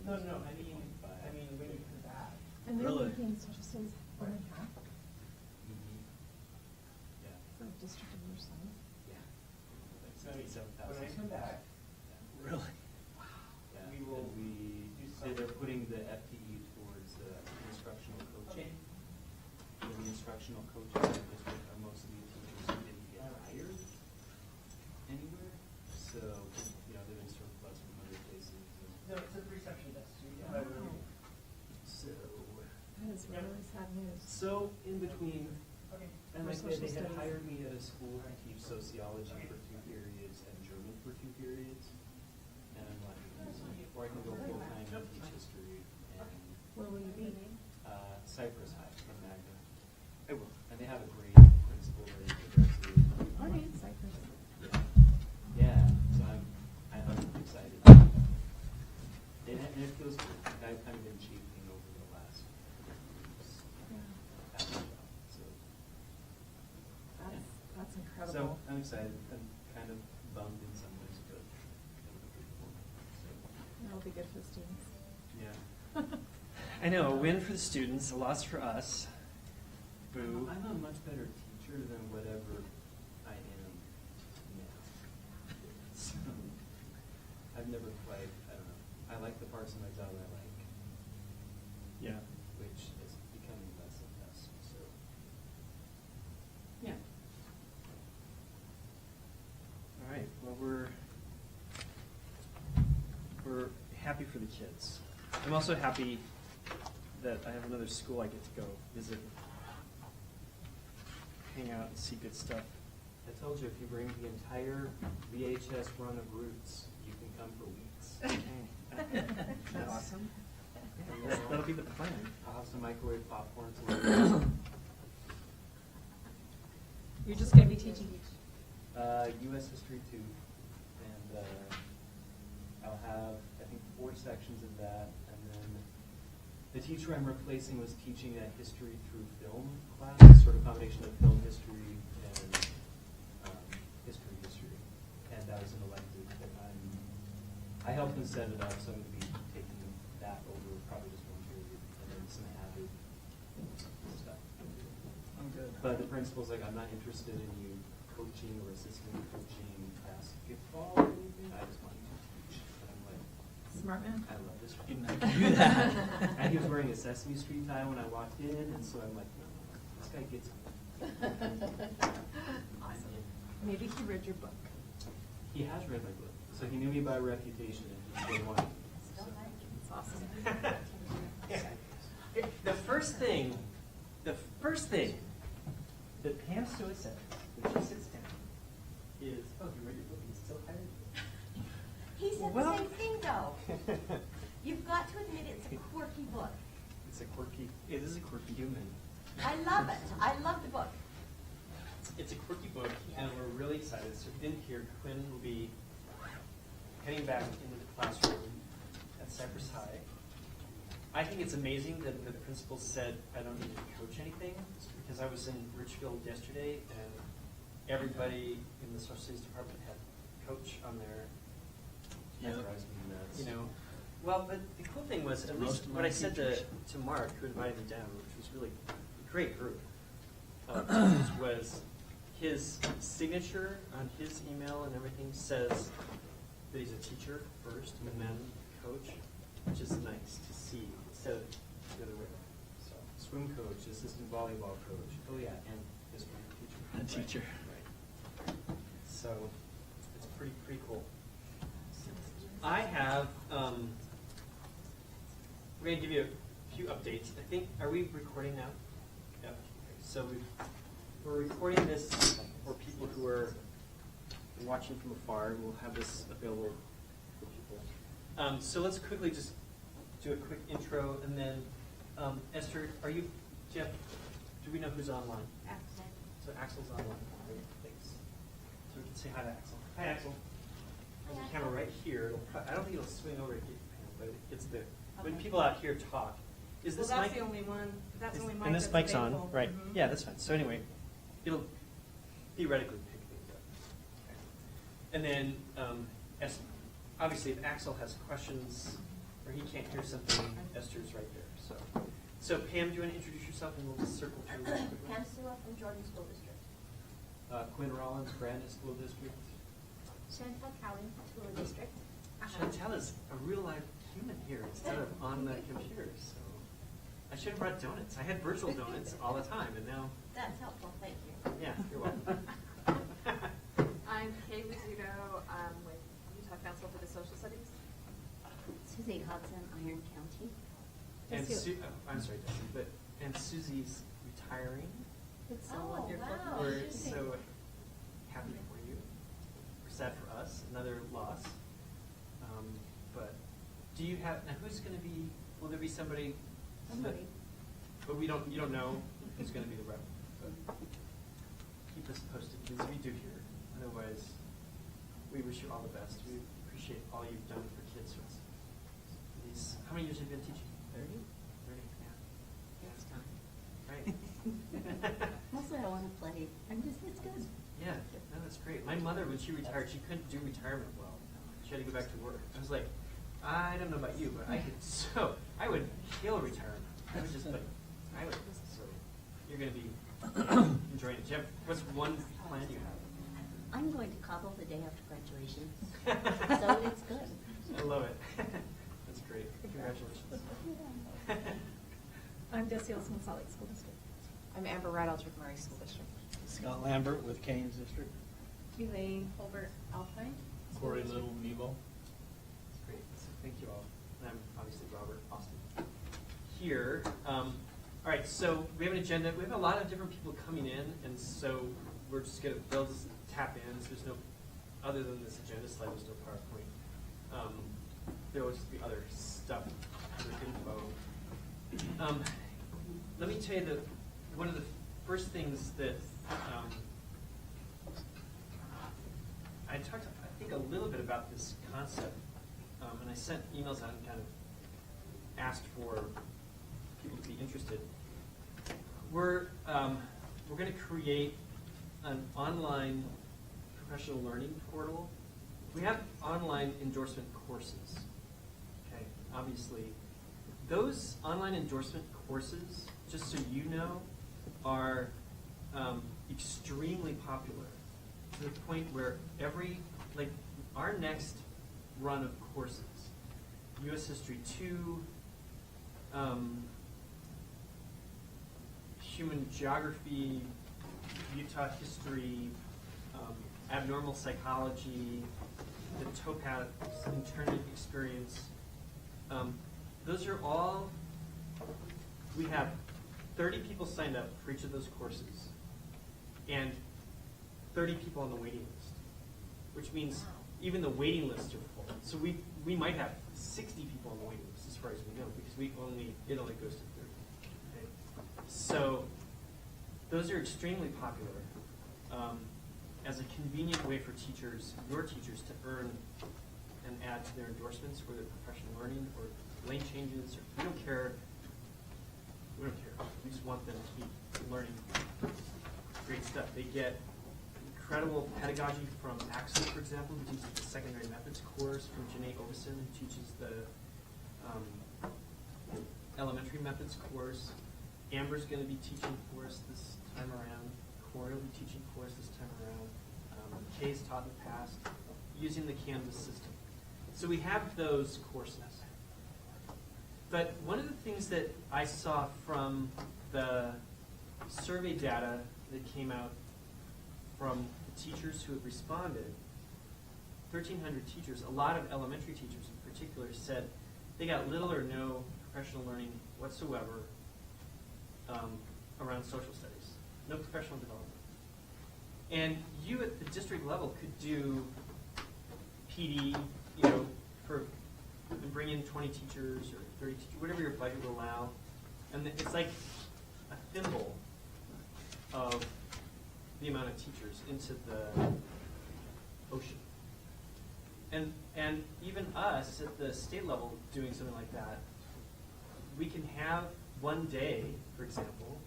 No, I mean, when you come back. And they're Really? making social studies only half Yeah. for a district of your size. Yeah. So Like when I 67,000. come back, Really? yeah, We will do something. they're putting the FTE towards instructional coaching. And the instructional coaches in the district are mostly teachers who didn't get hired anywhere. So, they've been surplus from other places. No, it's a perception test. So you Wow. So, That is really sad news. so in between, Okay. and For like social they had studies. hired me at a school to teach sociology for 2 periods and German for 2 periods. And I'm like, or I can go full time and teach history and Where will you be? Cypress High in Magna. I will. And they have a great principal, very progressive. Oh, yeah, Cypress. Yeah. So I'm excited. And it feels good. I've kind of been chafing over the last years. Yeah. At my job. So That's So incredible. I'm excited. I'm kind of bummed in some ways, but kind of looking forward. So, That'll be good for the students. yeah. I know, a win for the students, a loss for us. Boo. I'm a much better teacher than whatever I am now. So, I've never quite, I don't know. I like the parts of my job I like, Yeah. which is becoming less and less. So, yeah. All right. Well, we're happy for the kids. I'm also happy that I have another school I get to go visit, hang out, and see good stuff. I told you if you bring the entire VHS run of Roots, you can come for weeks. That's awesome. Yeah, that'll be the plan. I'll have some microwave popcorn. You're just going to be teaching U.S. history 2, and I'll have, I think, 4 sections of that, and then the teacher I'm replacing was teaching a history through film class, sort of combination of film history and history, and that was an elective that I helped them set it up, so I'm going to be taking that over probably just 1 period, and then some added stuff. I'm good. But the principal's like, I'm not interested in you coaching or assistant coaching basketball or anything. I just want you to teach. And I'm like, Smart man. I love this. Didn't have to do that. And he was wearing a Sesame Street tie when I walked in, and so I'm like, no, this guy gets me. Awesome. Maybe he read your book. He has read my book, so he knew me by reputation, and he still wanted me. So. That's awesome. The first thing that Pam Stewart said when she sits down is, "Oh, you read your book and you still hired me?" He said Well- the same thing, though. You've got to admit it's a quirky book. It is a quirky human. I love it. I love the book. It's a quirky book, and we're really excited. So in here, Quinn will be heading back into the classroom at Cypress High. I think it's amazing that the principal said I don't need to coach anything, because I was in Richfield yesterday, and everybody in the social studies department had coach on their, That drives me nuts. Well, but the cool thing was, at least what I said to Mark, who invited me down, which was really a great group, was his signature on his email and everything says that he's a teacher first and then coach, which is nice to see instead of the other way around. So, swim coach, assistant volleyball coach, oh yeah, and history teacher. A teacher. Right. So, it's pretty cool. I have, we're going to give you a few updates. I think, are we recording now? Yeah. Okay. So we're recording this for people who are watching from afar. We'll have this available for people. So let's quickly just do a quick intro, and then Esther, Jeff, do we know who's online? Axel. So Axel's online. Great, thanks. So we can say hi to Axel. Hi, Axel. There's a camera right here. I don't think it'll swing over here, but it's there. When people out here talk, is this Well, that's mic? the only one, that's the only mic And this that's mic's on, available. right? Mhm. Yeah, that's fine. So anyway, it'll theoretically pick things up. Okay. And then, obviously, if Axel has questions or he can't hear something, Esther's right there. So Pam, do you want to introduce yourself and we'll just circle through really quickly? Pam Sewell from Jordan School District. Quinn Rollins, Brandon School District. Chantal Cowan, School District. Chantel is a real live human here instead of on the computer. So I should have brought donuts. I had virtual donuts all the time, and now, That's helpful, thank you. yeah, you're welcome. I'm Kay Rizzuto, with Utah Council for the Social Studies. Susie Hudson, Iron County. And Yes, you- I'm sorry, Desi, and Susie's retiring. It's so Oh, wonderful. wow. We're so happy for you. We're sad for us, another loss. But do you have, now who's going to be, will there be somebody? Somebody. But you don't know who's going to be the rep. But keep us posted, because we do hear. Otherwise, we wish you all the best. We appreciate all you've done for kids. How many years have you been teaching? 30? 30, yeah. Yeah, it's time. Right. Mostly I want to play. It's good. Yeah, no, that's great. My mother, when she retired, she couldn't do retirement well. She had to go back to work. I was like, I don't know about you, but I would kill retirement. I would just like, so you're going to be enjoying it. Jeff, what's one plan you have? I'm going to Cabo the day after graduation, so it's good. I love it. That's great. Congratulations. I'm Desi Olson with Salt Lake School District. I'm Amber Reynolds with Murray School District. Scott Lambert with Kane's District. Elaine Holbert Alpine. Corey Little, Nebo. That's great. So thank you all. And I'm obviously Robert Austin. Here, all right, so we have an agenda. We have a lot of different people coming in, and so we're just going to, they'll just tap in. So there's no, other than this agenda slide, there's no PowerPoint. There will just be other stuff, other info. Let me tell you that one of the first things that I talked, I think, a little bit about this concept, and I sent emails out and kind of asked for people to be interested. We're going to create an online professional learning portal. We have online endorsement courses. Okay, obviously, those online endorsement courses, just so you know, are extremely popular to the point where our next run of courses, U.S. History 2, Human Geography, Utah History, Abnormal Psychology, the Topaz Internment Experience, those are all, we have 30 people signed up for each of those courses and 30 people on the waiting list, which means even the waiting lists are full. So we might have 60 people on the waiting list as far as we know, because it only goes to 30. Okay? So those are extremely popular as a convenient way for teachers, your teachers, to earn and add to their endorsements for their professional learning or lane changes. Or we don't care. We don't care. We just want them to keep learning great stuff. They get incredible pedagogy from Axel, for example, who teaches the secondary methods course, from Janae Ovison, who teaches the elementary methods course. Amber's going to be teaching for us this time around. Corey will be teaching for us this time around. Kay's taught in the past using the Canvas system. So we have those courses. But one of the things that I saw from the survey data that came out from the teachers who have responded, 1,300 teachers, a lot of elementary teachers in particular, said they got little or no professional learning whatsoever around social studies, no professional development. And you at the district level could do PD, and bring in 20 teachers or 30 teachers, whatever your budget will allow. And it's like a thimble of the amount of teachers into the ocean. And even us at the state level doing something like that, we can have one day, for example,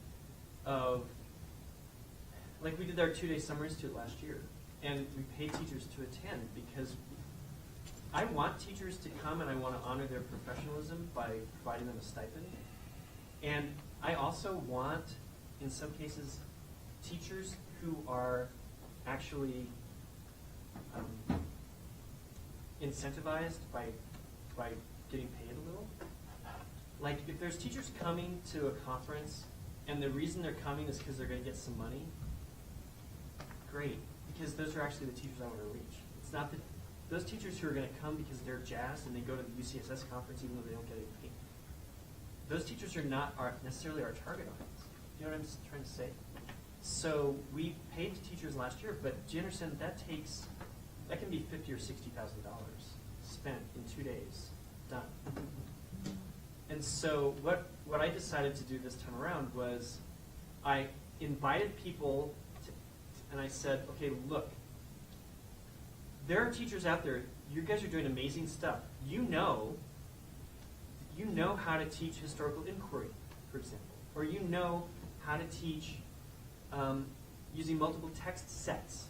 of, like we did our 2-day Summer Institute last year, and we paid teachers to attend because I want teachers to come and I want to honor their professionalism by providing them a stipend. And I also want, in some cases, teachers who are actually incentivized by getting paid a little. Like, if there's teachers coming to a conference and the reason they're coming is because they're going to get some money, great, because those are actually the teachers I want to reach. It's not that those teachers who are going to come because they're jazzed and they go to the UCSS conference even though they don't get any pay. Those teachers are not necessarily our target audience. You know what I'm trying to say? So we paid teachers last year, but do you understand that can be $50,000 or $60,000 spent in 2 days, done. And so what I decided to do this time around was I invited people and I said, okay, look, there are teachers out there, you guys are doing amazing stuff. You know how to teach historical inquiry, for example, or you know how to teach using multiple text sets,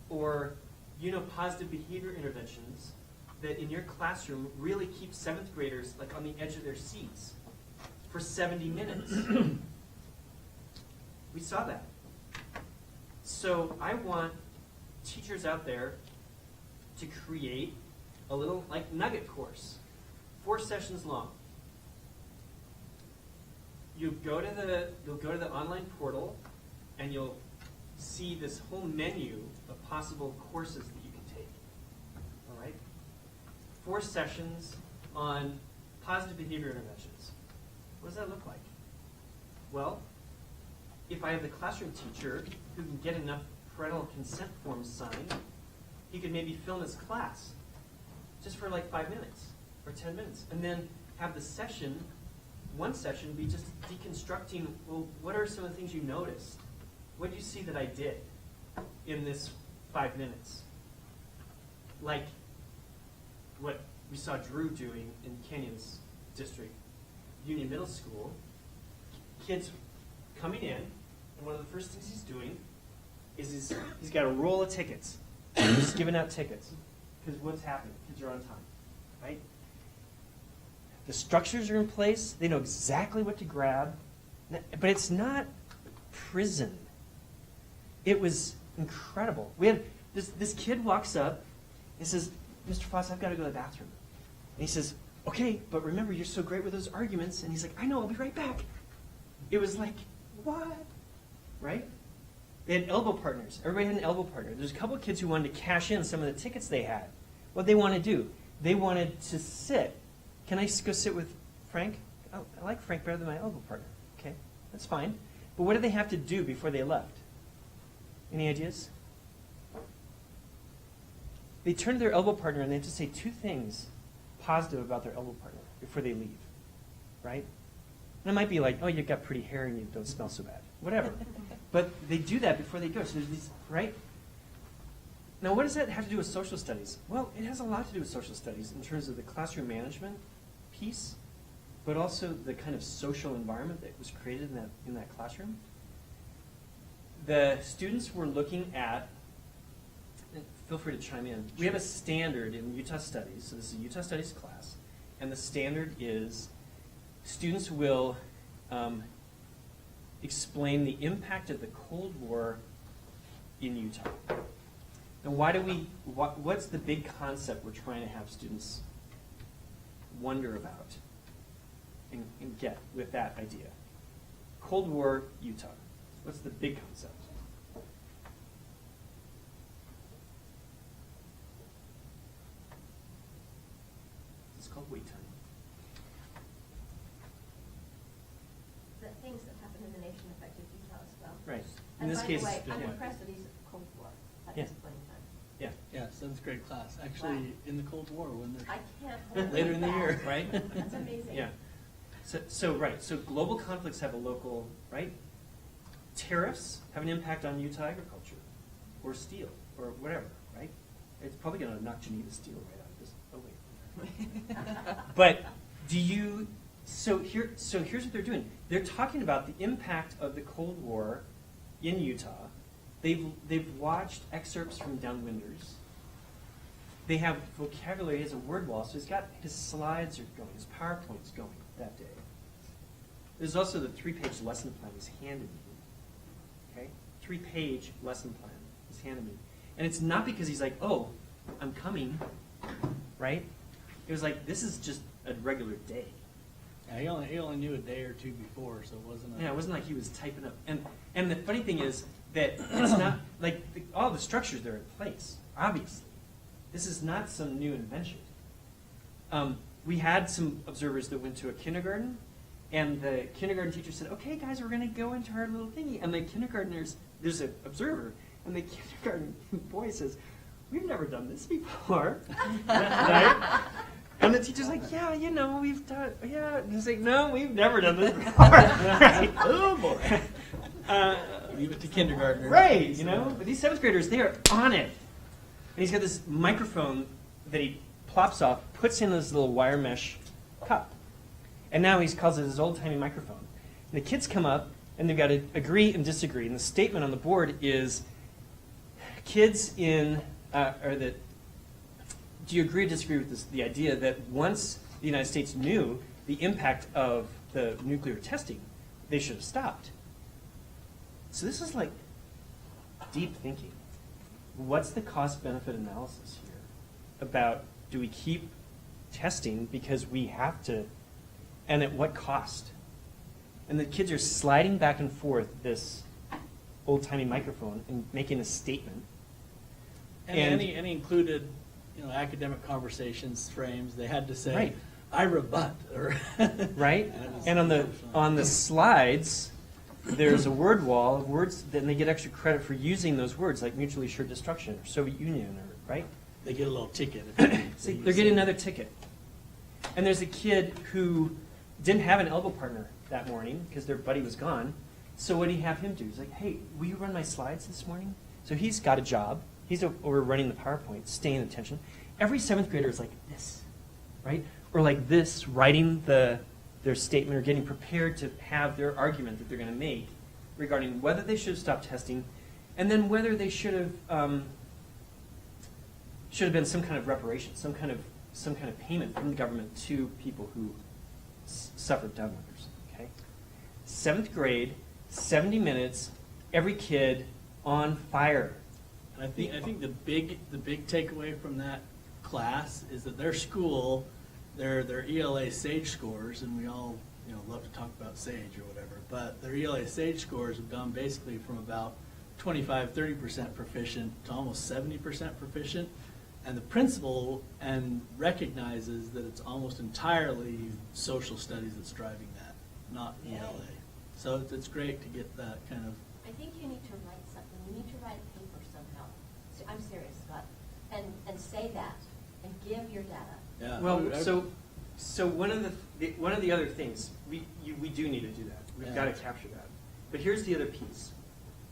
or you know positive behavior interventions that in your classroom really keep 7th graders like on the edge of their seats for 70 minutes. We saw that. So I want teachers out there to create a little like nugget course, 4 sessions long. You'll go to the online portal and you'll see this whole menu of possible courses that you can take. All right? 4 sessions on positive behavior interventions. What does that look like? Well, if I have the classroom teacher who can get enough parental consent forms signed, he could maybe film his class just for like 5 minutes or 10 minutes, and then have the session, one session, be just deconstructing, well, what are some of the things you noticed? What did you see that I did in this 5 minutes? Like what we saw Drew doing in Kenyon's district, Union Middle School. Kids coming in, and one of the first things he's doing is he's got a roll of tickets. He's just giving out tickets. Because what's happening? Kids are on time, right? The structures are in place. They know exactly what to grab. But it's not prison. It was incredible. We had this kid walks up and says, Mr. Foss, I've got to go to the bathroom. And he says, okay, but remember, you're so great with those arguments. And he's like, I know, I'll be right back. It was like, what? Right? They had elbow partners. Everybody had an elbow partner. There's a couple of kids who wanted to cash in some of the tickets they had. What they want to do? They wanted to sit. Can I go sit with Frank? Oh, I like Frank better than my elbow partner. Okay, that's fine. But what did they have to do before they left? Any ideas? They turn to their elbow partner and they have to say 2 things positive about their elbow partner before they leave, right? And it might be like, oh, you've got pretty hair and you don't smell so bad. Whatever. But they do that before they go. So there's these, right? Now, what does that have to do with social studies? Well, it has a lot to do with social studies in terms of the classroom management piece, but also the kind of social environment that was created in that classroom. The students were looking at, and feel free to chime in, we have a standard in Utah Studies, so this is a Utah Studies class, and the standard is students will explain the impact of the Cold War in Utah. And what's the big concept we're trying to have students wonder about and get with that idea? Cold War, Utah. What's the big concept? It's called wait time. The things that happened in the nation affected Utah as well. Right. In And this by case, the way, I'm yeah. impressed that he's Cold War at Yeah. this point in time. Yeah. Yeah, 7th grade class. Actually, Wow. in the Cold War when they're I can't hold later it in the back. year. Right? That's amazing. Yeah. So global conflicts have a local, right? Tariffs have an impact on Utah agriculture, or steel, or whatever, right? It's probably going to knock Geneva Steel right out of this. Oh wait. But so here's what they're doing. They're talking about the impact of the Cold War in Utah. They've watched excerpts from Downwinders, they have vocabulary, he has a word wall, so he's got his slides are going, his PowerPoint's going that day. There's also the 3-page lesson plan he's handed me. Okay? 3-page lesson plan he's handed me. And it's not because he's like, oh, I'm coming, right? It was like, this is just a regular day. Yeah, he only knew a day or two before, so it wasn't. Yeah, it wasn't like he was typing up. And the funny thing is that it's not like all the structures are in place, obviously. This is not some new invention. We had some observers that went to a kindergarten, and the kindergarten teacher said, okay, guys, we're going to go into our little thingy. And the kindergartners, there's an observer, and the kindergarten boy says, we've never done this before. Right? And the teacher's like, yeah, you know, we've done, yeah. And he's like, no, we've never done this before. Right? Oh boy. Leave it to kindergartners. Right, you know? But these 7th graders, they are on it. And he's got this microphone that he plops off, puts in this little wire mesh cup. And now he calls it his old-timey microphone. And the kids come up, and they've got to agree and disagree. And the statement on the board is, kids in, do you agree or disagree with this, the idea that once the United States knew the impact of the nuclear testing, they should have stopped? So this is like deep thinking. What's the cost-benefit analysis here about, do we keep testing because we have to, and at what cost? And the kids are sliding back and forth this old-timey microphone and making a statement. And he included, academic conversations, frames. They had to say, right. I rebut, or right. And on the slides, there's a word wall of words, then they get extra credit for using those words, like mutually assured destruction or Soviet Union, or right. They get a little ticket. So they're getting another ticket. And there's a kid who didn't have an elbow partner that morning because their buddy was gone. So what did he have him do? He's like, hey, will you run my slides this morning? So he's got a job. He's over running the PowerPoint, staying attention. Every 7th grader is like this, right? Or like this, writing their statement or getting prepared to have their argument that they're going to make regarding whether they should have stopped testing, and then whether they should have been some kind of reparation, some kind of payment from the government to people who suffered downwarders. Okay, 7th grade, 70 minutes, every kid on fire. And I think the big takeaway from that class is that their school, their ELA SAGE scores, and we all love to talk about SAGE or whatever, but their ELA SAGE scores have gone basically from about 25-30% proficient to almost 70% proficient. And the principal recognizes that it's almost entirely social studies that's driving that, not ELA. So it's great to get that kind of. I think you need to write something. You need to write a paper somehow. So, I'm serious, Scott. And say that and give your data. Yeah. Well, so one of the other things we do need to do that. We've got to capture that. But here's the other piece.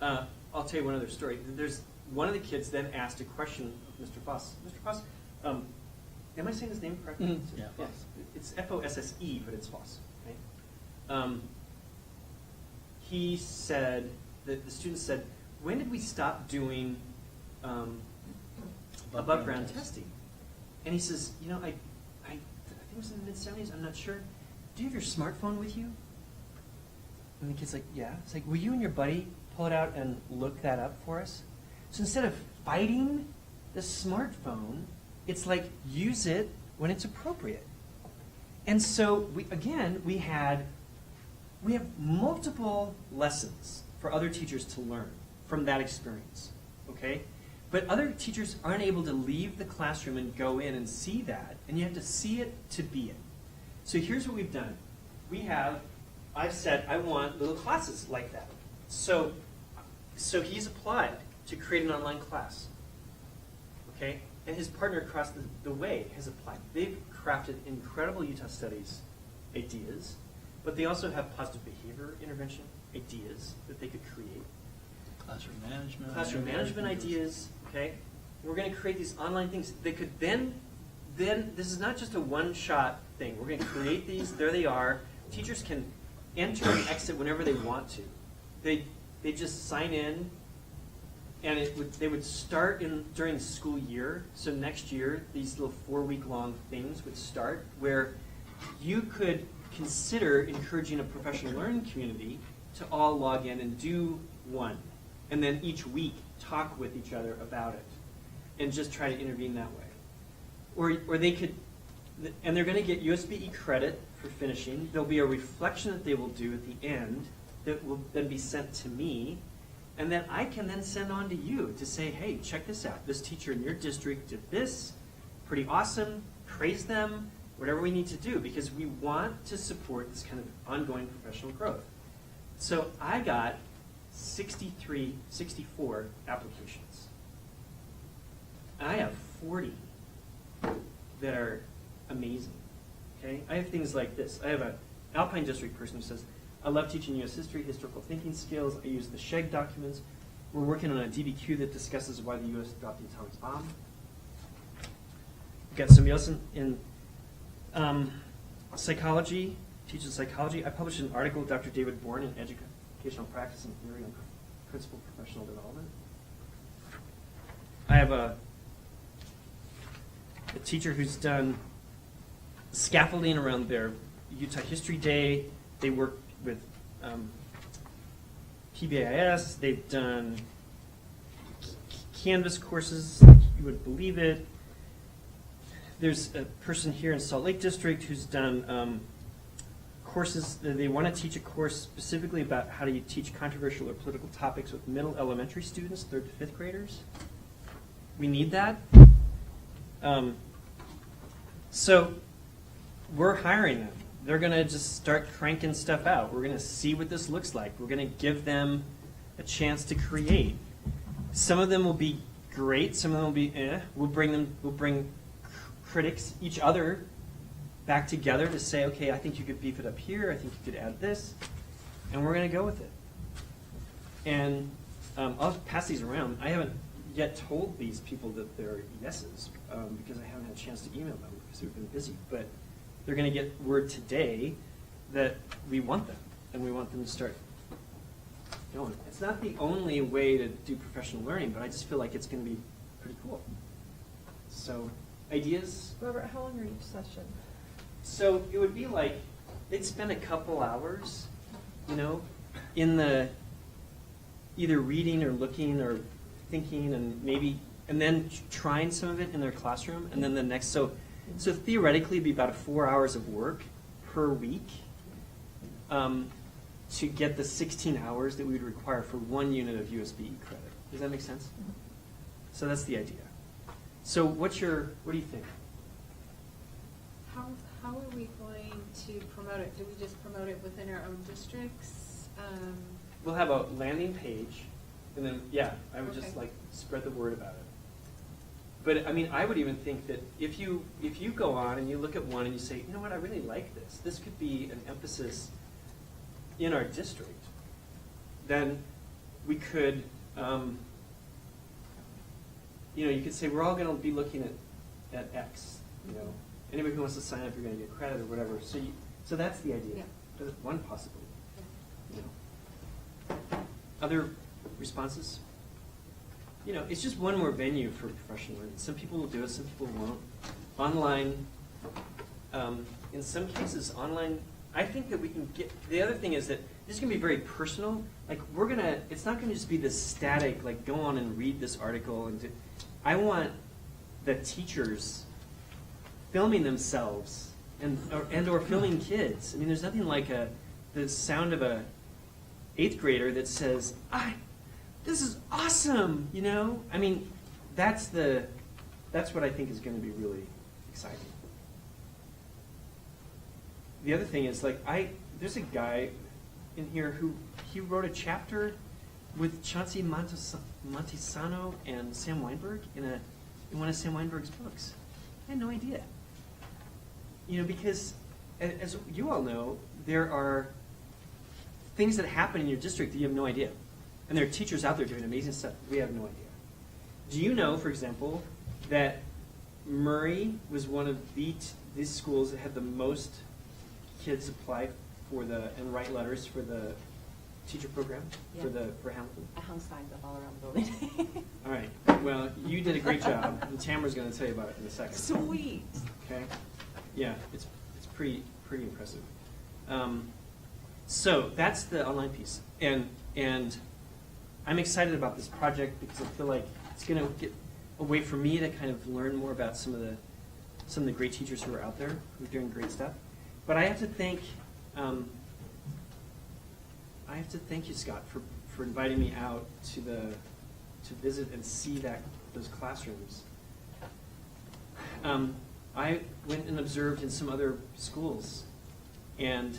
I'll tell you one other story. There's one of the kids then asked a question of Mr. Foss. Mr. Foss, am I saying his name correctly? Mm-hmm. Yeah. Yes. It's Fosse, but it's Foss. Right? He said that the student said, "When did we stop doing above ground testing?" And he says, I think it was in the mid-70s. I'm not sure. Do you have your smartphone with you? And the kid's like, yeah. It's like, will you and your buddy pull it out and look that up for us? So instead of fighting the smartphone, it's like, use it when it's appropriate. And so, we have multiple lessons for other teachers to learn from that experience, okay? But other teachers aren't able to leave the classroom and go in and see that, and you have to see it to be it. So here's what we've done. I've said, I want little classes like that. So he's applied to create an online class, okay? And his partner across the way has applied. They've crafted incredible Utah Studies ideas, but they also have positive behavior intervention ideas that they could create. Classroom management. Classroom management ideas, okay? We're going to create these online things. They could then this is not just a one-shot thing. We're going to create these. There they are. Teachers can enter and exit whenever they want to. They just sign in, and they would start during the school year. So next year, these little 4-week-long things would start where you could consider encouraging a professional learning community to all log in and do one, and then each week talk with each other about it, and just try to intervene that way. Or they could, and they're going to get USB-E credit for finishing. There'll be a reflection that they will do at the end that will then be sent to me, and then I can then send on to you to say, hey, check this out. This teacher in your district did this, pretty awesome, praise them, whatever we need to do, because we want to support this kind of ongoing professional growth. So I got 64 applications. And I have 40 that are amazing. Okay? I have things like this. I have an Alpine District person who says, I love teaching U.S. history, historical thinking skills. I use the SHEG documents. We're working on a DBQ that discusses why the U.S. dropped the atomic bomb. We've got somebody else in psychology, teaches psychology. I published an article with Dr. David Bourne in Educational Practice and Theory on Principal Professional Development. I have a teacher who's done scaffolding around their Utah History Day. They work with PBIS. They've done Canvas courses, like you would believe it. There's a person here in Salt Lake District who's done courses. They want to teach a course specifically about how do you teach controversial or political topics with middle elementary students, 3rd to 5th graders. We need that. So we're hiring them. They're going to just start cranking stuff out. We're going to see what this looks like. We're going to give them a chance to create. Some of them will be great. Some of them will be eh. We'll bring critics, each other, back together to say, okay, I think you could beef it up here. I think you could add this. And we're going to go with it. And I'll pass these around. I haven't yet told these people that they're yeses because I haven't had a chance to email them because we've been busy. But they're going to get word today that we want them, and we want them to start going. It's not the only way to do professional learning, but I just feel like it's going to be pretty cool. So, ideas? Robert, how long are each session? So it would be like, they'd spend a couple hours, in the either reading or looking or thinking and then trying some of it in their classroom, and then the next, so theoretically it'd be about 4 hours of work per week to get the 16 hours that we would require for 1 unit of USB-E credit. Does that make sense? So that's the idea. So what do you think? How are we going to promote it? Do we just promote it within our own districts? We'll have a landing page, and then, I would just Okay. spread the word about it. But, I would even think that if you go on and you look at one and you say, you know what, I really like this. This could be an emphasis in our district. Then we could, you could say, we're all going to be looking at X, Anybody who wants to sign up, you're going to get credit or whatever. So that's the idea. Yeah. That's one possibility. Other responses? It's just one more venue for professional learning. Some people will do it, some people won't. Online, in some cases, online, I think that we can get, the other thing is that this is going to be very personal. Like, it's not going to just be this static, like, go on and read this article. I want the teachers filming themselves and or filming kids. There's nothing like the sound of a 8th grader that says, this is awesome, that's what I think is going to be really exciting. The other thing is, there's a guy in here who he wrote a chapter with Chauncey Montesano and Sam Weinberg in one of Sam Weinberg's books. I had no idea. Because as you all know, there are things that happen in your district that you have no idea. And there are teachers out there doing amazing stuff. We have no idea. Do you know, for example, that Murray was one of these schools that had the most kids apply for and write letters for the teacher program Yeah. for Hamilton? I hung signs up all around the building. All right. Well, you did a great job, and Tamara's going to tell you about it in a second. Sweet. Okay. Yeah, it's pretty impressive. So that's the online piece, and I'm excited about this project because I feel like it's going to get a way for me to kind of learn more about some of the great teachers who are out there who are doing great stuff. But I have to thank you, Scott, for inviting me out to visit and see those classrooms. I went and observed in some other schools, and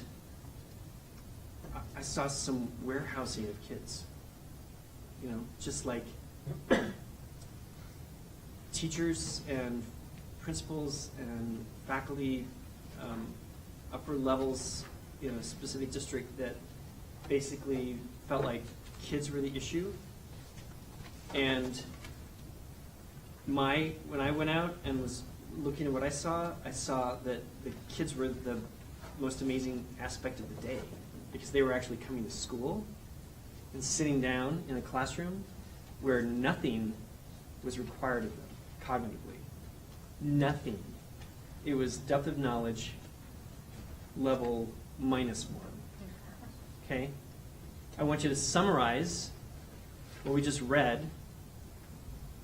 I saw some warehousing of kids. You know, just like teachers and principals and faculty, upper levels in a specific district that basically felt like kids were the issue. And when I went out and was looking at what I saw that the kids were the most amazing aspect of the day because they were actually coming to school and sitting down in a classroom where nothing was required of them cognitively. Nothing. It was depth of knowledge level -1. Okay? I want you to summarize what we just read.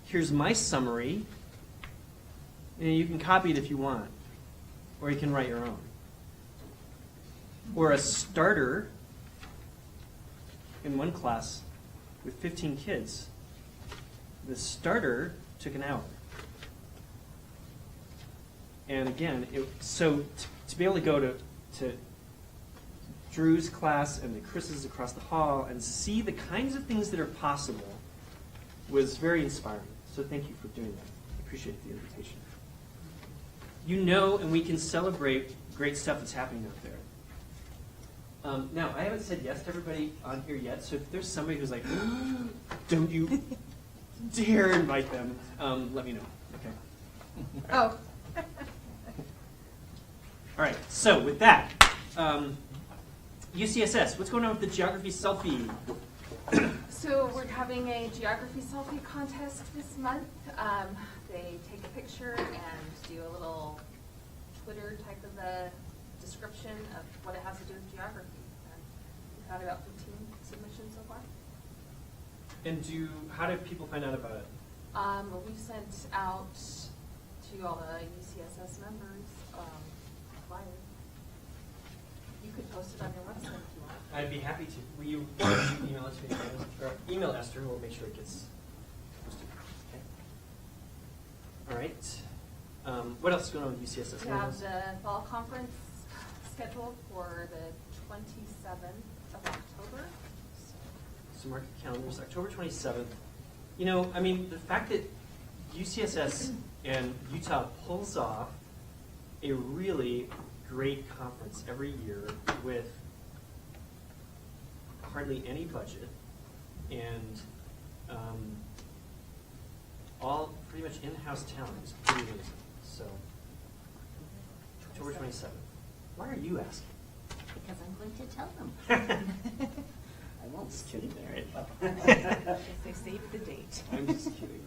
Here's my summary. And you can copy it if you want, or you can write your own. Or a starter in one class with 15 kids. The starter took an hour. And again, so to be able to go to Drew's class and to Chris's across the hall and see the kinds of things that are possible was very inspiring. So thank you for doing that. I appreciate the invitation. You know, and we can celebrate great stuff that's happening out there. Now, I haven't said yes to everybody on here yet, so if there's somebody who's like, don't you dare invite them, let me know. Okay. Oh. All right, so with that, UCSS, what's going on with the geography selfie? So we're having a geography selfie contest this month. They take a picture and do a little Twitter type of a description of what it has to do with geography. And we've had about 15 submissions so far. And how do people find out about it? We've sent out to all the UCSS members a flyer. You could post it on your website if you want. I'd be happy to. Will you email it to me? Or email Esther, and we'll make sure it gets posted. Okay. All right. What else is going on with UCSS? We have the fall conference scheduled for the 27th of October. So mark your calendars, October 27th. You know, I mean, the fact that UCSS and Utah pulls off a really great conference every year with hardly any budget and all pretty much in-house talent is pretty amazing. So, October 27th. Why are you asking? Because I'm going to tell them. I won't. Just kidding there. They saved the date. I'm just kidding.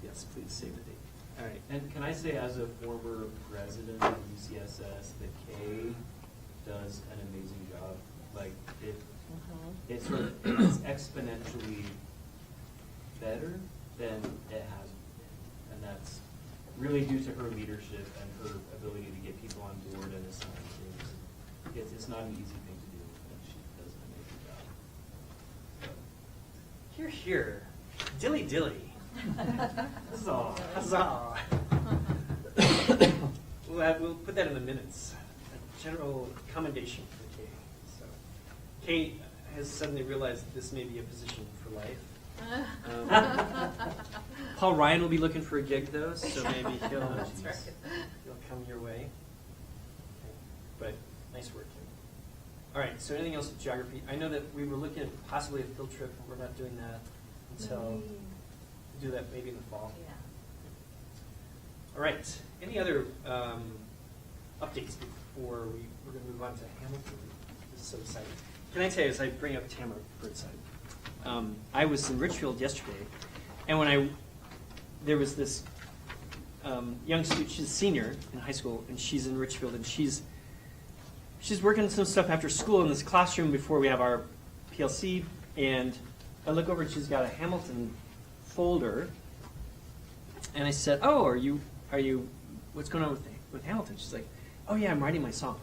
Yes, please save the date. All right. And can I say, as a former president of UCSS, that Kay does an amazing job. Like, it's exponentially better than it has been. And that's really due to her leadership and her ability to get people on board and assign things. It's not an easy thing to do, and she does an amazing job. So. Here, here. Dilly dilly. Huzzah. Huzzah. We'll put that in the minutes. A general commendation for Kay. So, Kay has suddenly realized that this may be a position for life. Paul Ryan will be looking for a gig, though, so maybe he'll come your way. Okay. But nice work, Kim. All right, so anything else with geography? I know that we were looking at possibly a field trip, but we're not doing that until we'll do that maybe in the fall. Yeah. All right, any other updates before we're going to move on to Hamilton? This is so exciting. can I tell you, as I bring up Tamara Birdside, I was in Richfield yesterday, and there was this young student, she's a senior in high school, and she's in Richfield, and she's working some stuff after school in this classroom before we have our PLC, and I look over and she's got a Hamilton folder, and I said, "Oh, are you? What's going on with Hamilton?" She's like, "Oh yeah, I'm writing my song."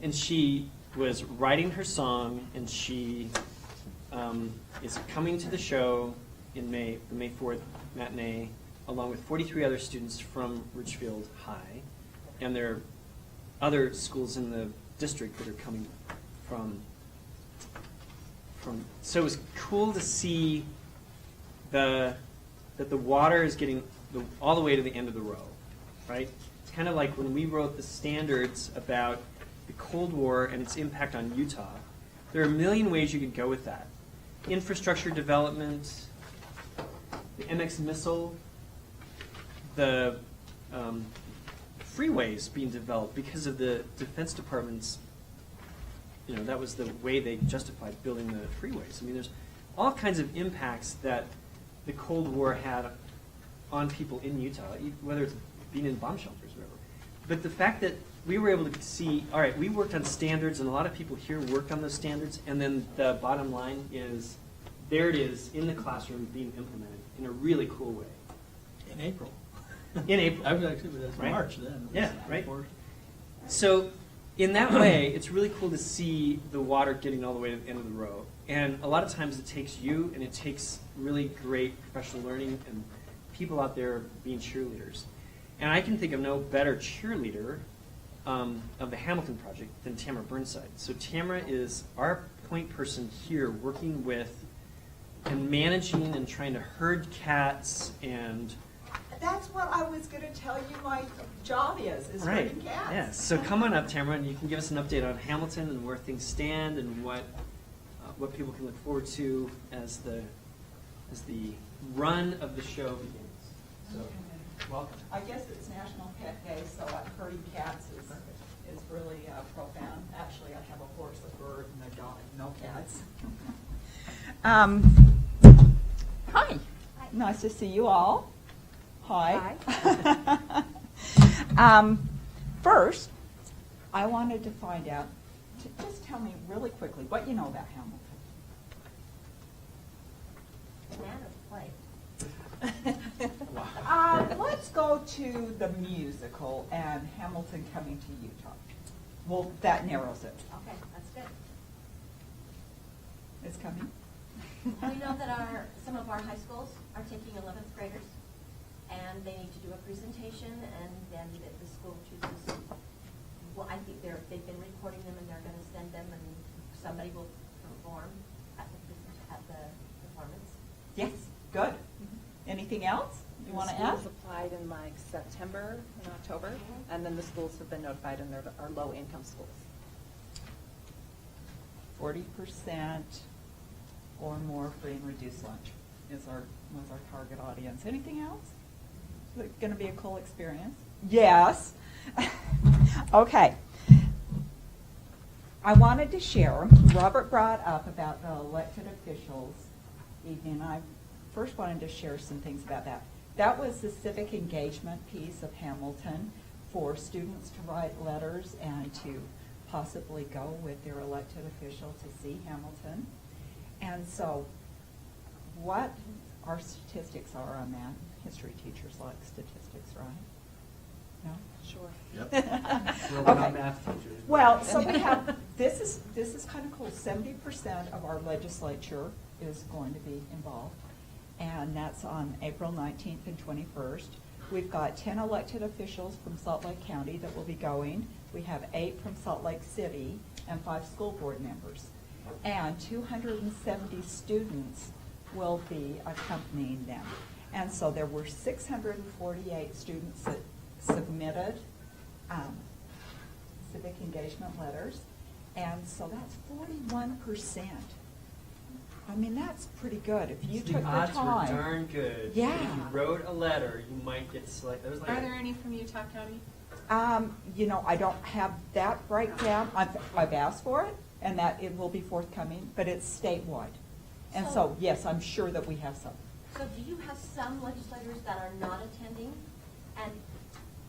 And she was writing her song, and she is coming to the show in May, the May 4th matinee, along with 43 other students from Richfield High, and there are other schools in the district that are coming from. So it was cool to see that the water is getting all the way to the end of the row, right? It's kind of like when we wrote the standards about the Cold War and its impact on Utah. There are a million ways you could go with that. Infrastructure development, the MX missile, the freeways being developed because of the Defense Department's, that was the way they justified building the freeways. I mean, there's all kinds of impacts that the Cold War had on people in Utah, whether it's being in bomb shelters or whatever. But the fact that we were able to see, all right, we worked on standards, and a lot of people here worked on those standards, and then the bottom line is, there it is in the classroom being implemented in a really cool way. In April. In April. I was actually, that's Right. March then. Yeah, right. So in that way, it's really cool to see the water getting all the way to the end of the row. And a lot of times it takes you, and it takes really great professional learning and people out there being cheerleaders. And I can think of no better cheerleader of the Hamilton Project than Tamara Burnside. So Tamara is our point person here, working with and managing and trying to herd cats and... That's what I was going to tell you my job is Right. herding cats. Yeah. So come on up, Tamara, and you can give us an update on Hamilton and where things stand and what people can look forward to as the run of the show begins. So, welcome. I guess it's National Pet Day, so herding cats is really profound. Actually, I have a horse, a bird, and a dog, no cats. Hi. Nice to see you all. Hi. First, I wanted to find out, just tell me really quickly what you know about Hamilton. Let's go to the musical and Hamilton coming to Utah. Well, that narrows it. Okay, that's good. It's coming. We know that some of our high schools are taking 11th graders, and they need to do a presentation, and then the school chooses. Well, I think they've been recording them, and they're going to send them, and somebody will perform at the performance. Yes, good. Anything else you want to add? Schools applied in like September and October, and then the schools have been notified, and they're our low-income schools. 40% or more free and reduced lunch was our target audience. Anything else? Is it going to be a cool experience? Yes. Okay. I wanted to share, Robert brought up about the elected officials evening. I first wanted to share some things about that. That was the civic engagement piece of Hamilton for students to write letters and to possibly go with their elected official to see Hamilton. And so what our statistics are on that, history teachers like statistics, right? No? Sure. Yep. Okay. We're not math teachers. Well, so we have, this is kind of cool. 70% of our legislature is going to be involved, and that's on April 19th and 21st. We've got 10 elected officials from Salt Lake County that will be going. We have 8 from Salt Lake City and 5 school board members. And 270 students will be accompanying them. And so there were 648 students that submitted civic engagement letters. And so that's 41%. I mean, that's pretty good. If you took the odds time. were darn good. Yeah. If you wrote a letter, you might get selected. There was like Are there any from Utah County? I don't have that breakdown. I've asked for it, and that it will be forthcoming, but it's statewide. And so, yes, I'm sure that we have some. So do you have some legislators that are not attending?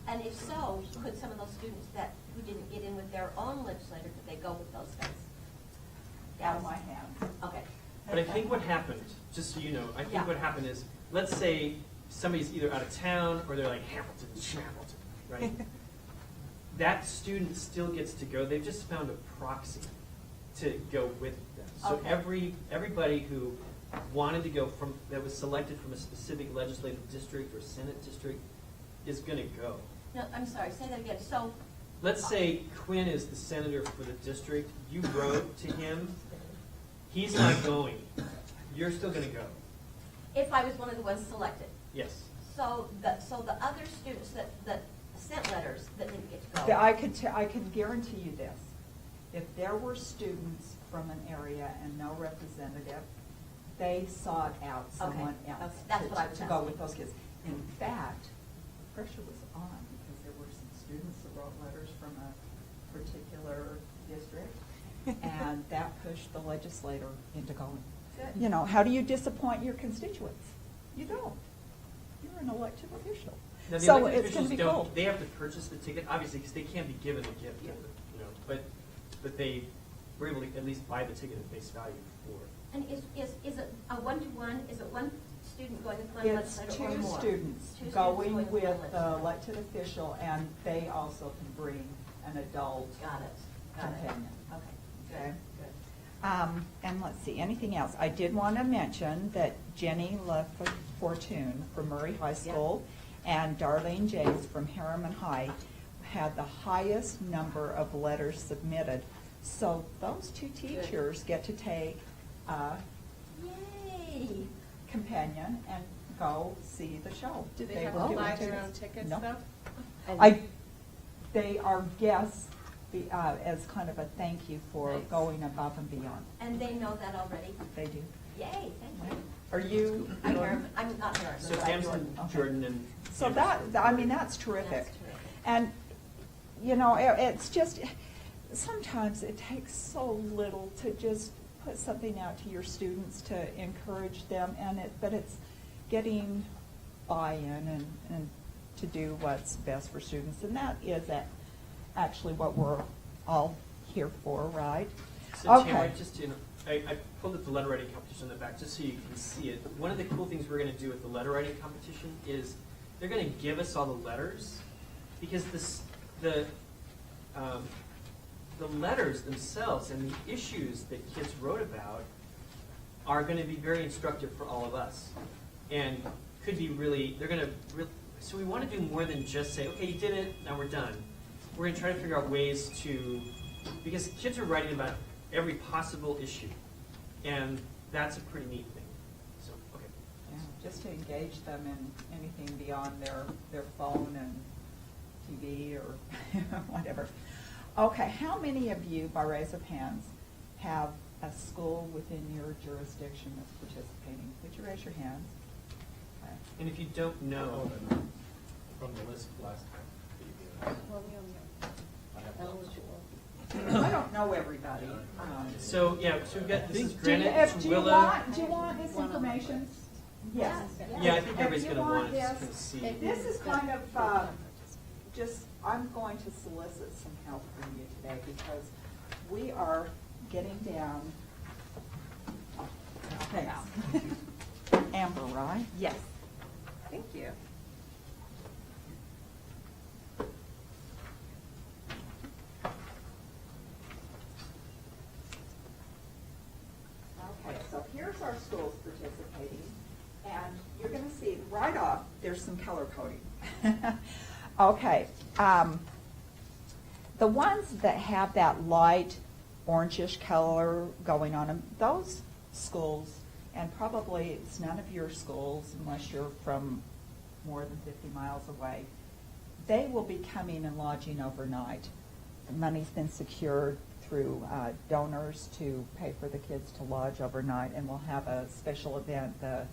And if so, could some of those students who didn't get in with their own legislator, could they go with those guys? Out of my hands. Okay. But I think what happened, just so you know, I Yeah. think what happened is, let's say somebody's either out of town or they're like Hamilton, Schmamilton, right? That student still gets to go. They've just found a proxy to go with them. So Okay. everybody who wanted to go from, that was selected from a specific legislative district or Senate district is going to go. No, I'm sorry, say that again. So, Let's say Quinn is the senator for the district. You wrote to him. He's not going. You're still going to go. if I was one of the ones selected, Yes. so the other students that sent letters that didn't get to go. I can guarantee you this. If there were students from an area and no representative, they sought out someone Okay. else That's what I was to go asking. with those kids. In fact, pressure was on because there were some students that wrote letters from a particular district, and that pushed the legislator into going. Good. You know, how do you disappoint your constituents? You don't. You're an elected official. Now, the So elected it's going officials to be don't, cool. they have to purchase the ticket, obviously, because they can't be given a gift, you know, but they were able to at least buy the ticket at face value for. And is it a one-to-one, is it one student going with one It's legislator or two more? students Two students going with with one the legislator. elected official, and they also can bring an adult Got it, got it. companion. Okay, Okay. good, good. And let's see, anything else? I did want to mention that Jenny LaFortune from Murray High School and Darlene James from Harriman High had the highest number of letters submitted. So those two teachers get to take a Yay! companion and go see the show. Do they have were to given buy their own tickets No. though? They are guests as kind of a thank you for Nice. going above and beyond. And they know that already? They do. Yay, thank you. Are you? I'm Harriman, I'm not Harriman. So but I'm Tamsin, Okay. Jordan, and. So Anderson. I mean, that's terrific. That's terrific. And, you know, it's just, sometimes it takes so little to just put something out to your students to encourage them, but it's getting buy-in and to do what's best for students. And that is actually what we're all here for, right? So Okay. Tamara, just, you know, I pulled up the letter writing competition in the back just so you can see it. One of the cool things we're going to do with the letter writing competition is they're going to give us all the letters, because the letters themselves and the issues that kids wrote about are going to be very instructive for all of us, and could be really, they're going to, so we want to do more than just say, okay, you did it, now we're done. We're going to try to figure out ways to, because kids are writing about every possible issue, and that's a pretty neat thing. So, okay. Yeah, just to engage them in anything beyond their phone and TV or whatever. Okay, how many of you, by raise of hands, have a school within your jurisdiction that's participating? Would you raise your hands? Okay. And if you don't know, From the list last time. Well, we only have eligible. I don't know everybody. so yeah, so we've got, this is Do you, Granite, do you Willa. want this information? Yes. Yeah, I think If everybody's you going to want to this, kind of see. This is kind of, just, I'm going to solicit some help from you today because we are getting down. Thanks. Amber, right? Yes. Thank you. Okay, so here's our schools participating, and you're going to see right off, there's some color coding. Okay, the ones that have that light orangish color going on them, those schools, and probably it's none of your schools unless you're from more than 50 miles away, they will be coming and lodging overnight. The money's been secured through donors to pay for the kids to lodge overnight, and we'll have a special event, the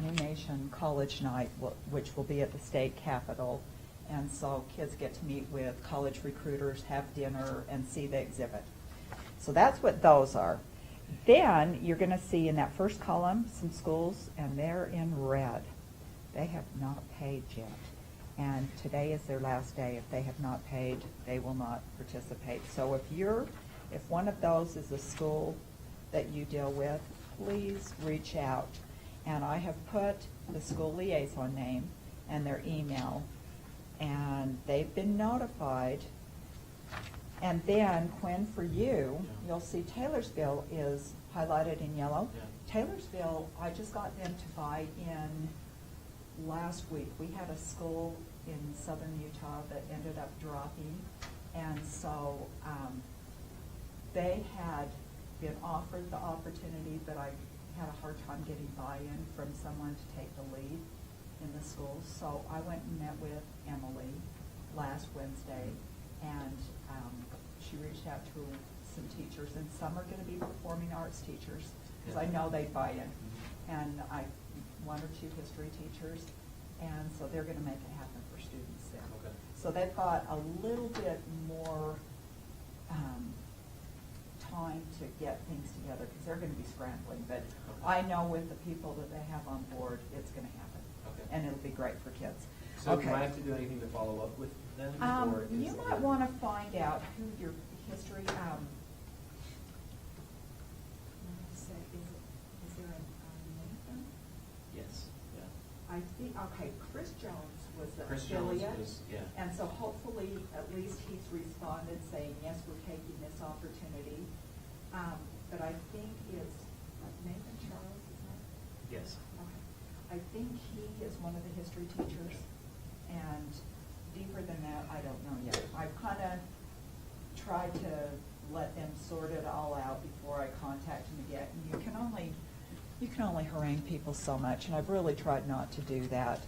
New Nation College Night, which will be at the state capitol. And so kids get to meet with college recruiters, have dinner, and see the exhibit. So that's what those are. Then you're going to see in that first column some schools, and they're in red. They have not paid yet. And today is their last day. If they have not paid, they will not participate. So if one of those is a school that you deal with, please reach out. And I have put the school liaison name and their email, and they've been notified. And then, Quinn, for you, you'll see Taylorsville is highlighted in yellow. Yeah. Taylorsville, I just got them to buy in last week. We had a school in southern Utah that ended up dropping, and so they had been offered the opportunity, but I had a hard time getting buy-in from someone to take the lead in the school. So I went and met with Emily last Wednesday, and she reached out to some teachers, and some are going to be performing arts teachers, because I know they buy in, and one or two history teachers, and so they're going to make it happen for students there. Okay. So they've got a little bit more time to get things together, because they're going to be scrambling, but I know with the people that they have on board, it's going to happen. Okay. And it'll be great for kids. So Okay. do I have to do anything to follow up with them? Or is You might it- want to find out who your history, Let's say, is there a Nathan? Yes, yeah. I think, okay, Chris Jones was the Chris Jones affiliate. was, yeah. And so hopefully, at least he's responded saying, yes, we're taking this opportunity. But I think it's Nathan Charles, is that? Yes. Okay. I think he is one of the history teachers, and deeper than that, I don't know yet. I've kind of tried to let them sort it all out before I contact them again. And you can only harangue people so much, and I've really tried not to do that.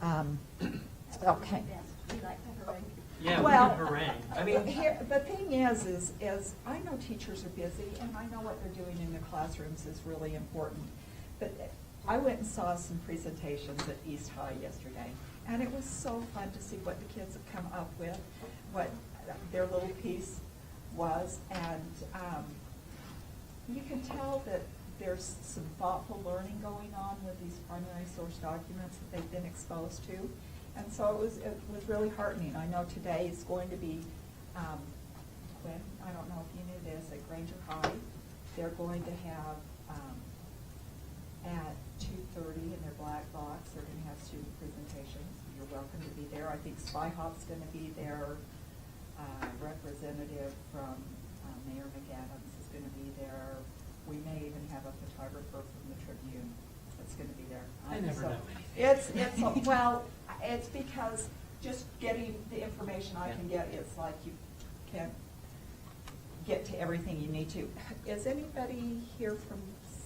Okay. Yes, we like to harangue. Yeah, Well, we can harangue. I mean, the thing is I know teachers are busy, and I know what they're doing in the classrooms is really important. But I went and saw some presentations at East High yesterday, and it was so fun to see what the kids have come up with, what their little piece was, and you can tell that there's some thoughtful learning going on with these primary source documents that they've been exposed to. And so it was really heartening. I know today is going to be, Quinn, I don't know if you knew this, at Granger High, they're going to have, at 2:30 in their black box, they're going to have student presentations. You're welcome to be there. I think Spy Hop's going to be there. Representative from Mayor McAdams is going to be there. We may even have a photographer from the Tribune that's going to be there. I never So know It's well, it's because just getting the information I can get, it's like you can't get to everything you need to. Is anybody here from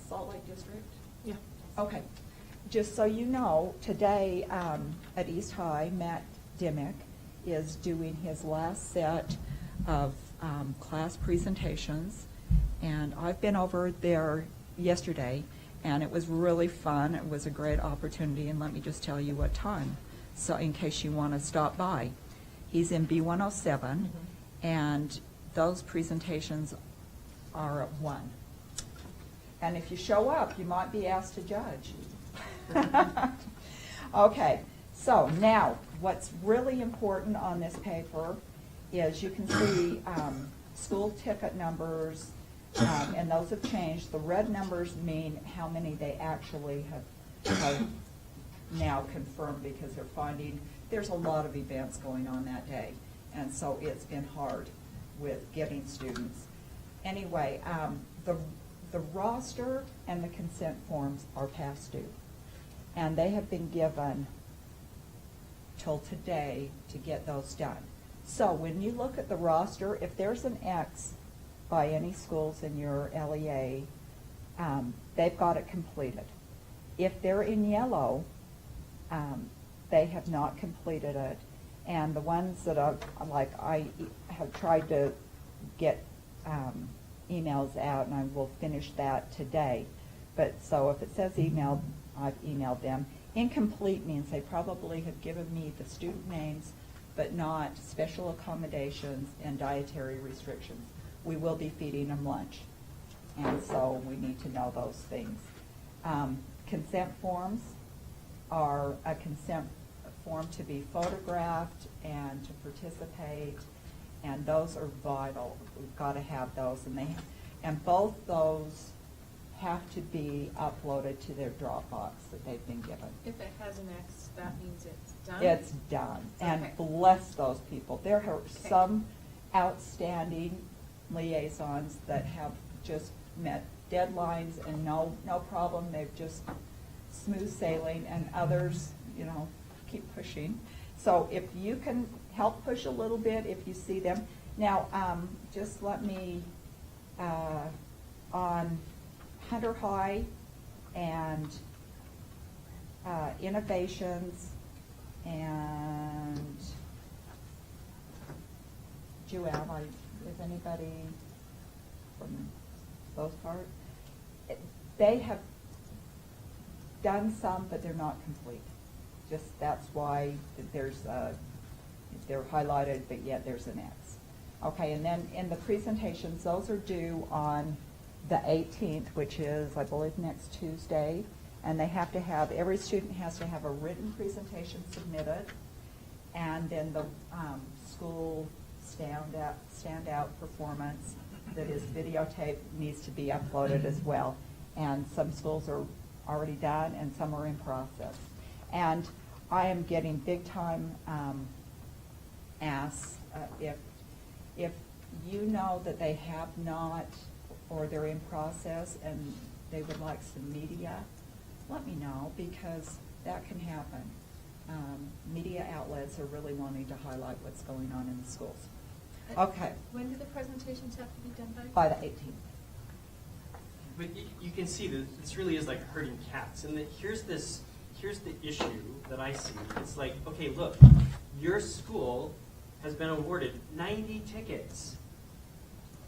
Salt Lake District? Yeah. Okay. Just so you know, today at East High, Matt Dimmick is doing his last set of class presentations. And I've been over there yesterday, and it was really fun. It was a great opportunity, and let me just tell you what time, so in case you want to stop by. He's in B107, and those presentations are at 1. And if you show up, you might be asked to judge. Okay, so now, what's really important on this paper is you can see school ticket numbers, and those have changed. The red numbers mean how many they actually have now confirmed, because they're finding there's a lot of events going on that day, and so it's been hard with getting students. Anyway, the roster and the consent forms are past due, and they have been given till today to get those done. So when you look at the roster, if there's an X by any schools in your LEA, they've got it completed. If they're in yellow, they have not completed it. And the ones that I have tried to get emails out, and I will finish that today. But so if it says emailed, I've emailed them. Incomplete means they probably have given me the student names, but not special accommodations and dietary restrictions. we will be feeding them lunch. And so we need to know those things. Consent forms are a consent form to be photographed and to participate, and those are vital. We've got to have those, and both those have to be uploaded to their Dropbox that they've been given. If it has an X, that means it's done? It's done, and Okay. bless those people. There are some outstanding liaisons that have just met deadlines and no problem. They've just smooth sailing, and others, keep pushing. So if you can help push a little bit, if you see them. Now, just let me, on Hunter High and Innovations and Joanne, is anybody from those parts? They have done some, but they're not complete. Just that's why they're highlighted, but yet there's an X. Okay, and then in the presentations, those are due on the 18th, which is, I believe, next Tuesday. And they have to have, every student has to have a written presentation submitted, and then the school standout performance that is videotaped needs to be uploaded as well. And some schools are already done, and some are in process. And I am getting big time asks if you know that they have not, or they're in process and they would like some media, let me know, because that can happen. Media outlets are really wanting to highlight what's going on in the schools. Okay, When do the presentations have to be done by? by the 18th. But you can see that this really is like herding cats. And here's the issue that I see. It's like, okay, look, your school has been awarded 90 tickets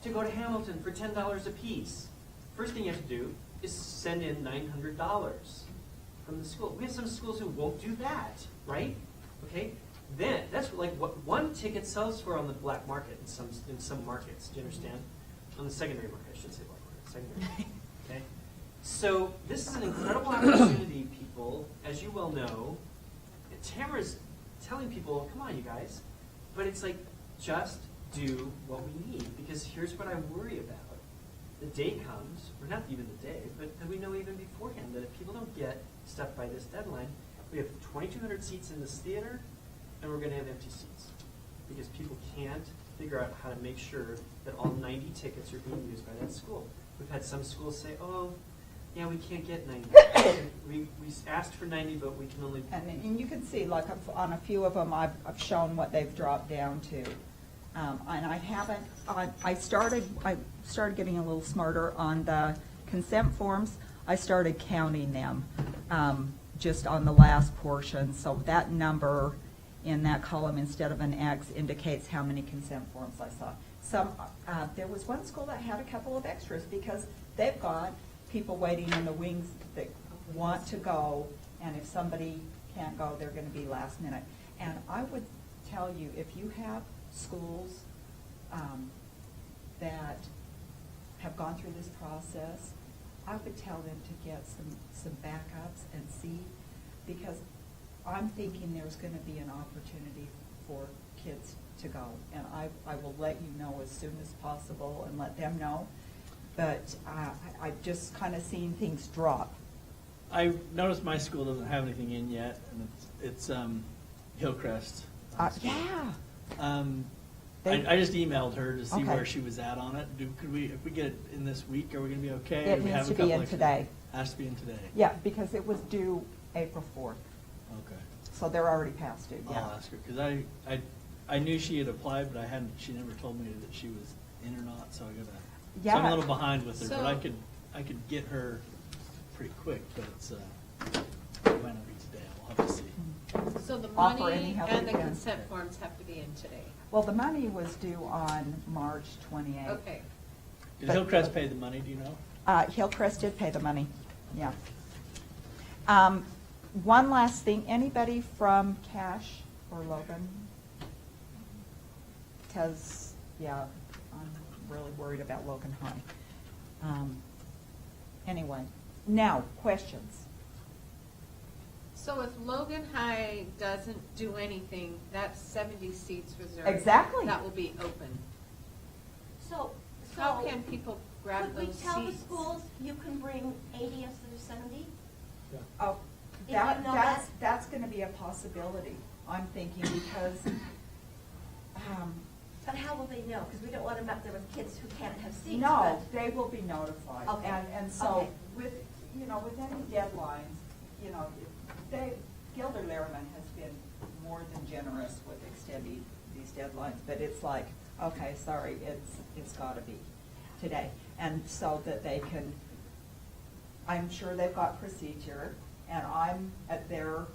to go to Hamilton for $10 a piece. First thing you have to do is send in $900 from the school. We have some schools who won't do that, right? Okay, then that's like what one ticket sells for on the black market in some markets. Do you understand? On the secondary market, I should say black market, secondary market. Okay, so this is an incredible opportunity, people, as you well know. And Tamara's telling people, come on, you guys, but it's like just do what we need, because here's what I worry about. The day comes, or not even the day, but that we know even beforehand that if people don't get stuff by this deadline, we have 2,200 seats in this theater, and we're going to have empty seats because people can't figure out how to make sure that all 90 tickets are being used by that school. We've had some schools say, oh, yeah, we can't get 90. we asked for 90, but we can only... And you can see, like, on a few of them, I've shown what they've dropped down to. And I haven't, I started getting a little smarter on the consent forms. I started counting them just on the last portion. So that number in that column, instead of an X, indicates how many consent forms I saw. There was one school that had a couple of extras because they've got people waiting in the wings that want to go, and if somebody can't go, they're going to be last minute. And I would tell you, if you have schools that have gone through this process, I would tell them to get some backups and see, because I'm thinking there's going to be an opportunity for kids to go, and I will let you know as soon as possible and let them know. But I've just kind of seen things drop. I noticed my school doesn't have anything in yet, and it's Hillcrest. Yeah. I just emailed her to see Okay. where she was at on it. Could we, if we get it in this week, are we going to be okay? It We needs have a to be couple in extra- today. Has to be in today. Yeah, because it was due April 4th, Okay. so they're already past due, yeah. I'll ask her, because I knew she had applied, but she never told me that she was in or not, so I gotta, so I'm Yeah. a little behind with her, but So- I could get her pretty quick, but it might not be today, I'll have to see. So the Offer any money help and you the can. consent forms have to be in today? Well, the money was due on March 28th. Okay. Did But- Hillcrest pay the money, do you know? Hillcrest did pay the money, yeah. One last thing, anybody from Cash or Logan? Because, yeah, I'm really worried about Logan High. Anyway, now, questions. So if Logan High doesn't do anything, that 70 seats reserved. Exactly. That will be open. So, How can people grab could we those tell the seats? schools, you can bring 80 instead of 70? Oh, If you know that- that's gonna be a possibility, I'm thinking, because, But how will they know? Because we don't want them up there with kids who can't have seats. no, but- they will be notified. Okay. And so Okay. with, with any deadlines, Gilder Lehrman has been more than generous with extending these deadlines, but it's like, okay, sorry, it's gotta be today. And so that they can, I'm sure they've got procedure, and I'm at their,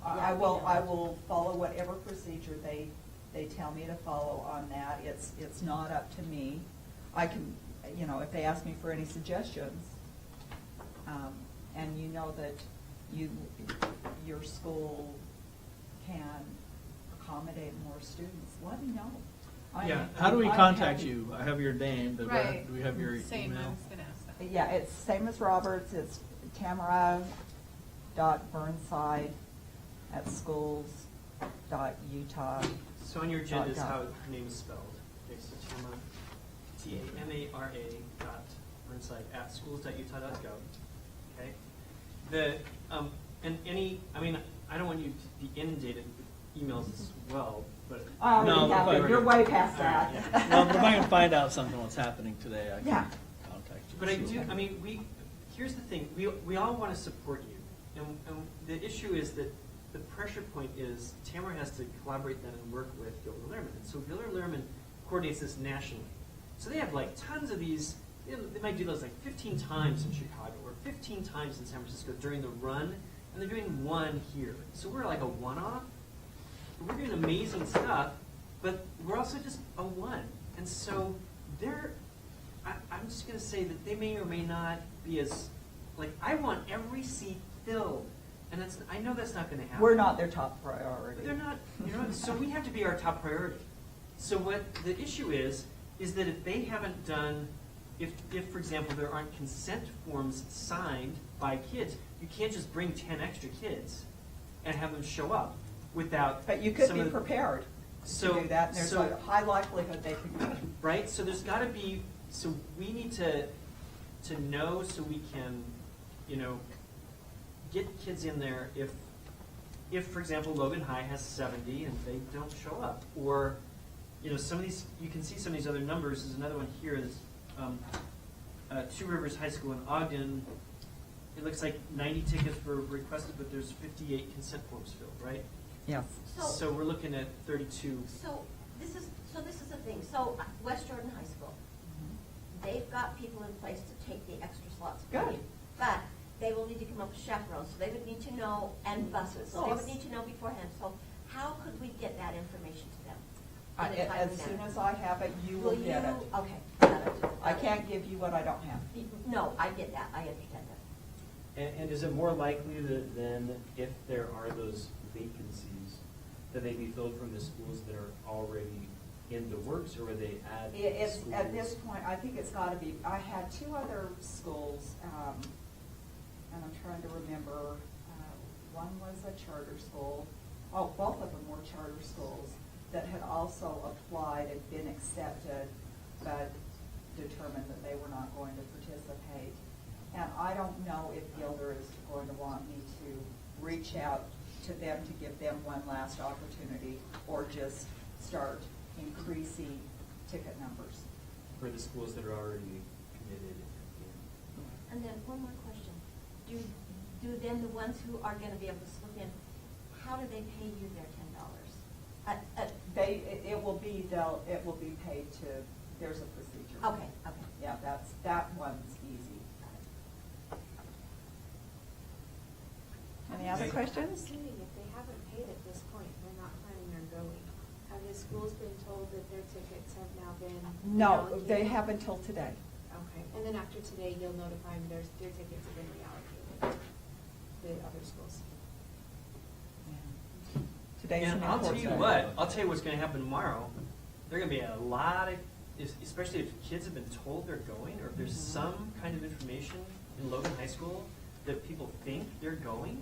I will follow whatever procedure they tell me to follow on that. It's not up to me. I can, if they ask me for any suggestions, and you know that your school can accommodate more students, let me know. Yeah, how do we I'm contact happy. you? I have your name, but Right. do we have your Same, I email? was gonna ask that. Yeah, it's same as Roberts, it's tamara.burnside@schools.utah. So on your agenda is .gov. how her name is spelled. Okay, so Tamara, Tamara.burnside@schools.utah.gov. Okay. I don't want you to be inundated with emails as well, but. I already No, have but- it. You're way past All right, that. yeah. Well, if I can find out something what's happening today, I Yeah. can contact you. But here's the thing, we all want to support you. And the issue is that the pressure point is Tamara has to collaborate then and work with Gilder Lehrman. And so Gilder Lehrman coordinates this nationally. So they have like tons of these, they might do those like 15 times in Chicago or 15 times in San Francisco during the run, and they're doing one here. So we're like a one-off. We're doing amazing stuff, but we're also just a one. And so I'm just going to say that they may or may not be as, I want every seat filled. And I know that's not going to happen. We're not their top priority. But they're not, so we have to be our top priority. So what the issue is that if they haven't done, if for example, there aren't consent forms signed by kids, you can't just bring 10 extra kids and have them show up without. But you could some be of the- prepared So- to do that, and there's so- a high likelihood they could go. Right, so there's got to be, so we need to know so we can, get kids in there if, for example, Logan High has 70 and they don't show up. Or, some of these, you can see some of these other numbers. There's another one here. There's Two Rivers High School in Ogden. It looks like 90 tickets were requested, but there's 58 consent forms filled, right? Yes. So we're looking at 32. So this is the thing. So West Jordan High School, they've got people in place to take the extra slots. for Good. you. But they will need to come up with chaperones, so they would need to know, and buses, so they would need to know beforehand. So how could we get that information to them? in a timely As soon manner? as I have it, you will get it. Okay, got it. I can't give you what I don't have. No, I get that, I understand that. And is it more likely that then, if there are those vacancies, that they be filled from the schools that are already in the works, or would they add It's, schools? at this point, I think it's gotta be, I had two other schools, and I'm trying to remember, one was a charter school, both of them were charter schools that had also applied and been accepted, but determined that they were not going to participate. And I don't know if Gilder is going to want me to reach out to them to give them one last opportunity, or just start increasing ticket numbers. For the schools that are already committed. And then one more question. Do then the ones who are gonna be able to slip in, how do they pay you their $10? It will be paid to, there's a procedure. Okay. Yeah, that one's easy. Any other questions? Assuming if they haven't paid at this point, they're not planning on going. Have the schools been told that their tickets have now been No, reallocated? they have until today. Okay, and then after today, you'll notify them their tickets have been reallocated to other schools. Today's an And I'll tell important you day. what, I'll tell you what's going to happen tomorrow. There are going to be a lot of especially if kids have been told they're going, or if there's some kind of information in Logan High School that people think they're going,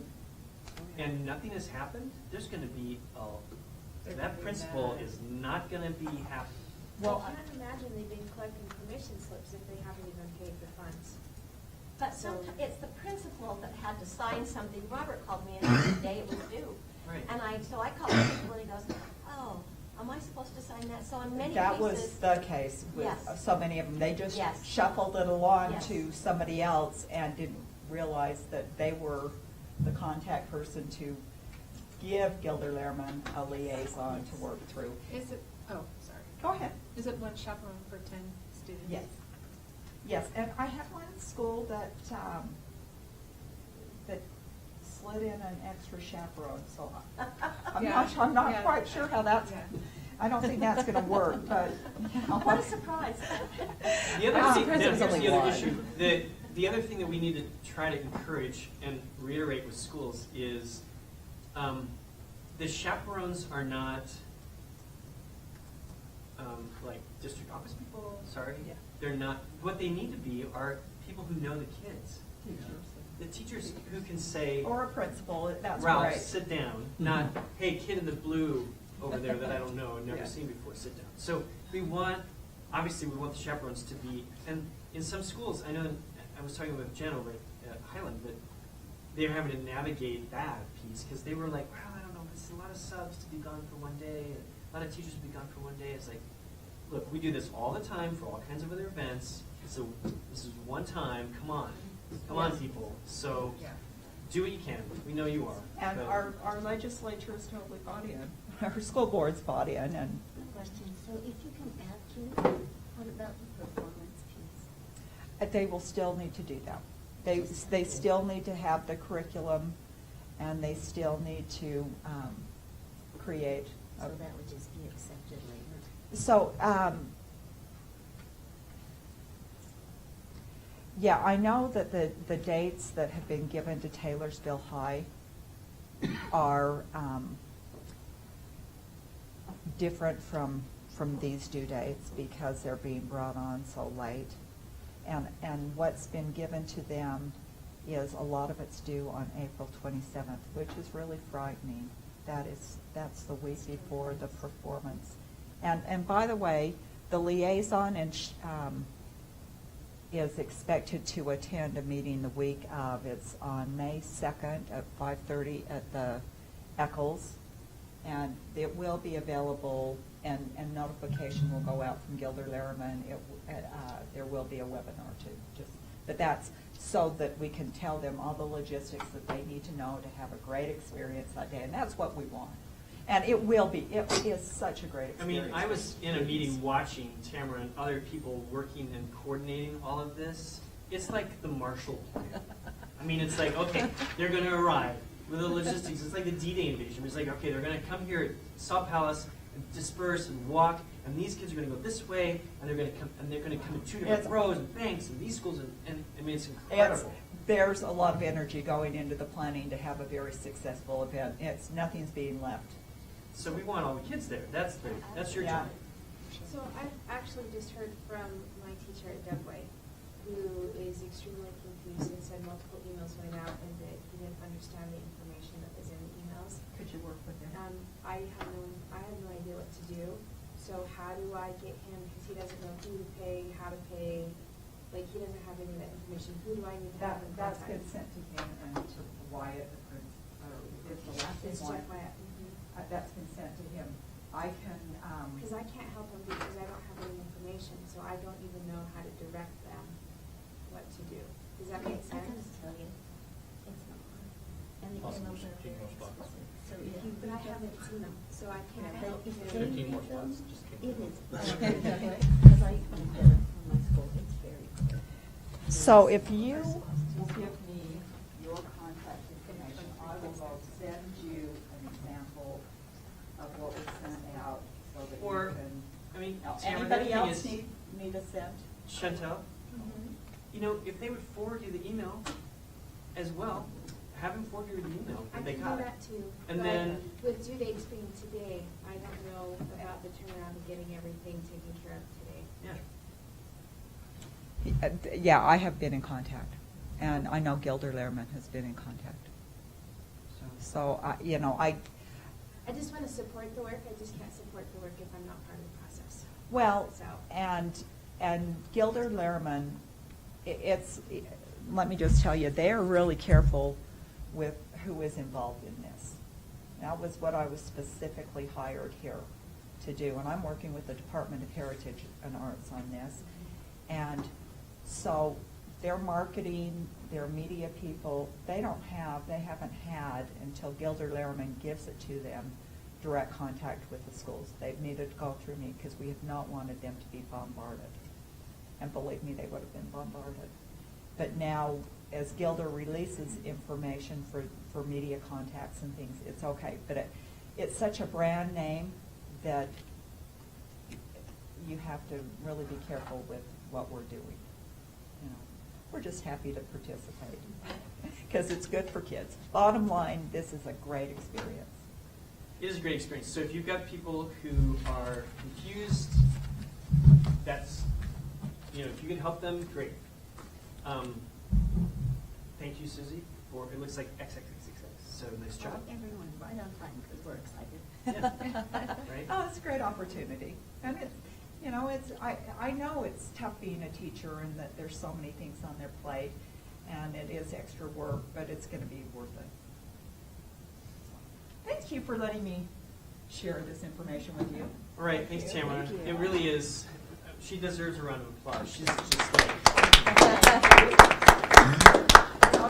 and nothing has happened, there's gonna be that principal is not gonna be happy. Well, I can't imagine they've been collecting permission slips if they haven't even paid the funds. But sometimes, it's the principal that had to sign something. Robert called me and the day it was due. Right. And so I called the principal and he goes, oh, am I supposed to sign that? So in many cases. that was the case with Yes. so many of them. They just Yes. shuffled it along Yes. to somebody else and didn't realize that they were the contact person to give Gilder Lehrman a liaison to work through. Is it, oh, sorry. Go ahead. Is it one chaperone for 10 students? Yes. Yes, and I had one school that, that slid in an extra chaperone, so I'm Yeah. not Yeah. quite sure how that's, Yeah. I don't think that's gonna work, but, you know. What a surprise. The other thing, surprised it was here's only the other one. issue, the other thing that we need to try to encourage and reiterate with schools is, the chaperones are not, like district office people, sorry. Yeah. They're not, what they need to be are people who know the kids. Teachers. The teachers who can say, Or a principal, that's Ralph, great. sit down, not, hey, kid in the blue over there that I don't know and never Yeah. seen before, sit down. So obviously we want the chaperones to be, and in some schools, I know, I was talking with Jen over at Highland, that they're having to navigate that piece, because they were like, wow, I don't know, it's a lot of subs to be gone for one day, and a lot of teachers to be gone for one day. It's like, look, we do this all the time for all kinds of other events, so this is one time, come on, Yes. people. So Yeah. do what you can, we know you are. And but- our legislature is totally bought in, our school board's bought in, and Question, so if you can add to, what about the performance piece? they will still need to do that. They still need to have the curriculum, and they still need to create. So that would just be accepted later? So, yeah, I know that the dates that have been given to Taylorsville High are different from these due dates because they're being brought on so late. And what's been given to them is a lot of it's due on April 27th, which is really frightening. That's the week before the performance. And by the way, the liaison is expected to attend a meeting the week of. It's on May 2nd at 5:30 at the Eccles. And it will be available, and notification will go out from Gilder Lehrman. There will be a webinar too. But that's so that we can tell them all the logistics that they need to know to have a great experience that day. And that's what we want. And it will be. It is such a great I mean, experience. I was in a meeting watching Tamara and other people working and coordinating all of this. It's like the Marshall Plan. I mean, it's like, okay, they're going to arrive with the logistics. It's like the D-Day invasion. It's like, okay, they're going to come here at Saw Palace and disperse and walk, and these kids are going to go this way, and they're going to come in two different rows and banks and these schools, and I mean, it's incredible. There's a lot of energy going into the planning to have a very successful event. Nothing's being left. So we want all the kids there. That's your Yeah. job. So I've actually just heard from my teacher at Dubway, who is extremely confused and said multiple emails went out and that he didn't understand the information that was in the emails. Could you work with them? I have no idea what to do. So how do I get him, because he doesn't know who to pay, how to pay, like he doesn't have any of that information. Who do I need to have in That's contact? been sent to him and to Wyatt, the principal, it's the last It's one. Jeff Wyatt. That's been sent to him. I can, Because I can't help them because I don't have any information, so I don't even know how to direct them what to do. Does that make I can sense? just tell you, it's not hard. And the Also, emails there's are 15 very more spots. specific. So if you But I read haven't them, seen them, so I can't but help if to. they 15 more read them, spots just came it out. is, because I did it from my school, it's very clear. so if you will give me your contact information, I will go send you an example of what was sent out so that Or, you can. I mean, Now, Tamara, anybody the thing else is- need a sent? Chantel, you know, if they would forward you the email as well, have them forward you the email I if they can got do it. that too. And but then- with due dates being today, I don't know about the turnaround of getting everything taken care of today. Yeah. Yeah, I have been in contact, and I know Gilder Lehrman has been in contact. So, you know, I just want to support the work, I just can't support the work if I'm not part of the process. well, So. and Gilder Lehrman, let me just tell you, they are really careful with who is involved in this. That was what I was specifically hired here to do, and I'm working with the Department of Heritage and Arts on this. And so their marketing, their media people, they haven't had, until Gilder Lehrman gives it to them, direct contact with the schools. They've needed to go through me because we have not wanted them to be bombarded. And believe me, they would have been bombarded. But now, as Gilder releases information for media contacts and things, it's okay. But it's such a brand name that you have to really be careful with what we're doing. You know, we're just happy to participate because it's good for kids. Bottom line, this is a great experience. It is a great experience. So if you've got people who are confused, that's, you know, if you can help them, great. Thank you, Susie, for, it looks like XXXX, so nice job. Everyone right on time because we're excited. Yeah. Right? Oh, it's a great opportunity. And it's, you know, I know it's tough being a teacher and that there's so many things on their plate and it is extra work, but it's going to be worth it. Thank you for letting me share this information with you. All right, thanks, Tamara. Thank you. It really is, she deserves a round of applause. She's just like,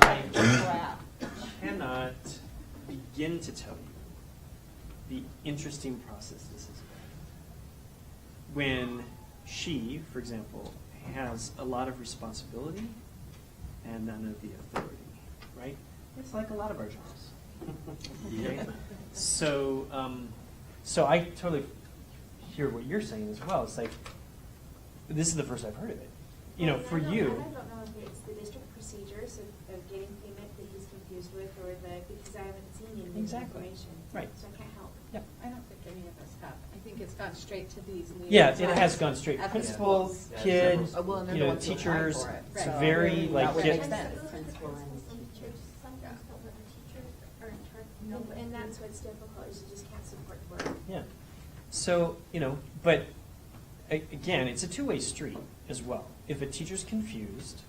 I cannot begin to tell you the interesting process this is. When she, for example, has a lot of responsibility and none of the authority, right? It's like a lot of our jobs. Okay? So, so I totally hear what you're saying as well. It's like, this is the first I've heard of it. You know, for you. I don't know if it's the district procedures of getting payment that he's confused with, or because I haven't seen any of the Exactly. information. Right. So I can't help. Yep. I don't think any of us have. I think it's gone straight to these liaisons. Yeah, it has gone straight. At the Principal, schools. kid, Oh, well, and they're you the know, ones who apply teachers. for it. It's Right. very That like would get. make sense. Principals and teachers, sometimes don't let the teachers are in charge. And that's what's difficult, is you just can't support the work. Yeah. So, you know, but again, it's a two-way street as well. If a teacher's confused,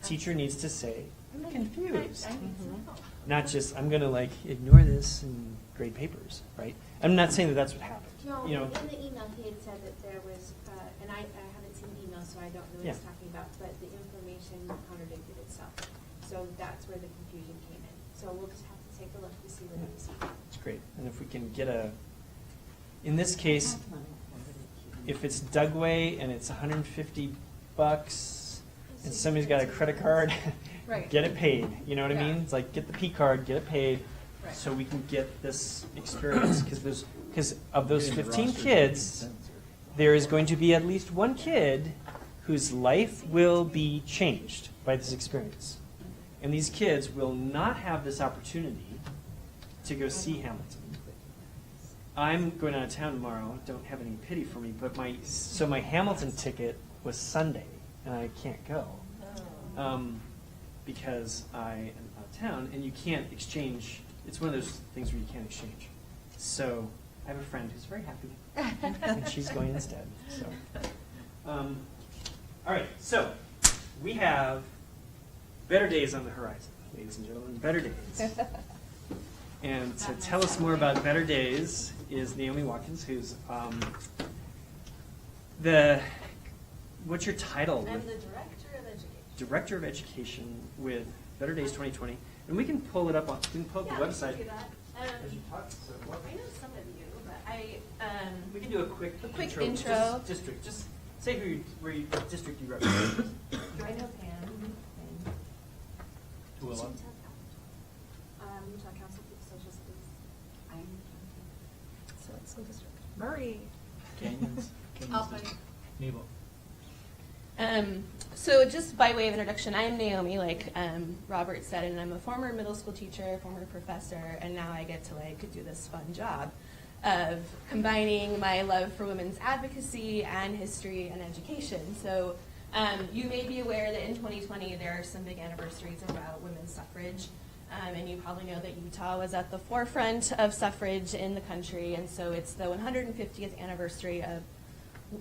teacher needs to say, I'm confused. Not just, I'm going to like ignore this and grade papers, right? I'm not saying that that's what happened. No, You know, in the email, he had said that there was, and I haven't seen the email, so I don't know what he's Yeah. talking about, but the information contradicted itself. So that's where the confusion came in. So we'll just have to take a look to see what it is. it's great. And if we can get in this case, if it's Dugway and it's $150 and somebody's got a credit card, Right. get it paid. You know what I Yeah. mean? It's like get the P card, get it paid, Right. so we can get this experience. Because of those Getting the 15 roster kids, there is going to be at least one kid whose life will be changed by this experience. And these kids will not have this opportunity to go see Hamilton. I'm going out of town tomorrow. Don't have any pity for me, but my Hamilton ticket was Sunday, and I can't go because I am out of town, and you can't exchange. It's one of those things where you can't exchange. So I have a friend who's very happy, and she's going instead. So, all right. So we have better days on the horizon, ladies and gentlemen. Better days. And to tell us more about Better Days is Naomi Watkins, who's what's your title? I'm the Director of Education. Director of Education with Better Days 2020. And we can pull it up on, we can pull up the website. We can do that. As you talk, so what- I know some of you, but We can do a quick intro. Just district, just say what district you represent. I know Pam. Willa. Utah Council for Social Studies. So it's school district. Murray. Canyons. Nebo. So just by way of introduction, I am Naomi, like Robert said, and I'm a former middle school teacher, former professor, and now I get to do this fun job. of combining my love for women's advocacy and history and education. So you may be aware that in 2020 there are some big anniversaries about women's suffrage. And you probably know that Utah was at the forefront of suffrage in the country, and so it's the 150th anniversary of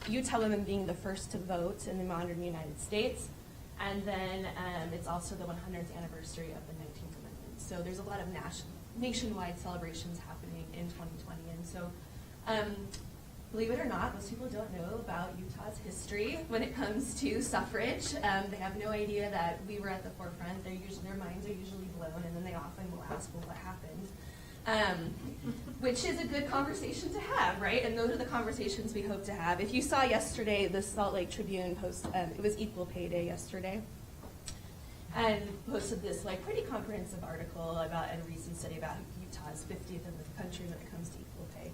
Utah women being the first to vote in the modern United States, and then it's also the 100th anniversary of the 19th Amendment. So there's a lot of nationwide celebrations happening in 2020, and so believe it or not, most people don't know about Utah's history when it comes to suffrage. They have no idea that we were at the forefront. Their minds are usually blown, and then they often will ask, well, what happened? Which is a good conversation to have, right? And those are the conversations we hope to have. If you saw yesterday, the Salt Lake Tribune post, it was Equal Pay Day yesterday, and posted this pretty comprehensive article about a recent study about Utah's 50th in the country when it comes to equal pay.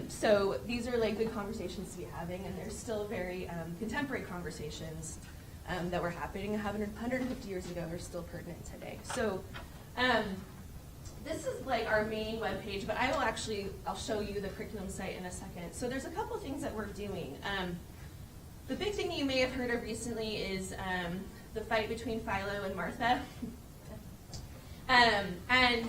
So these are good conversations to be having, and they're still very contemporary conversations that were happening 150 years ago are still pertinent today. So this is our main webpage, but I'll show you the curriculum site in a second. So there's a couple things that we're doing. The big thing you may have heard of recently is the fight between Philo and Martha. And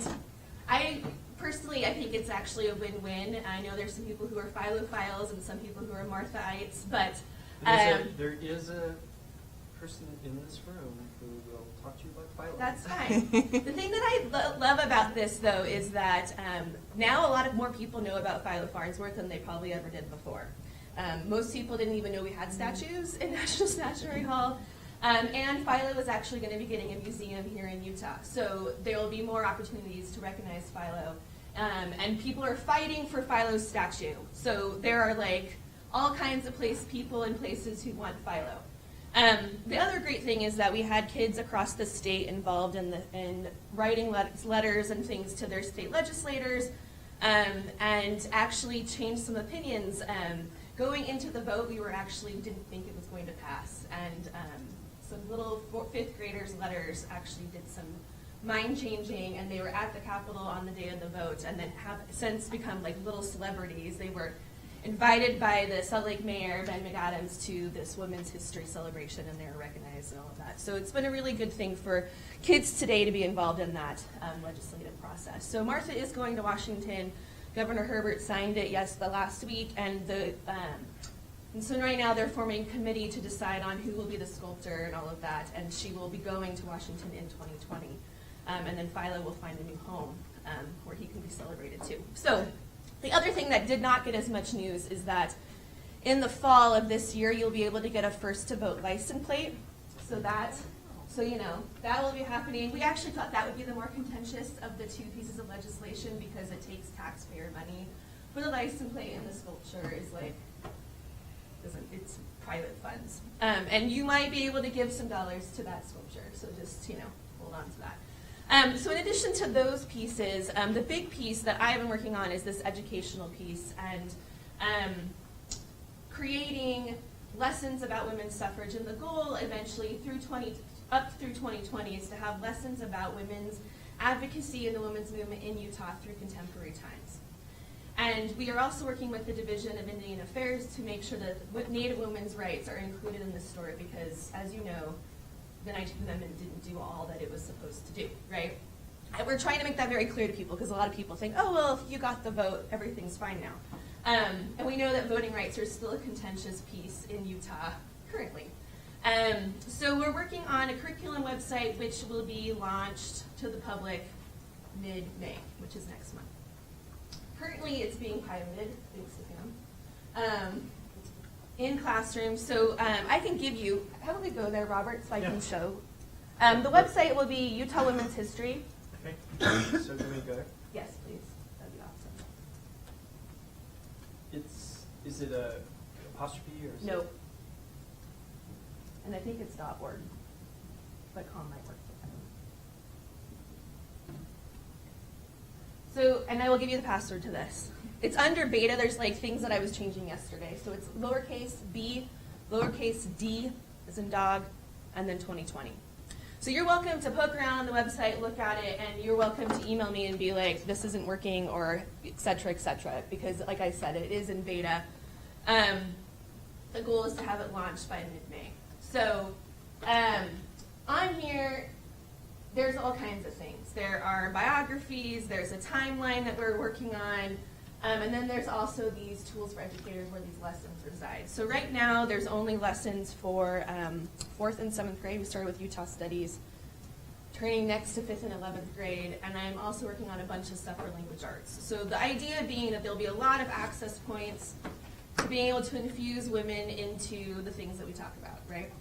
Personally, I think it's actually a win-win. I know there's some people who are Philophiles and some people who are Marthaites, but there is a person in this room who will talk to you about Philo. That's fine. The thing that I love about this, though, is that now a lot more people know about Philo Farnsworth than they probably ever did before. Most people didn't even know we had statues in National Statuary Hall. And Philo is actually going to be getting a museum here in Utah. So there will be more opportunities to recognize Philo. And people are fighting for Philo's statue. So there are all kinds of people and places who want Philo. The other great thing is that we had kids across the state involved in writing letters and things to their state legislators, and actually changed some opinions. Going into the vote, we didn't think it was going to pass. And some little fifth graders' letters actually did some mind changing, and they were at the Capitol on the day of the vote, and then have since become little celebrities. They were invited by the Salt Lake Mayor, Ben McAdams, to this Women's History celebration, and they were recognized and all of that. So it's been a really good thing for kids today to be involved in that legislative process. So Martha is going to Washington. Governor Herbert signed it, the last week, and so right now they're forming a committee to decide on who will be the sculptor and all of that, and she will be going to Washington in 2020. And then Philo will find a new home where he can be celebrated too. So the other thing that did not get as much news is that in the fall of this year, you'll be able to get a first to vote license plate. So that will be happening. We actually thought that would be the more contentious of the two pieces of legislation because it takes taxpayer money. For the license plate and the sculpture is it's private funds. And you might be able to give some dollars to that sculpture. So just, hold on to that. So in addition to those pieces, the big piece that I've been working on is this educational piece, and creating lessons about women's suffrage. And the goal eventually up through 2020 is to have lessons about women's advocacy and the women's movement in Utah through contemporary times. And we are also working with the Division of Indian Affairs to make sure that Native women's rights are included in this story because, as you know, the 19th Amendment didn't do all that it was supposed to do, right? And we're trying to make that very clear to people because a lot of people think, oh, well, if you got the vote, everything's fine now. And we know that voting rights are still a contentious piece in Utah currently. So we're working on a curriculum website which will be launched to the public mid-May, which is next month. Currently, it's being piloted, thanks to Pam, in classrooms. So I can give you, how about we go there, Robert, so I can show. The website will be Utah Women's History. Okay. So can we go there? Yes, please. That'd be awesome. Is it a apostrophe or is Nope. And I think it's .org, but .com might work for them. So, and I will give you the password to this. It's under beta. There's things that I was changing yesterday. So it's lowercase b, lowercase d, as in dog, and then 2020. So you're welcome to poke around on the website, look at it, and you're welcome to email me and be like, this isn't working, or et cetera, because like I said, it is in beta. The goal is to have it launched by mid-May. So on here, there's all kinds of things. There are biographies, there's a timeline that we're working on, and then there's also these tools for educators where these lessons reside. So right now, there's only lessons for 4th and 7th grade. We started with Utah Studies, turning next to 5th and 11th grade, and I'm also working on a bunch of stuff for language arts. So the idea being that there'll be a lot of access points to being able to infuse women into the things that we talk about, right?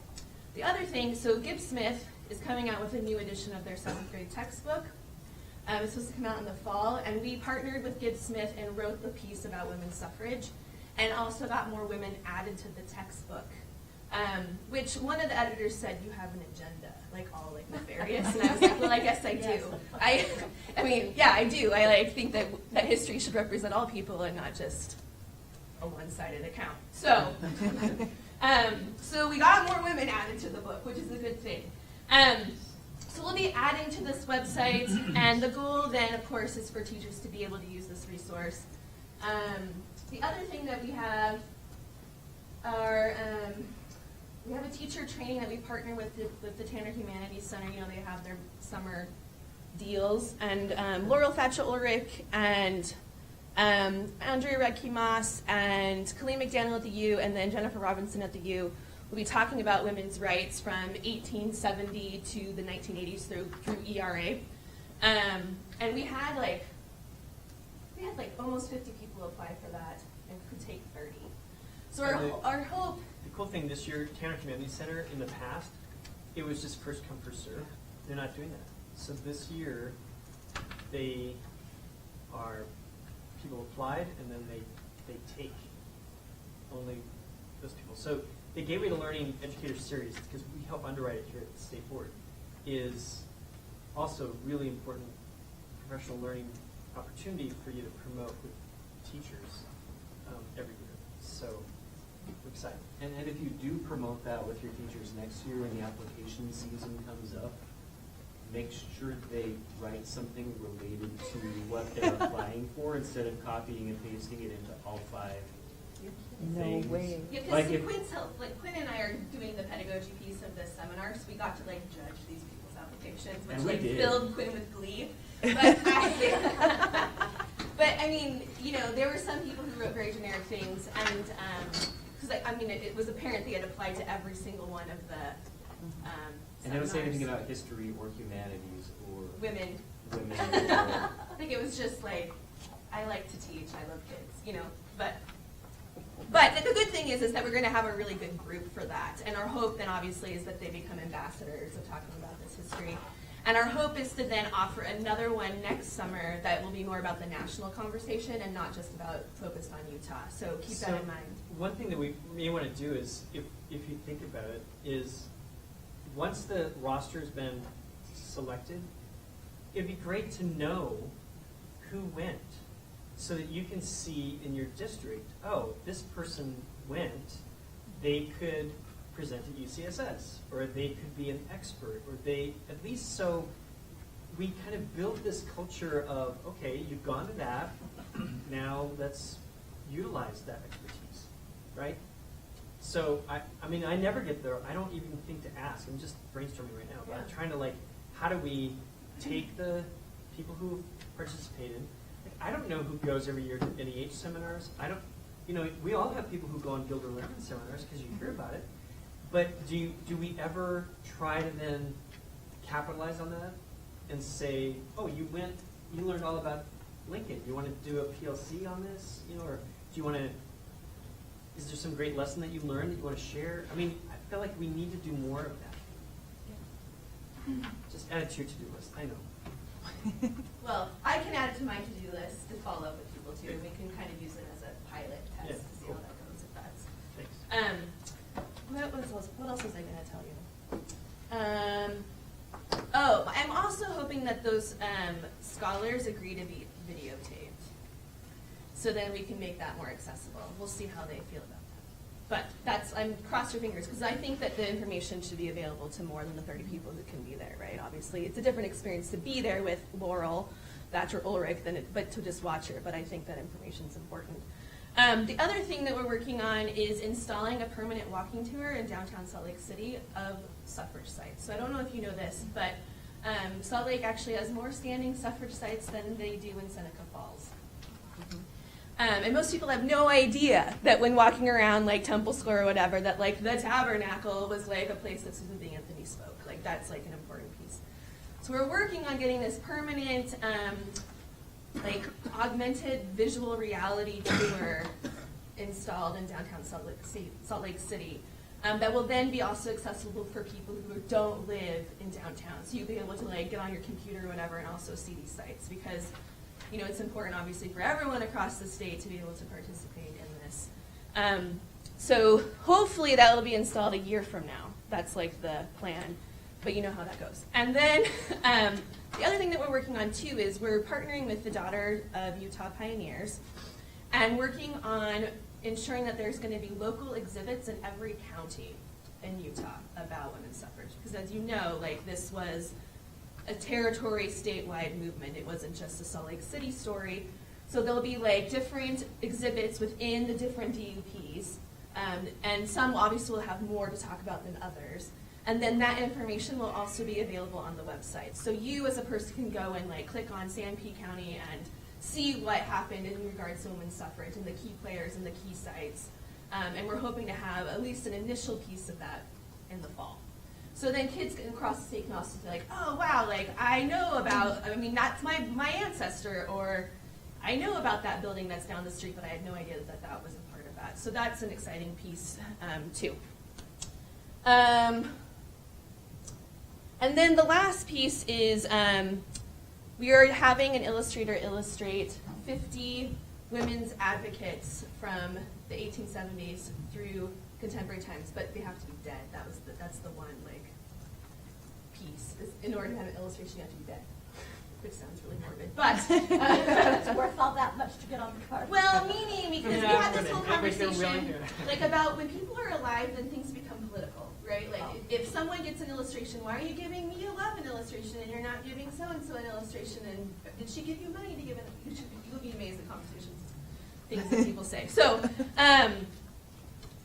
The other thing, so Gibbs Smith is coming out with a new edition of their 7th grade textbook. It's supposed to come out in the fall, and we partnered with Gibbs Smith and wrote the piece about women's suffrage, and also got more women added to the textbook, which one of the editors said, you have an agenda, like all like nefarious, and I was like, well, I guess I do. Yes. I mean, yeah, I do. I like think that history should represent all people and not just a one-sided account. So, so we got more women added to the book, which is a good thing. So we'll be adding to this website, and the goal then, of course, is for teachers to be able to use this resource. The other thing that we have are, we have a teacher training that we partner with the Tanner Humanities Center. You know, they have their summer deals, and Laurel Thatcher Ulrich and Andrea Redkey-Moss and Colleen McDaniel at the U, and then Jennifer Robinson at the U. We'll be talking about women's rights from 1870 to the 1980s through ERA. And we had like almost 50 people apply for that, and could take 30. So our hope. The cool thing this year, Tanner Community Center, in the past, it was just first come, first serve. They're not doing that. So this year, they are, people applied, and then they take only those people. So the Gateway to Learning Educator Series, because we help underwrite it here at the State Board, is also really important professional learning opportunity for you to promote with teachers every year. So we're excited. And if you do promote that with your teachers next year when the application season comes up, make sure they write something related to what they're applying for instead of copying and pasting it into all 5 things. No way. Yeah, because Like if- Quinn and I are doing the pedagogy piece of this seminar, so we got to like judge these people's applications, which And we like did. filled Quinn with glee. But I mean, you know, there were some people who wrote very generic things, and because I mean, it was apparent they had applied to every single one of the And they don't say anything seminars. about history or humanities or Women. women. I think it was just like, I like to teach, I love kids, you know, but the good thing is that we're going to have a really good group for that, and our hope then obviously is that they become ambassadors of talking about this history. And our hope is to then offer another one next summer that will be more about the national conversation and not just about focused on Utah. So keep that in mind. One thing that we may want to do is, if you think about it, is once the roster's been selected, it'd be great to know who went so that you can see in your district, oh, this person went, they could present at UCSS, or they could be an expert, or they, at least so we kind of build this culture of, okay, you've gone to that, now let's utilize that expertise, right? So, I mean, I never get there, I don't even think to ask, I'm just brainstorming right now, but I'm trying to like, how do we take the people who participated, like, I don't know who goes every year to NEH seminars, I don't, you know, we all have people who go on Gilder Learning seminars because you hear about it, but do we ever try to then capitalize on that and say, oh, you learned all about Lincoln, you want to do a PLC on this, you know, or do you want to, is there some great lesson that you learned that you want to share? I mean, I feel like we need to do more of that. Just add it to your to-do list, I know. Well, I can add it to my to-do list to follow up with people too, and we can kind of use it as a pilot test Yeah, to see cool. how that goes, if that's. Thanks. What else was I going to tell you? Oh, I'm also hoping that those scholars agree to be videotaped, so then we can make that more accessible. We'll see how they feel about But I'm cross your fingers, because I think that the information should be available to more than the 30 people who can be there, right? Obviously, it's a different experience to be there with Laurel, Thatcher, Ulrich, but to just watch her. But I think that information is important. The other thing that we're working on is installing a permanent walking tour in downtown Salt Lake City of suffrage sites. So I don't know if you know this, but Salt Lake actually has more standing suffrage sites than they do in Seneca Falls. And most people have no idea that when walking around like Temple Square or whatever, that like the Tabernacle was like a place that Susan B. Anthony spoke. Like that's like an important piece. So we're working on getting this permanent, like augmented visual reality tour installed in downtown Salt Lake City. That will then be also accessible for people who don't live in downtown. So you'll be able to like get on your computer or whatever and also see these sites, because it's important obviously for everyone across the state to be able to participate in this. So hopefully that will be installed a year from now. That's like the plan, but you know how that goes. And then the other thing that we're working on too is we're partnering with the Daughter of Utah Pioneers and working on ensuring that there's going to be local exhibits in every county in Utah about women's suffrage. Because as you know, like this was a territory statewide movement. It wasn't just a Salt Lake City story. So there'll be like different exhibits within the different DUPs, and some obviously will have more to talk about than others. And then that information will also be available on the website. So you as a person can go and like click on Sanpete County and see what happened in regards to women's suffrage and the key players and the key sites. And we're hoping to have at least an initial piece of that in the fall. So then kids across the state can also be like, oh wow, like I know about, that's my ancestor, or I know about that building that's down the street, but I had no idea that that was a part of that. So that's an exciting piece too. And then the last piece is we are having an illustrator illustrate 50 women's advocates from the 1870s through contemporary times, but they have to be dead. That's the one like piece. In order to have an illustration, you have to be dead, which sounds really morbid. But it's worth all that much to get on the card. Well, meaning because we had this whole conversation like about when people are alive, then things become political, right? Like if someone gets an illustration, why are you giving me a love an illustration and you're not giving so and so an illustration? And did she give you money to give it? You'll be amazed at conversations, things that people say. So.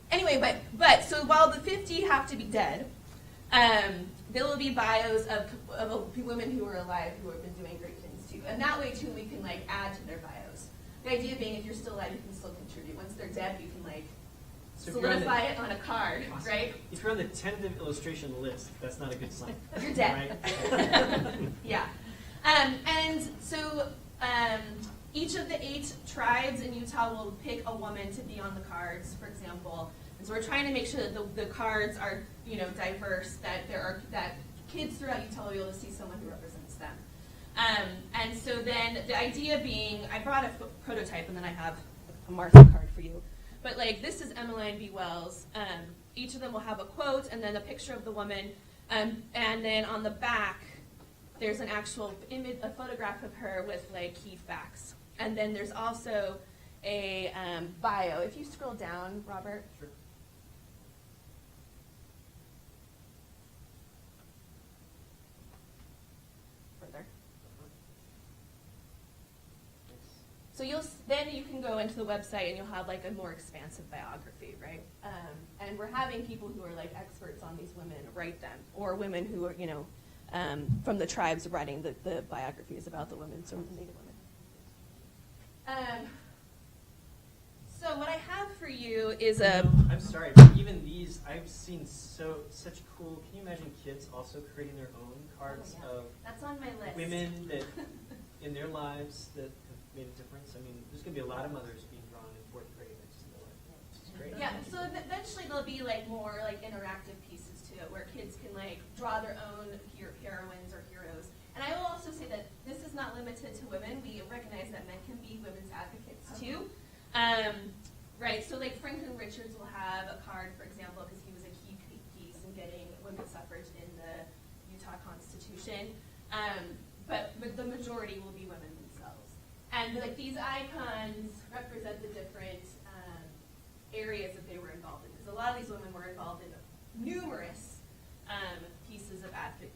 Anyway, but so while the 50 have to be dead, there will be bios of women who are alive who have been doing great things too. And that way too, we can like add to their bios. The idea being if you're still alive, you can still contribute. Once they're dead, you can like solidify it on a card, awesome. Right? If you're on the tentative illustration list, that's not a good sign. You're dead. Right? Yeah. And so each of the 8 tribes in Utah will pick a woman to be on the cards, for example. And so we're trying to make sure that the cards are, diverse, that kids throughout Utah will be able to see someone who represents them. And so then the idea being, I brought a prototype and then I have a Martha card for you. But like this is Emmeline B. Wells. Each of them will have a quote and then a picture of the woman. And then on the back, there's an actual image, a photograph of her with like key facts. And then there's also a bio. If you scroll down, Robert. Sure. Further. So then you can go into the website and you'll have like a more expansive biography, right? And we're having people who are like experts on these women write them, or women who are, from the tribes writing the biographies about the women, so the Native women. So what I have for you is I'm sorry, but even these, I've seen such cool. Can you imagine kids also creating their own cards of that's on my list. Women that in their lives that have made a difference? I mean, there's going to be a lot of mothers being drawn in 4th grade. I just know it. Which is great. Yeah. So eventually there'll be like more like interactive pieces to it, where kids can like draw their own heroines or heroes. And I will also say that this is not limited to women. We recognize that men can be women's advocates too. Right, so like Franklin Richards will have a card, for example, because he was a key piece in getting women's suffrage in the Utah Constitution. But the majority will be women themselves. And like these icons represent the different areas that they were involved in. numerous pieces of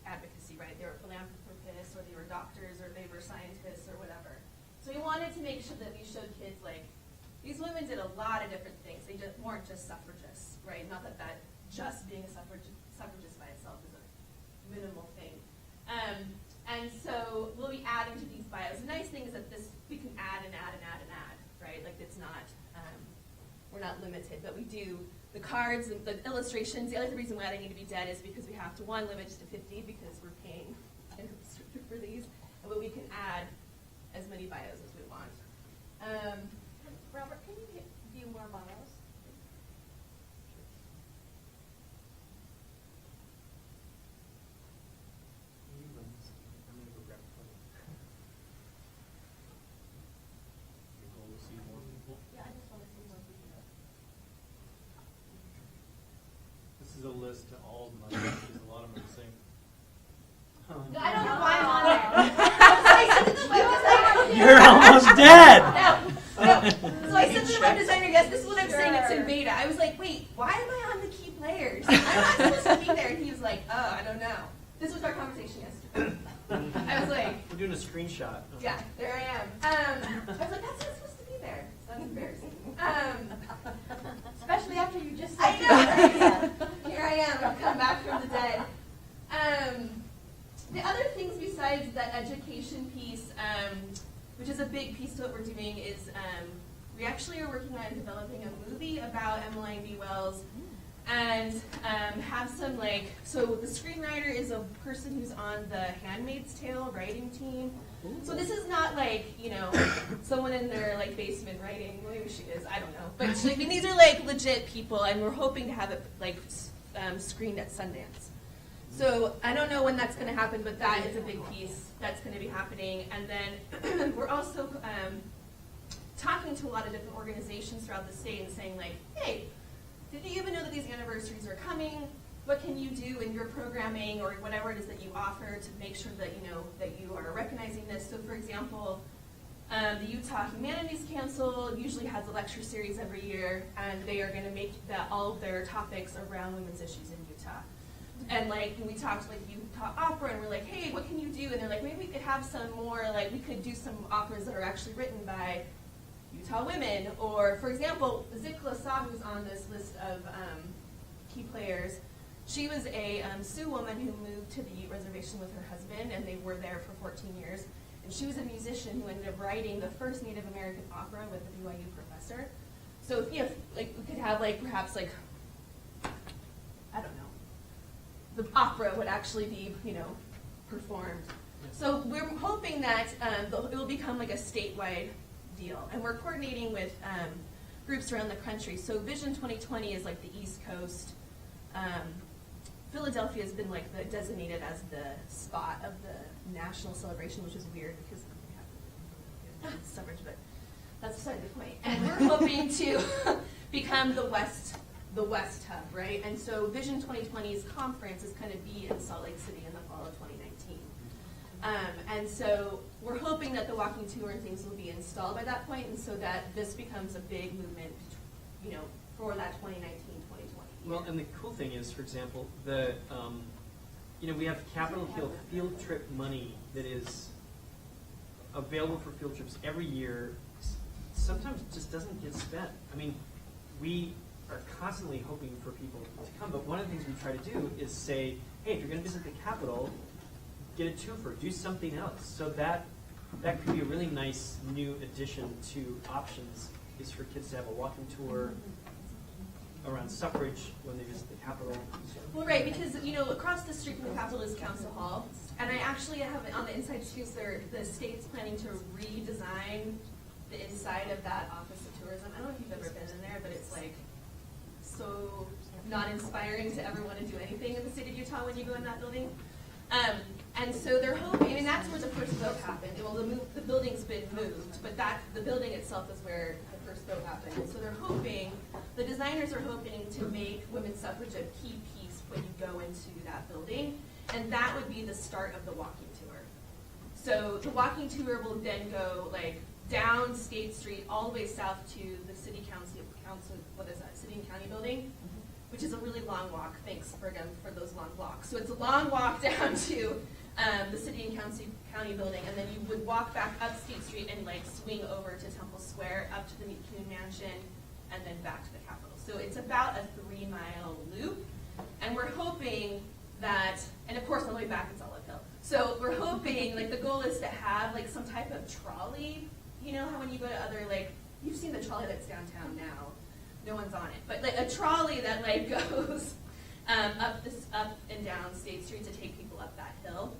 advocacy, right? They were philanthropists, or they were doctors, or they were scientists, or whatever. So we wanted to make sure that we showed kids, like, these women did a lot of different things. They weren't just suffragists, right? Not that just being a suffragist by itself is a minimal thing. And so we'll be adding to these bios. The nice thing is that we can add and add and add and add, right? Like, it's not, we're not limited, but we do the cards, the illustrations. The other reason why they need to be dead is because we have to, one, limit to 50 because we're paying for these, but we can add as many bios as we want. Robert, can you view more bios? I'm gonna go grab a phone. Your goal to see more people. Yeah, I just want to see more people. This is a list to all of my, because a lot of them are the same. I don't know why I'm on there. I sent it to the web designer. You're almost dead. So I said to the web designer, yes, this is what I'm saying, it's in beta. I was like, wait, why am I on the key players? I'm not supposed to be there. And he was like, oh, I don't know. This was our conversation yesterday. I was like, We're doing a screenshot. yeah, there I am. I was like, that's not supposed to be there. Sounds embarrassing. Especially after you just said I know, right? Here I am, I've come back from the dead. The other things besides that education piece, which is a big piece to what we're doing, is we actually are working on developing a movie about Emmeline B. Wells, and have some, like, so the screenwriter is a person who's on the Handmaid's Tale writing team. So this is not like, you know, someone in their, like, basement writing. Maybe she is, I don't know. But I mean, these are, like, legit people, and we're hoping to have it, like, screened at Sundance. So I don't know when that's going to happen, but that is a big piece that's going to be happening. And then we're also talking to a lot of different organizations throughout the state and saying, like, hey, did you even know that these anniversaries are coming? What can you do in your programming or whatever it is that you offer to make sure that you know that you are recognizing this? So, for example, the Utah Humanities Council usually has a lecture series every year, and they are going to make all of their topics around women's issues in Utah. And, like, we talked to, like, Utah Opera, and we're like, hey, what can you do? And they're like, maybe we could have some more, like, we could do some operas that are actually written by Utah women. Or, for example, Zikla Sa, who's on this list of key players, she was a Sioux woman who moved to the Ute Reservation with her husband, and they were there for 14 years. And she was a musician who ended up writing the first Native American opera with a BYU professor. So, you know, like, we could have, like, perhaps, like, I don't know, the opera would actually be, you know, performed. So we're hoping that it will become like a statewide deal. And we're coordinating with groups around the country. So Vision 2020 is like the East Coast. Philadelphia has been like designated as the spot of the national celebration, which is weird because we have suffrage, but that's beside the point. And we're hoping to become the West hub, right? And so Vision 2020's conference is going to be in Salt Lake City in the fall of 2019. And so we're hoping that the walking tour and things will be installed by that point, and so that this becomes a big movement, you know, for that 2019-2020 year. Well, and the cool thing is, for example, you know, we have Capitol Hill field trip money that is available for field trips every year. Sometimes it just doesn't get spent. I mean, we are constantly hoping for people to come, but one of the things we try to do is say, hey, if you're going to visit the Capitol, get a twofer, do something else. So that could be a really nice new addition to options, is for kids to have a walking tour around suffrage when they visit the Capitol. Well, right, because, you know, across the street from the Capitol is Council Hall, and I actually have it on the inside streets there, the state's planning to redesign the inside of that Office of Tourism. I don't know if you've ever been in there, but it's like so not inspiring to ever want to do anything in the state of Utah when you go in that building. And so they're hoping, I mean, that's where the first vote happened. Well, the building's been moved, but the building itself is where the first vote happened. And so they're hoping, the designers are hoping to make women's suffrage a key piece when you go into that building. And that would be the start of the walking tour. So the walking tour will then go, like, down State Street all the way south to the city council, what is that, city and county building. which is a really long walk. Thanks, Brigham, for those long walks. So it's a long walk down to the city and county building, and then you would walk back up State Street and like swing over to Temple Square, up to the McCune Mansion, and then back to the Capitol. So it's about a 3-mile loop, and we're hoping that, and of course on the way back it's all uphill. So we're hoping, like the goal is to have like some type of trolley. You know how when you go to other, like, you've seen the trolley that's downtown now. No one's on it, but like a trolley that like goes up and down State Street to take people up that hill.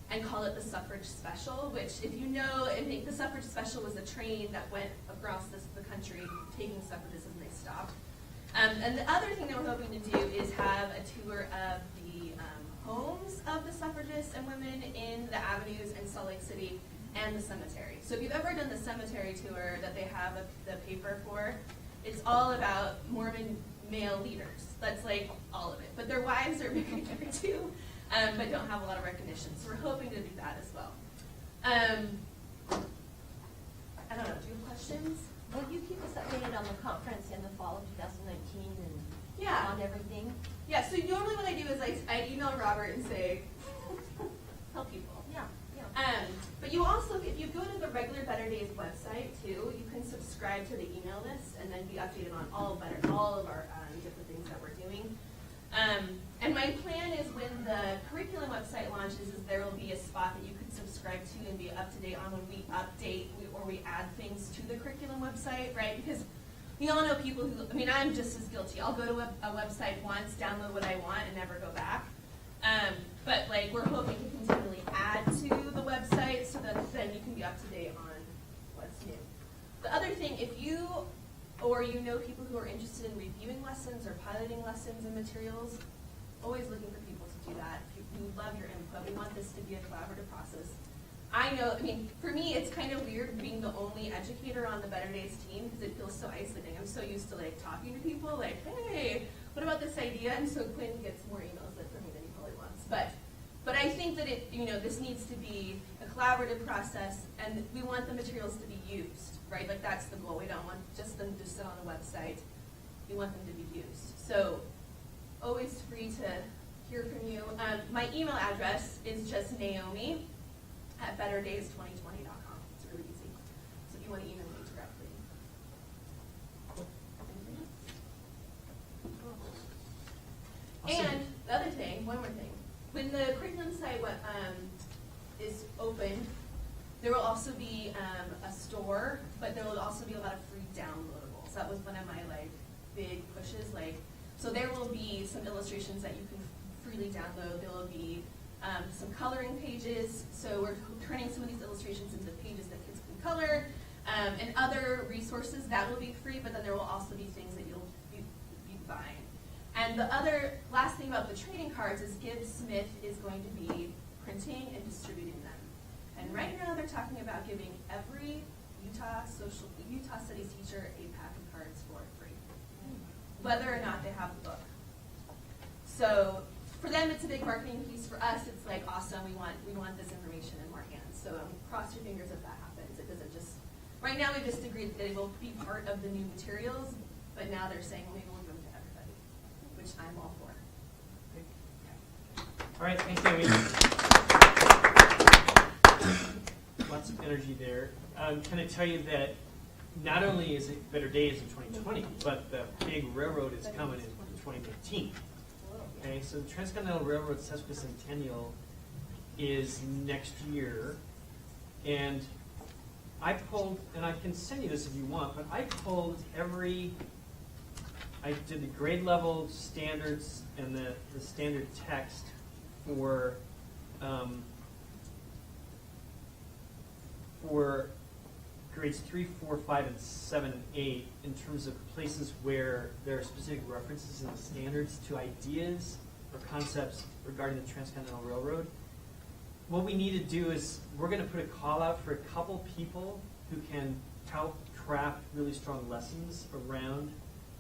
And call it the Suffrage Special, which, if you know, I think the Suffrage Special was a train that went across the country taking suffragists as they stopped. And the other thing that we're hoping to do is have a tour of the homes of the suffragists and women in the avenues in Salt Lake City and the cemetery. So if you've ever done the cemetery tour that they have the paper for, it's all about Mormon male leaders. That's like all of it. But their wives are married there too. But don't have a lot of recognition. So we're hoping to do that as well. I don't know, do you have questions? Will you keep us updated on the conference in the fall of 2019 and Yeah. on everything? Yeah, so normally what I do is I email Robert and say, tell people. Yeah. But you also, if you go to the regular Better Days website too, you can subscribe to the email list and then be updated on all of our different things that we're doing. And my plan is when the curriculum website launches, is there will be a spot that you can subscribe to and be up to date on when we update or we add things to the curriculum website, right? Because we all know people who, I mean, I'm just as guilty. I'll go to a website once, download what I want, and never go back. But like we're hoping to continually add to the website so that then you can be up to date on what's new. The other thing, if you or you know people who are interested in reviewing lessons or piloting lessons and materials, always looking for people to do that. We love your input. We want this to be a collaborative process. I know, I mean, for me, it's kind of weird being the only educator on the Better Days team because it feels so isolating. I'm so used to like talking to people, like, hey, what about this idea? And so Quinn gets more emails from me than he probably wants. But I think that this needs to be a collaborative process, and we want the materials to be used, right? Like that's the goal. We don't want just them to sit on the website. We want them to be used. So always free to hear from you. My email address is just naomi@betterdays2020.com. It's really easy. So if you want to email me directly. Awesome. And the other thing, one more thing. When the curriculum site is open, there will also be a store, but there will also be a lot of free downloadables. That was one of my big pushes. So there will be some illustrations that you can freely download. There will be some coloring pages. So we're turning some of these illustrations into pages that kids can color, and other resources that will be free. But then there will also be things that you'll be buying. And the last thing about the trading cards is Gibbs Smith is going to be printing and distributing them. And right now they're talking about giving every Utah Studies teacher a pack of cards for free, whether or not they have the book. So for them, it's a big marketing piece. For us, it's like awesome. We want this information in more hands. So cross your fingers if that happens. It doesn't just. Right now, we just agreed that it will be part of the new materials, but now they're saying maybe we'll give them to everybody, which I'm all for. All right, thanks, Amy. Lots of energy there. Can I tell you that not only is it Better Days in 2020, but the big railroad is coming in 2019. Okay, so the Transcontinental Railroad Sesquicentennial is next year, and I pulled, and I can send you this if you want, but I pulled I did the grade level standards and the standard text for grades 3, 4, 5, and 7, and 8 in terms of places where there are specific references in the standards to ideas or concepts regarding the Transcontinental Railroad. What we need to do is we're going to put a call out for a couple people who can help craft really strong lessons around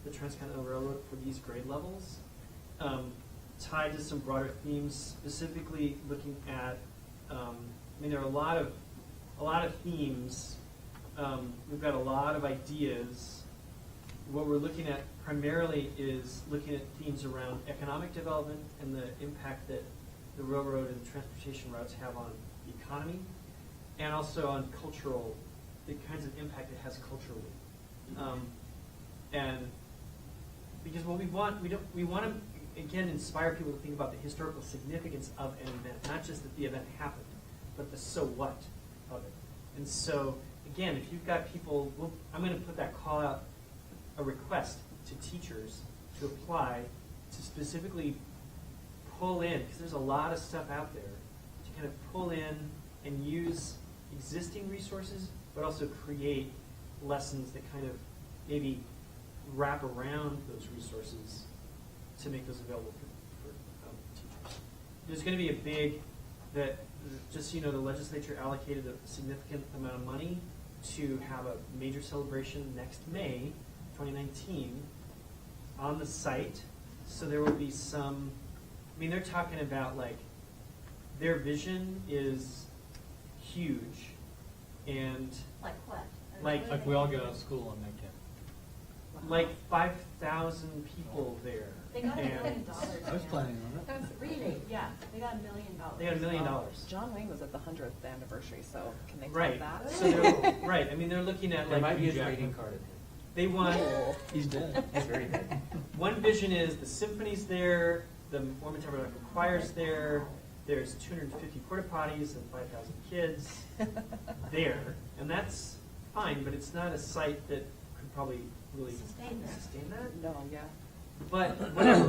the Transcontinental Railroad for these grade levels, tied to some broader themes, specifically looking at, there are a lot of themes. We've got a lot of ideas what we're looking at primarily is looking at themes around economic development and the impact that the railroad and transportation routes have on the economy, and also on the kinds of impact it has culturally. And because what we want to, again, inspire people to think about the historical significance of an event, not just that the event happened, but the so what of it. And so, again, if you've got people, I'm going to put that call out, a request to teachers to apply to specifically pull in, because there's a lot of stuff out there, to kind of pull in and use existing resources, but also create lessons that kind of maybe wrap around those resources to make those available for teachers. There's going to be a big, just so you know, the legislature allocated a significant amount of money to have a major celebration next May, 2019, on the site. So there will be some, I mean, they're talking about like, their vision is huge. And Like what? Like we all get out of school on May 10th. like 5,000 people there. They got $1 And million. I was planning on it. That's really, yeah, they got $1 million. They got $1 million. John Wayne was at the 100th anniversary, so can they Right. top that? So they're, right. I mean, they're looking at There like might be a Hugh trading Jackman. card in They want. He's dead. He's very dead. One vision is the symphony's there, the Mormon Tabernacle Choir's there. There's 250 porta potties and 5,000 kids there, and that's fine. But it's not a site that could probably really Sustain that. No, yeah. But whatever,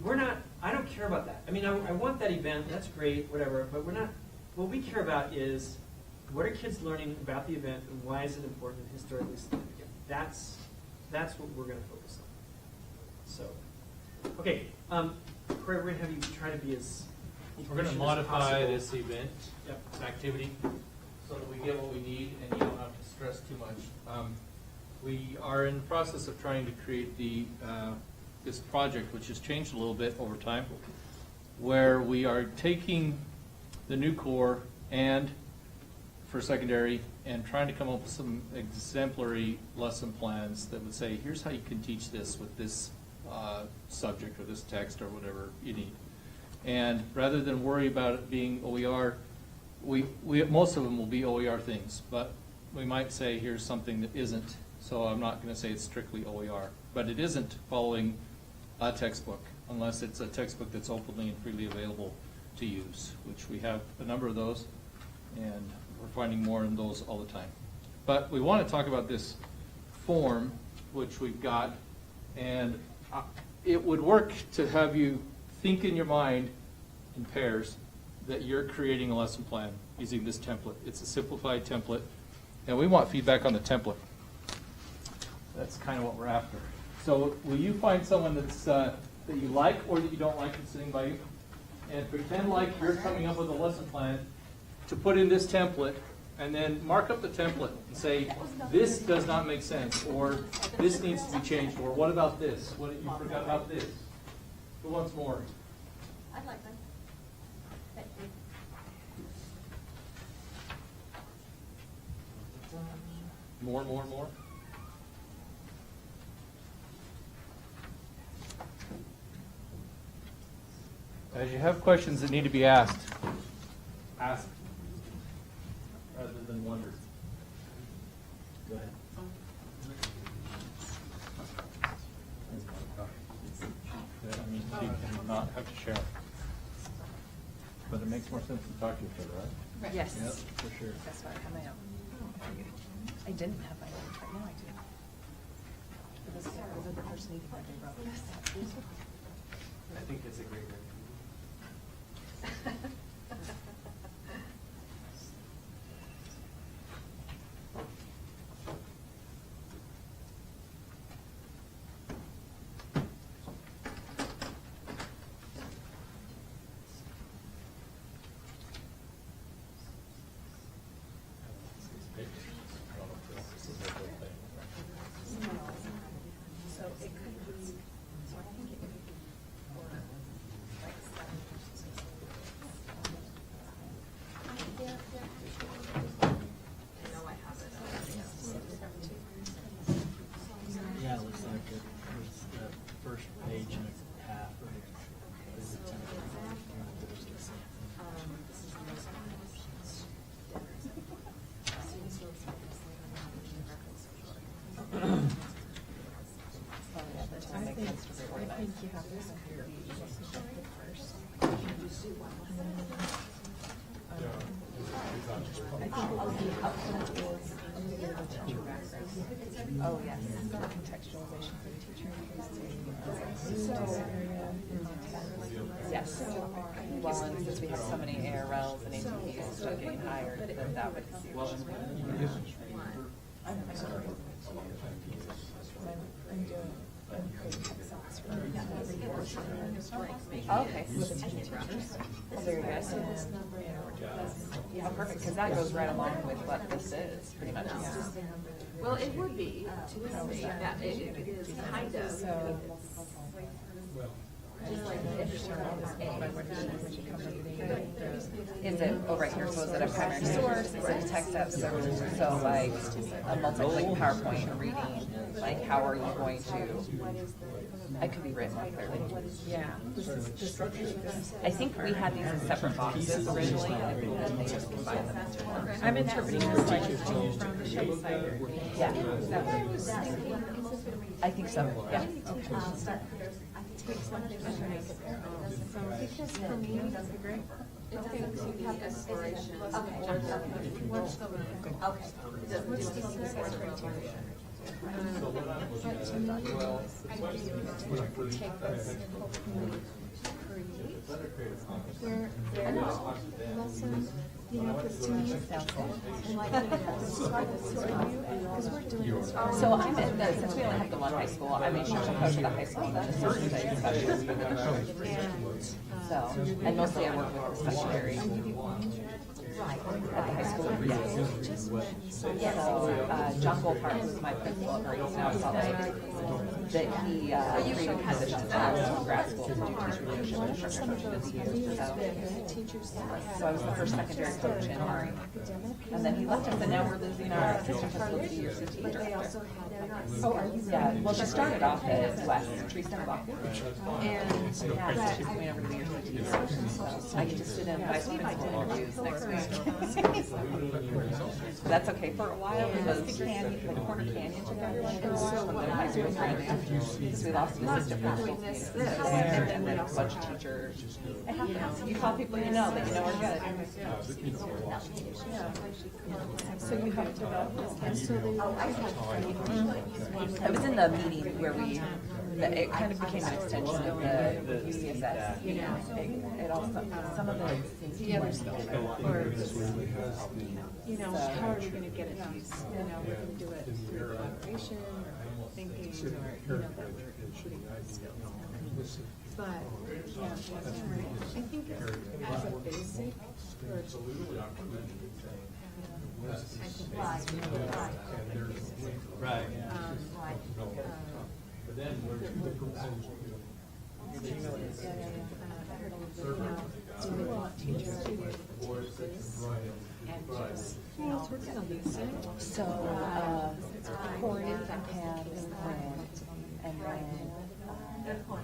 we're not. I don't care about that. I mean, I want that event. That's great, whatever. But we're not. What we care about is what are kids learning about the event and why is it important and historically significant. That's what we're going to focus on. So, okay, Corey, we're going to have you try to be as. We're going to efficient as modify possible. this event, Yep. activity, so that we get what we need and you don't have to stress too much. We are in the process of trying to create this project, which has changed a little bit over time, where we are taking the new core and for secondary and trying to come up with some exemplary lesson plans that would say, here's how you can teach this with this subject or this text or whatever you need. And rather than worry about it being OER, most of them will be OER things, but we might say here's something that isn't. So I'm not going to say it's strictly OER, but it isn't following a textbook unless it's a textbook that's openly and freely available to use, which we have a number of those, and we're finding more in those all the time. But we want to talk about this form, which we've got, and it would work to have you think in your mind in pairs that you're creating a lesson plan using this template. It's a simplified template, and we want feedback on the template. That's kind of what we're after. So will you find someone that's that you like or that you don't like that's sitting by you, and pretend like you're coming up with a lesson plan to put in this template, and then mark up the template and say, this does not make sense, or this needs to be changed, or what about this? What you forgot about this? Who wants more? I'd like them. Thank you. More? As you have questions that need to be asked, ask rather than wonder. Go ahead. I mean, so you can not have to share. But it makes more sense to talk to each other, right? Yes. Yep, for sure. That's why I have my own. I didn't have my own, but now I do. Was it the first meeting that they wrote? I think it's a great recommendation. So it could be, so I think it could be for like it's gonna make sense to reorganize. I think you have to have your first. I think what would be helpful is the teacher background. Oh, yes. Contextualization for the teacher. Yes. Well, and since we have so many ARLs and ATPs still getting hired, then that would be huge. I'm creating Excels for every portion. Oh, okay. Well, very good. Oh, perfect, because that goes right along with what this is, pretty much. Well, it would be, yeah, it is kind of. So. Is it, oh, right here, so is it a primary source, is it a text app service, so like a multi-link PowerPoint reading, like how are you going to, it could be written more clearly. Yeah. I think we had these in separate boxes originally, and then they just combined them into one. I'm interpreting this like from the show site. Yeah. I think so, yeah. Because for me, that's great. It doesn't seem to have exploration. What's the line? Okay. What's the criteria? But to me, I think we could take this and hopefully create their lesson, you know, because to me, and like, describe this to you, because we're doing this. So I'm in the, since we only have the one high school, I'm in charge of the high school, that's a social studies specialist. So, and mostly I work with the secondary. At the high school, yes. So, John Goldhart was my principal at Maurice, now Salt Lake, that he created positions at grad school to do teacher leadership and instructor coaching. So I was the first secondary coach in Murray. And then he left us, and now we're losing our assistant principal to be your CT director. Oh, are you? Yeah, well, she started off as West, Teresa Buck. And she's coming over to be your CT director. So I get to sit in vice principal interviews next week. That's okay for a while because the corner canyon took everyone for a while when the high school ran there. Because we lost an assistant principal there, and then a bunch of teachers. It happens. You call people you know that you know are good. So you have to develop this, and so I was in the meeting where it kind of became an extension of the UCSS. It also, some of the other stuff, or, you know, how are we gonna get it these, you know, we're gonna do it through collaboration, or thinking, or, you know, that we're including those skills. But, yeah, I think as a basic, or, Right. Do we want teachers to teach this and just, we're gonna lose it. So, Corey and Pam and Fran, and then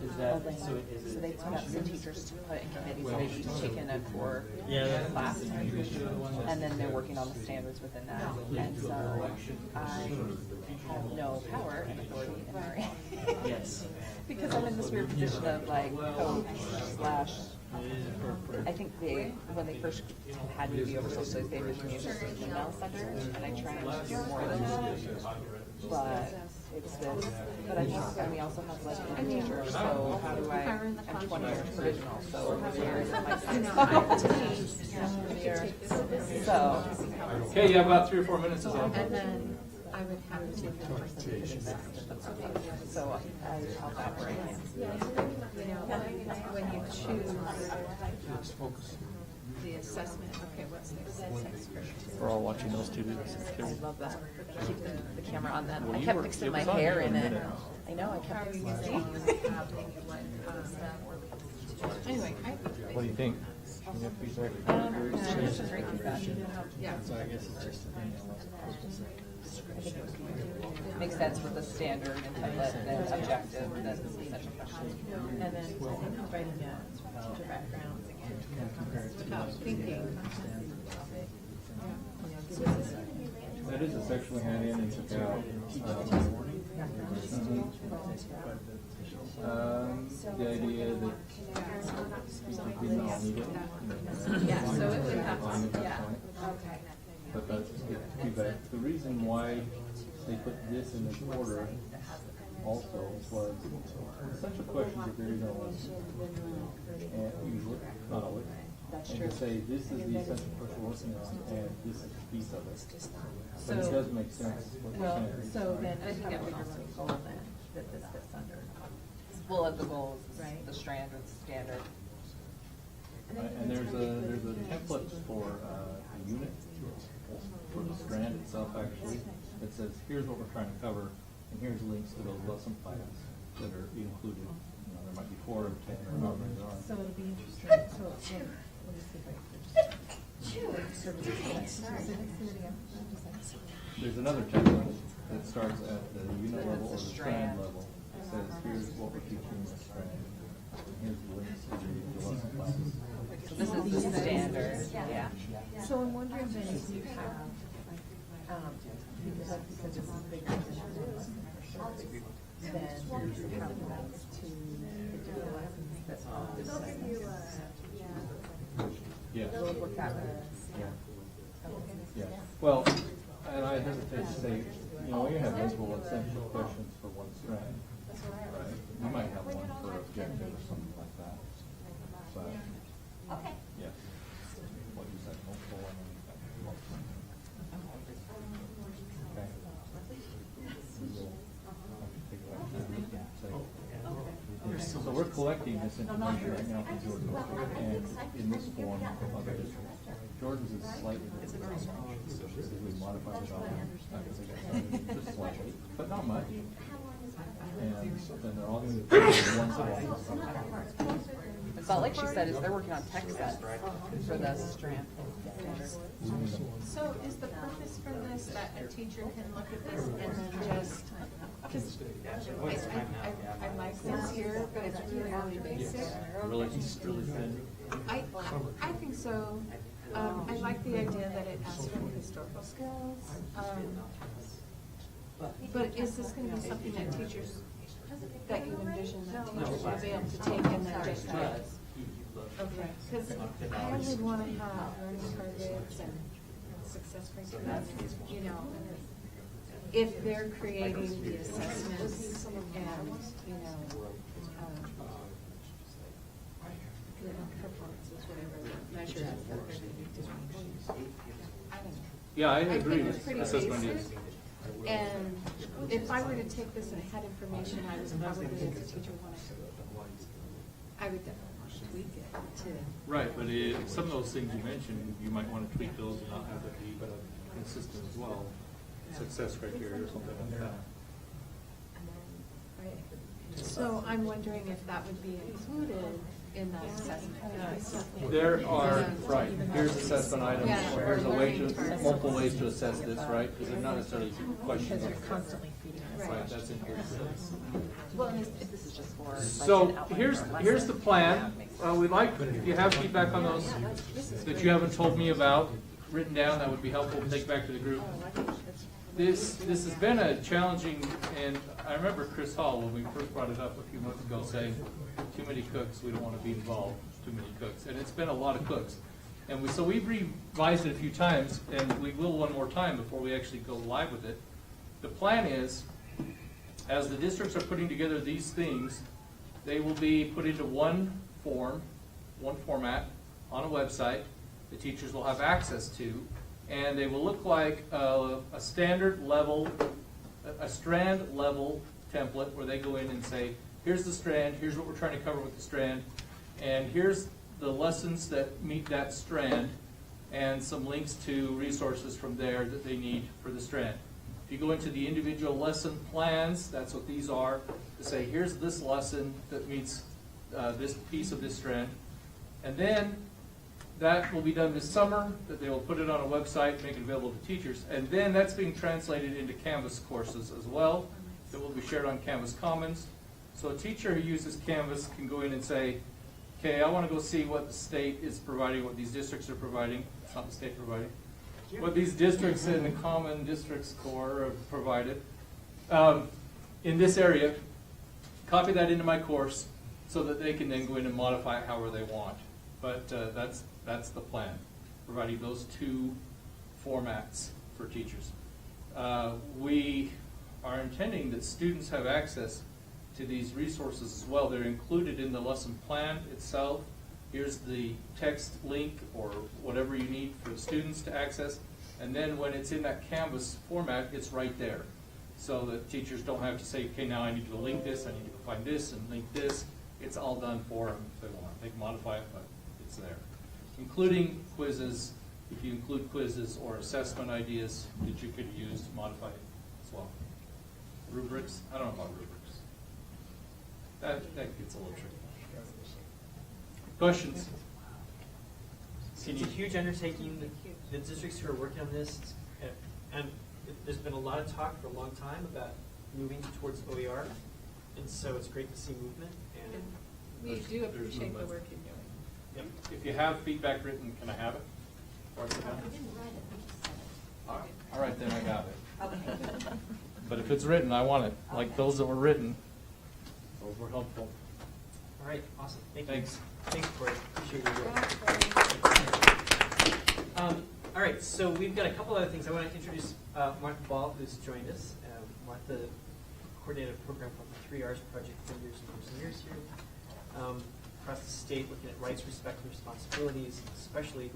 Is that, Elena. so is So it? they put up some teachers to put in committees, so they've each taken a core Yeah. class. And then they're working on the standards within that. And so I have no power and authority in Murray. Yes. Because I'm in this weird position of like coach slash, I think when they first had me be over social studies, they originally used as an email sender, and I tried to do more of that. But it's this, but and we also have like a teacher, so how do I'm 20 years original, so where is my So. Okay, you have about 3 or 4 minutes is all. And then I would have to take that presentation. So I'll collaborate. You know, when you choose the assessment, okay, what's the assessment? We're all watching those two do this. I love that. Keep the camera on them. Well, I you kept were- fixing it my was on hair you in in a it. minute. I know, I kept fixing my hair. Anyway, What do you think? Any feedback? This is great feedback. yeah. So I guess it's just Makes sense with the standard and template and objective and then such a question. And then I think providing teacher backgrounds again, without thinking. That is a section we had in and took out. The idea that we don't need it. Yeah, so it would have On to, the yeah. website. Okay. But that's too bad. The reason why they put this in this order also was essential questions are very known. And usually, not always. And to say, this is the essential question we're working on, and this is a piece of it. But it does make sense what you're Well, saying. so then, I think that would also be goal then, that this fits under. Well, of the goals, Right. the strand or the standard. Right, and there's a template for a unit, for the strand itself actually, that says, here's what we're trying to cover, and here's links to those lesson plans that are included. You know, there might be 4 or 10 or however many there are. So it'll be interesting, so, let me see if I There's another template that starts at the unit level or the strand level. It says, here's what we're teaching in the strand. And here's the links to the lesson plans. So this is the standard, yeah. So I'm wondering then if you have, because it's bigger than then you have links to the lessons that all the Yeah. We'll work that way. Yeah. Well, and I hesitate to say, you know, you have multiple essential questions for one strand, right? You might have one for objective or something like that. But, Okay. yes. What is that, multiple? I mean, multiple. Okay. We will have to take that time and say, so we're collecting this information right now from Jordan, and in this form of other districts. Jordan's is slightly different. Because we modified it all, just slightly, but not much. And then they're all going to be one form. It's not like she said, is they're working on tech sets for the strand standard. So is the purpose for this that a teacher can look at this and then just, because I like this here, but it's really, really basic. Really thin. I think so. I like the idea that it asks for historical skills. But is this going to be something that teachers, that you envision that teachers will be able to take and then just okay, because I would want to have learning targets and success criteria, you know, if they're creating the assessments and, you know, performances, whatever measures that they're going to be doing. I don't know. Yeah, I I think agree it's with pretty assessment is. basic. And if I were to take this and had information, I was probably, as a teacher, I would definitely want to tweak it to. Right, but some of those things you mentioned, you might want to tweak those and not have it be consistent as well. Success criteria or something like that. So I'm wondering if that would be included in that assessment. There are, right, here's assessment items, Yeah. or here's a way to, multiple ways to assess this, right? Because they're not necessarily questions. Because you're constantly feeding us. Right, that's in here. Well, and this is just for. like, So an outline here's for a lesson. the plan. We'd like, if you have feedback on those that you haven't told me about, written down, that would be helpful to take back to the group. This has been a challenging, and I remember Chris Hall, when we first brought it up a few months ago, saying, too many cooks, we don't want to be involved, too many cooks. And it's been a lot of cooks. And so we've revised it a few times, and we will one more time before we actually go live with it. The plan is, as the districts are putting together these things, they will be put into one form, one format, on a website the teachers will have access to, and they will look like a strand level template where they go in and say, here's the strand, here's what we're trying to cover with the strand, and here's the lessons that meet that strand, and some links to resources from there that they need for the strand. If you go into the individual lesson plans, that's what these are, to say, here's this lesson that meets this piece of this strand. And then that will be done this summer, that they will put it on a website, make it available to teachers. And then that's being translated into Canvas courses as well, that will be shared on Canvas Commons. So a teacher who uses Canvas can go in and say, okay, I want to go see what the state is providing, what these districts are providing. It's not the state providing. What these districts in the Common Districts Core have provided in this area. copy that into my course so that they can then go in and modify it however they want. But that's the plan, providing those two formats for teachers. We are intending that students have access to these resources as well. They're included in the lesson plan itself. Here's the text link or whatever you need for the students to access. And then when it's in that Canvas format, it's right there. So that teachers don't have to say, okay, now I need to link this, I need to go find this and link this. It's all done for them if they want. They can modify it, but it's there. Including quizzes, if you include quizzes or assessment ideas that you could use to modify it as well. Rubrics, I don't know about rubrics. That gets a little tricky. Questions? It's a huge undertaking. The districts who are working on this, and there's been a lot of talk for a long time about moving towards OER, and so it's great to see movement. And We do appreciate the work you're doing. Yep. If you have feedback written, can I have it? Or is it done? We didn't write it, we just said it. All right, then I got it. Okay. But if it's written, I want it, like those that were written. Those were helpful. all right, awesome. Thank you. Thanks. Thanks, Corey. Appreciate your work. All right, so we've got a couple other things. I want to introduce Martha Ball, who's joined us. Martha coordinated a program called the 3 R's Project for years and years and years here. Across the state, looking at rights, respect, and responsibilities, especially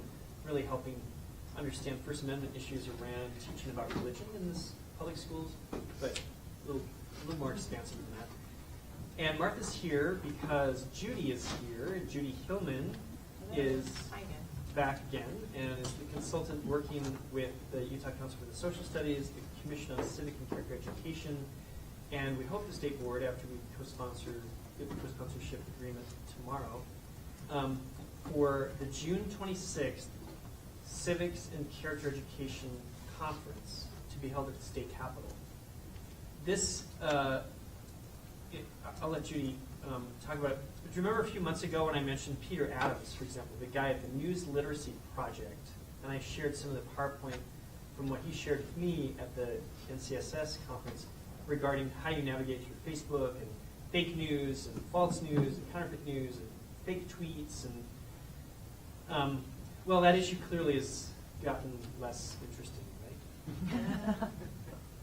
really helping understand First Amendment issues around teaching about religion in this public schools, but a little more expansive than that. And Martha's here because Judy is here, and Judy Hillman is back again, and is the consultant working with the Utah Council for the Social Studies, the Commission on Civic and Character Education, and we hope the state board, after we get the co-sponsorship agreement tomorrow, for the June 26th Civics and Character Education Conference to be held at the state capitol. This, I'll let Judy talk about it. But do you remember a few months ago when I mentioned Peter Adams, for example, the guy at the News Literacy Project, and I shared some of the PowerPoint from what he shared with me at the NCSS conference regarding how you navigate through Facebook and fake news and false news and counterfeit news and fake tweets and well, that issue clearly has gotten less interesting,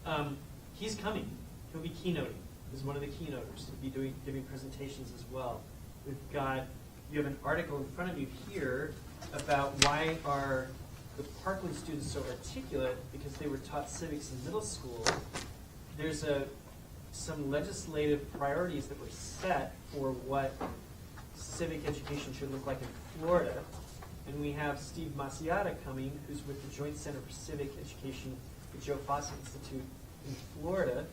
right? He's coming. He'll be keynoting. He's one of the keynoters. He'll be giving presentations as well. You have an article in front of you here about why are the Parkland students so articulate because they were taught civics in middle school. There's some legislative priorities that were set for what civic education should look like in Florida. And we have Steve Maciata coming, who's with the Joint Center for Civic Education at Joe Foss Institute in Florida,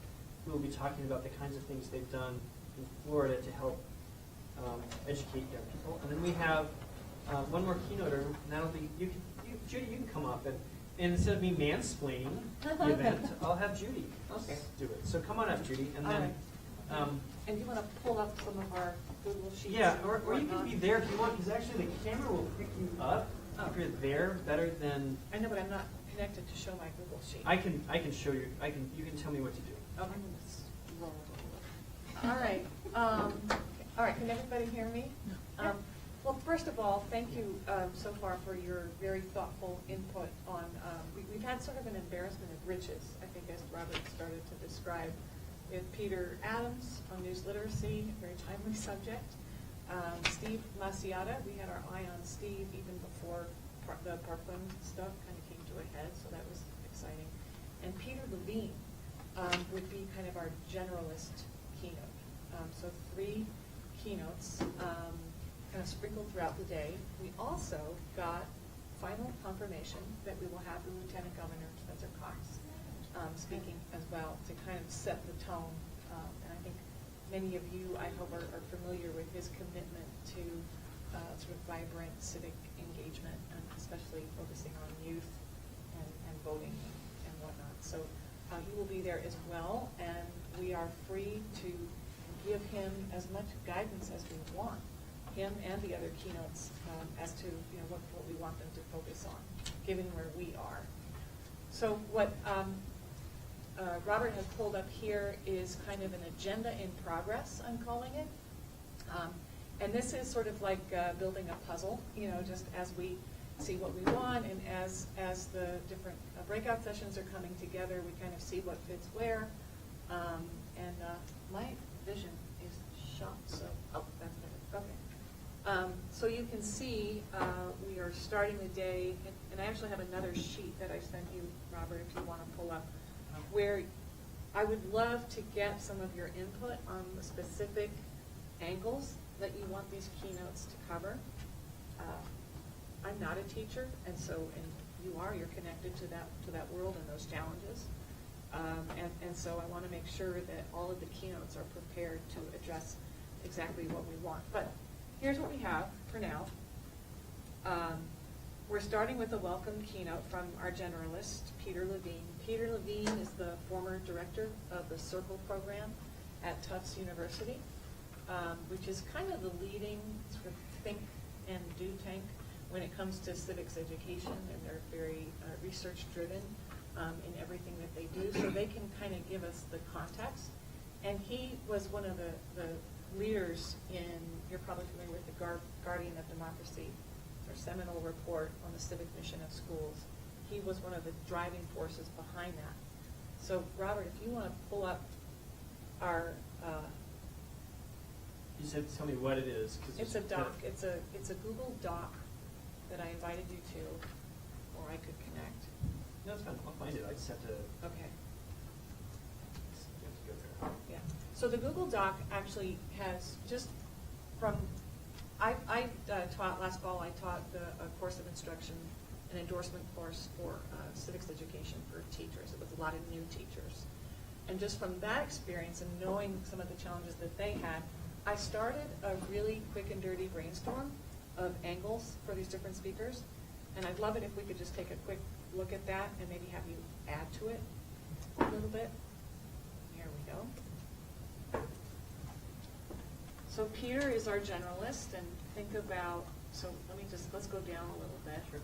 who will be talking about the kinds of things they've done in Florida to help educate young people. And then we have one more keynoter, and that'll be, Judy, you can come up. And instead of me mansplaining the event, I'll have Judy do it. So come on up, Judy. And then, And you want to pull up some of our Google Sheets? yeah, or you can be there if you want, because actually the camera will pick you up if you're there better than. I know, but I'm not connected to show my Google Sheet. I can show you. You can tell me what to do. Okay. All right. All right, can everybody hear me? Well, first of all, thank you so far for your very thoughtful input on, we've had sort of an embarrassment of riches, I think, as Robert started to describe, with Peter Adams on news literacy, a very timely subject. Steve Maciata, we had our eye on Steve even before the Parkland stuff kind of came to a head, so that was exciting. And Peter Levine would be kind of our generalist keynote. So 3 keynotes kind of sprinkled throughout the day. We also got final confirmation that we will have the Lieutenant Governor, Spencer Cox, speaking as well to kind of set the tone. And I think many of you, I hope, are familiar with his commitment to sort of vibrant civic engagement, and especially focusing on youth and voting and whatnot. So he will be there as well, and we are free to give him as much guidance as we want, him and the other keynotes, as to what we want them to focus on, given where we are. So what Robert has pulled up here is kind of an agenda in progress, I'm calling it. And this is sort of like building a puzzle, you know, just as we see what we want and as the different breakout sessions are coming together, we kind of see what fits where. And my vision is shot, so, oh, that's better, okay. So you can see we are starting the day, and I actually have another sheet that I sent you, Robert, if you want to pull up, where I would love to get some of your input on the specific angles that you want these keynotes to cover. I'm not a teacher, and you are, you're connected to that world and those challenges. And so I want to make sure that all of the keynotes are prepared to address exactly what we want. But here's what we have for now. We're starting with a welcome keynote from our generalist, Peter Levine. Peter Levine is the former director of the Circle program at Tufts University, which is kind of the leading sort of think and do tank when it comes to civics education, and they're very research-driven in everything that they do, so they can kind of give us the context. And he was one of the leaders in, you're probably familiar with the Guardian of Democracy, their seminal report on the civic mission of schools. He was one of the driving forces behind that. So Robert, if you want to pull up our... you said tell me what it is. 'Cause it's a doc. It's a Google Doc that I invited you to, or I could connect. No, it's fine. I'll find it. I just have to... Okay. You have to go there. Yeah. So the Google Doc actually has just from, I taught, last fall I taught a course of instruction, an endorsement course for civics education for teachers. It was a lot of new teachers. And just from that experience and knowing some of the challenges that they had, I started a really quick and dirty brainstorm of angles for these different speakers. And I'd love it if we could just take a quick look at that and maybe have you add to it a little bit. Here we go. So Peter is our generalist, and think about, so let's go down a little bit. Sure.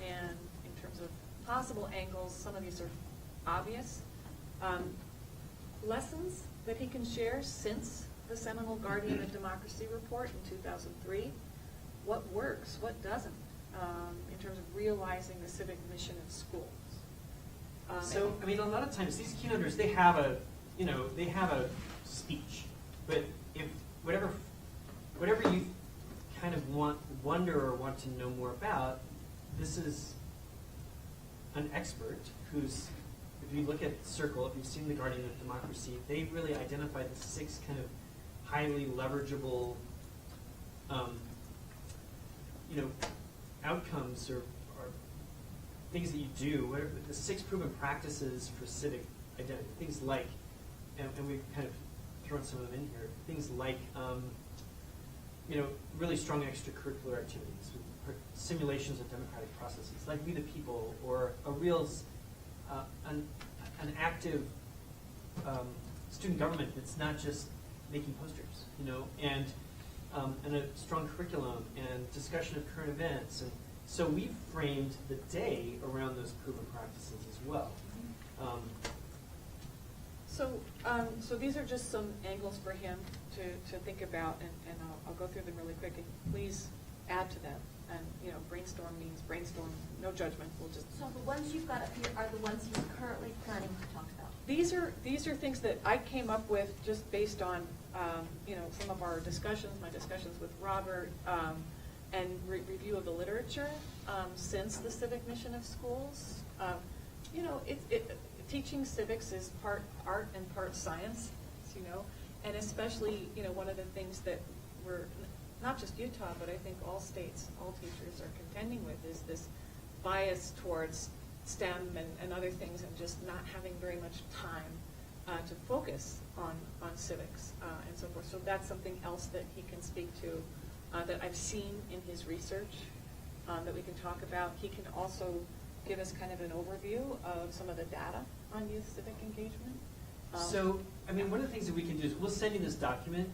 And in terms of possible angles, some of these are obvious. Lessons that he can share since the seminal Guardian of Democracy report in 2003. What works, what doesn't, in terms of realizing the civic mission of schools. So, I mean, a lot of times these keynoters, they have a speech, but if whatever you kind of wonder or want to know more about, this is an expert who's, if you look at Circle, if you've seen the Guardian of Democracy, they really identified the 6 kind of highly leverageable, outcomes or things that you do, whatever, the 6 proven practices for civic identity, things like, and we've kind of thrown some of them in here, things like, really strong extracurricular activities, simulations of democratic processes, like We the People, or a real, an active student government that's not just making posters, and a strong curriculum and discussion of current events. And so we've framed the day around those proven practices as well. So these are just some angles for him to think about, and I'll go through them really quick, and please add to them. And, brainstorm means brainstorm, no judgment, we'll just... So the ones you've got up here are the ones he's currently planning to talk about? These are things that I came up with just based on, some of our discussions, my discussions with Robert, and review of the literature since the civic mission of schools. Teaching civics is part art and part science, and especially, one of the things that we're, not just Utah, but I think all states, all teachers are contending with is this bias towards STEM and other things, and just not having very much time to focus on civics and so forth. So that's something else that he can speak to that I've seen in his research that we can talk about. He can also give us kind of an overview of some of the data on youth civic engagement. So, one of the things that we can do is we'll send you this document.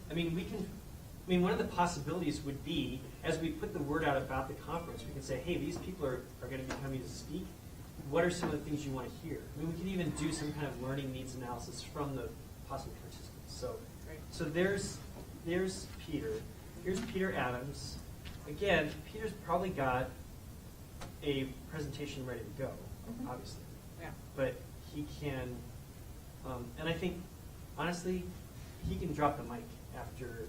One of the possibilities would be, as we put the word out about the conference, we can say, hey, these people are going to be coming to speak. what are some of the things you want to hear? I mean, we can even do some kind of learning needs analysis from the possible participants. So there's Peter. Here's Peter Adams. Again, Peter's probably got a presentation ready to go, obviously. Yeah. But he can, and I think, honestly, he can drop the mic after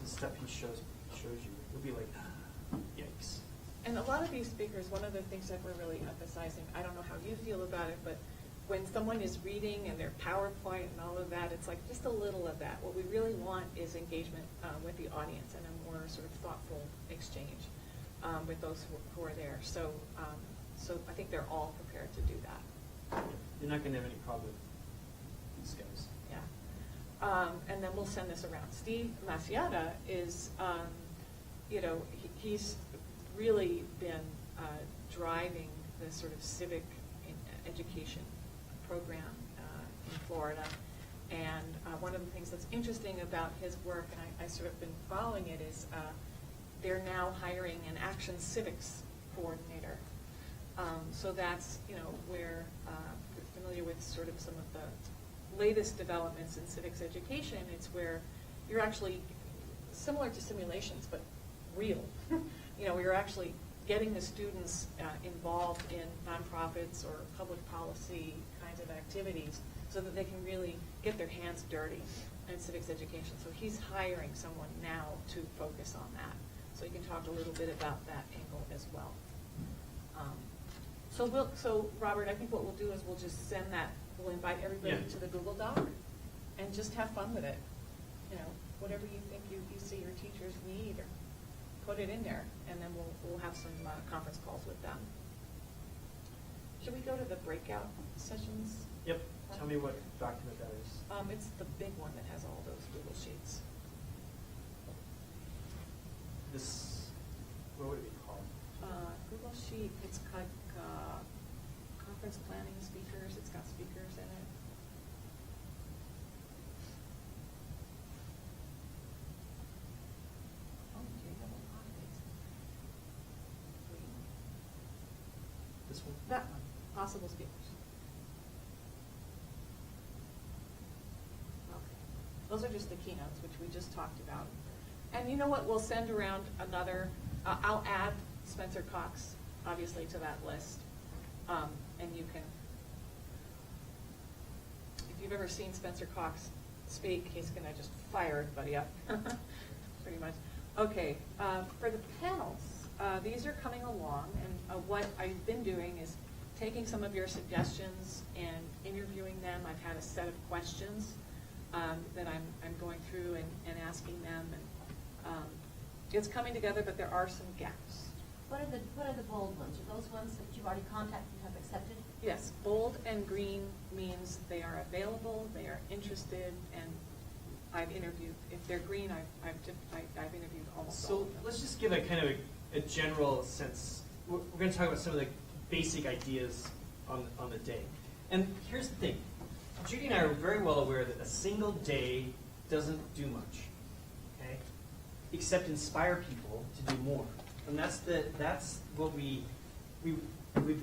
the stuff he shows you. It'll be like, yikes. And a lot of these speakers, one of the things that we're really emphasizing, I don't know how you feel about it, but when someone is reading and their PowerPoint and all of that, it's like just a little of that. What we really want is engagement with the audience and a more sort of thoughtful exchange with those who are there. So I think they're all prepared to do that. You're not going to have any problem with these guys. Yeah. And then we'll send this around. Steve Maciata is, he's really been driving the sort of civic education program in Florida. And one of the things that's interesting about his work, and I sort of been following it, is they're now hiring an action civics coordinator. So that's, where you're familiar with sort of some of the latest developments in civics education. It's where you're actually similar to simulations, but real. You're actually getting the students involved in nonprofits or public policy kinds of activities so that they can really get their hands dirty in civics education. So he's hiring someone now to focus on that. So you can talk a little bit about that angle as well. So Robert, I think what we'll do is we'll just send that, we'll invite everybody to the Google Doc and just have fun with it. Whatever you think you see your teachers need, or put it in there, and then we'll have some conference calls with them. Should we go to the breakout sessions? Yep. Tell me what document that is. It's the big one that has all those Google Sheets. This, what would it be called? Google Sheet, it's got conference planning speakers, it's got speakers in it. Oh, you have a lot of these. This one? That one, possible speakers. Okay. Those are just the keynotes, which we just talked about. And you know what, we'll send around another, I'll add Spencer Cox, obviously, to that list. And you can, if you've ever seen Spencer Cox speak, he's gonna just fire everybody up, pretty much. Okay, for the panels, these are coming along, and what I've been doing is taking some of your suggestions and interviewing them. I've had a set of questions that I'm going through and asking them, and it's coming together, but there are some gaps. What are the bold ones? Are those ones that you've already contacted and have accepted? Yes, bold and green means they are available, they are interested, and I've interviewed. If they're green, I've interviewed almost all So of them. let's just give a kind of a general sense. We're going to talk about some of the basic ideas on the day. And here's the thing. Judy and I are very well aware that a single day doesn't do much, okay? Except inspire people to do more. And that's what we've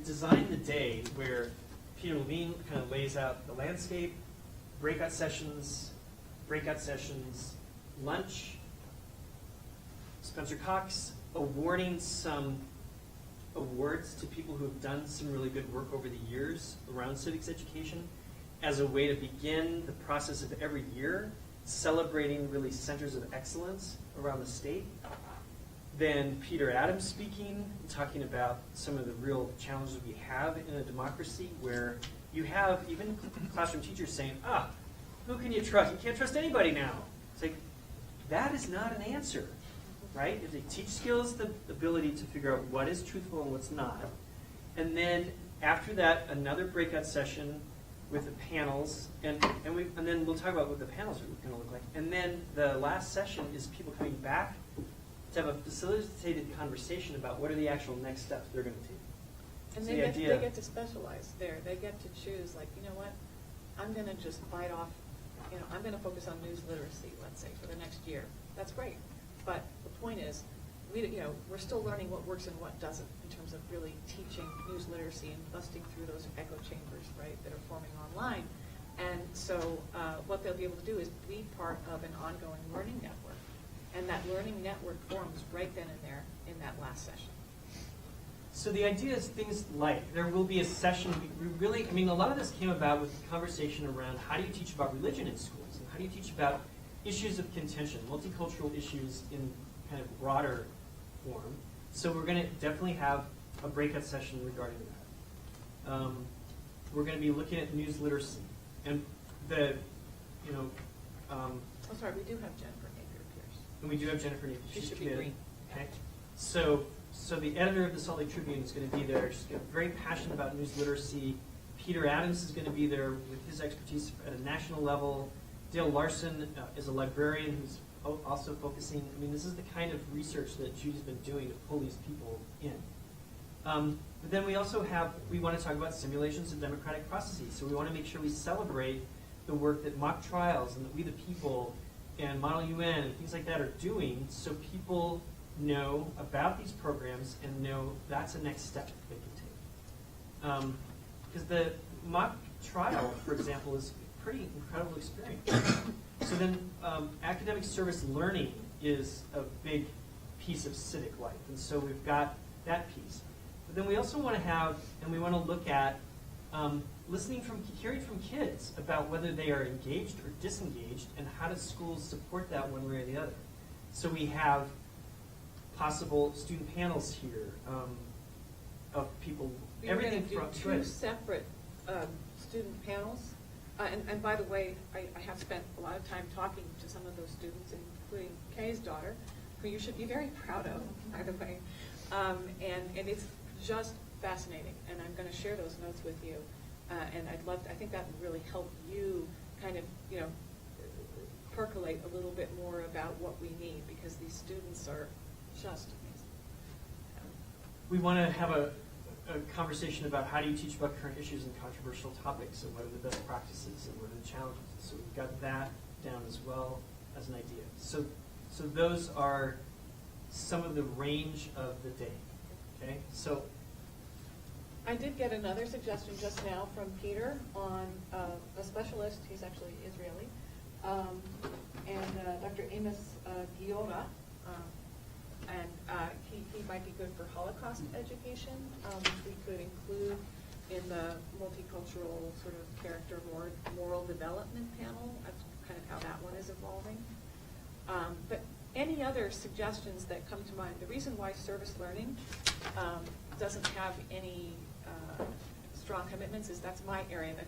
designed the day where Peter Levine kind of lays out the landscape, breakout sessions, lunch, Spencer Cox awarding some awards to people who have done some really good work over the years around civics education as a way to begin the process of every year celebrating really centers of excellence around the state. Then Peter Adams speaking, talking about some of the real challenges we have in a democracy where you have even classroom teachers saying, who can you trust? You can't trust anybody now. It's like, that is not an answer, right? If they teach skills, the ability to figure out what is truthful and what's not. And then after that, another breakout session with the panels, and then we'll talk about what the panels are going to look like. And then the last session is people coming back to have a facilitated conversation about what are the actual next steps they're going to take. And So they the get to specialize there. They get to choose, like, you know what, I'm going to just bite off, I'm going to focus on news literacy, let's say, for the next year. That's great. But the point is, we're still learning what works and what doesn't in terms of really teaching news literacy and busting through those echo chambers, right, that are forming online. And so what they'll be able to do is be part of an ongoing learning network. And that learning network forms right then and there in that last session. So the idea is things like, there will be a session, we really, I mean, a lot of this came about with the conversation around how do you teach about religion in schools, and how do you teach about issues of contention, multicultural issues in kind of broader form. So we're going to definitely have a breakout session regarding that. We're going to be looking at news literacy, and the, Oh, sorry, we do have Jennifer Napier-Pierce. and we do have Jennifer Napier. She should be committed. green. Okay. So the editor of the Salt Lake Tribune is going to be there. She's very passionate about news literacy. Peter Adams is going to be there with his expertise at a national level. Dale Larson is a librarian who's also focusing. I mean, this is the kind of research that Judy's been doing to pull these people in. But then we also we want to talk about simulations of democratic processes. So we want to make sure we celebrate the work that mock trials and that We the People and Model UN and things like that are doing, so people know about these programs and know that's a next step they can take. Because the mock trial, for example, is a pretty incredible experience. So then academic service learning is a big piece of civic life, and so we've got that piece. But then we also want to have, and we want to look at hearing from kids about whether they are engaged or disengaged, and how does schools support that one way or the other. So we have possible student panels here of people, everything from. We're going to do two separate student panels. And by the way, I have spent a lot of time talking to some of those students, including Kay's daughter, who you should be very proud of, by the way. And it's just fascinating, and I'm going to share those notes with you. And I think that would really help you kind of, percolate a little bit more about what we need, because these students are just amazing. We want to have a conversation about how do you teach about current issues and controversial topics, and what are the best practices and what are the challenges. So we've got that down as well as an idea. So those are some of the range of the day. Okay, so I did get another suggestion just now from Peter on a specialist. He's actually Israeli, and Dr. Amos Giora, and he might be good for Holocaust education, which we could include in the multicultural sort of character moral development panel. That's kind of how that one is evolving. But any other suggestions that come to mind? The reason why service learning doesn't have any strong commitments is that's my area of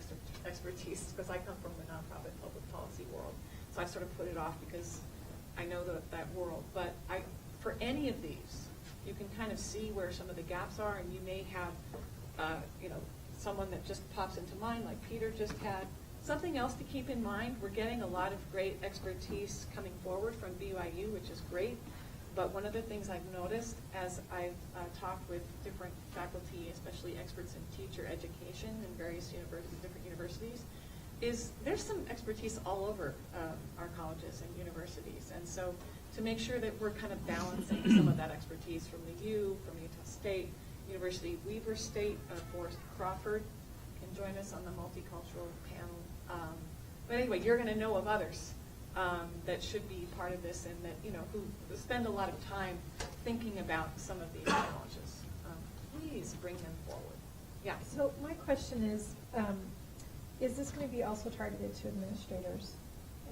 expertise, because I come from the nonprofit public policy world. So I sort of put it off because I know that world. But for any of these, you can kind of see where some of the gaps are, and you may have someone that just pops into mind, like Peter just had. Something else to keep in mind, we're getting a lot of great expertise coming forward from BYU, which is great. But one of the things I've noticed as I've talked with different faculty, especially experts in teacher education in various different universities, is there's some expertise all over our colleges and universities. And so to make sure that we're kind of balancing some of that expertise from the U, from Utah State, University Weaver State, Forrest Crawford can join us on the multicultural panel. But anyway, you're going to know of others that should be part of this, and that who spend a lot of time thinking about some of these challenges. Please bring them forward. Yeah. So my question is this going to be also targeted to administrators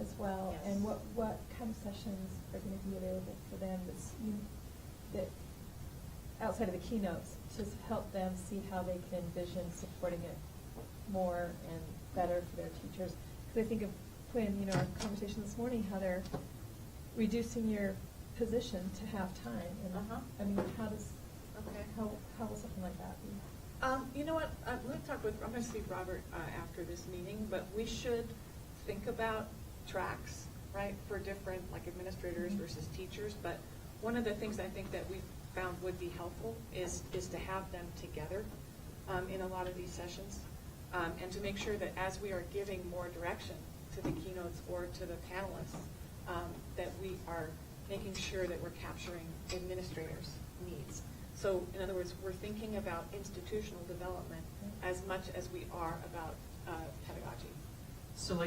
as well? Yes. And what kind of sessions are going to be available for them that outside of the keynotes to help them see how they can envision supporting it more and better for their teachers? Because I think of Quinn, our conversation this morning, how they're reducing your position to half time. And I mean, how will something like that be? You know what? I'm going to see Robert after this meeting, but we should think about tracks, right, for different, like administrators versus teachers. But one of the things I think that we found would be helpful is to have them together in a lot of these sessions, and to make sure that as we are giving more direction to the keynotes or to the panelists, that we are making sure that we're capturing administrators' needs. So, in other words, we're thinking about institutional development as much as we are about pedagogy. So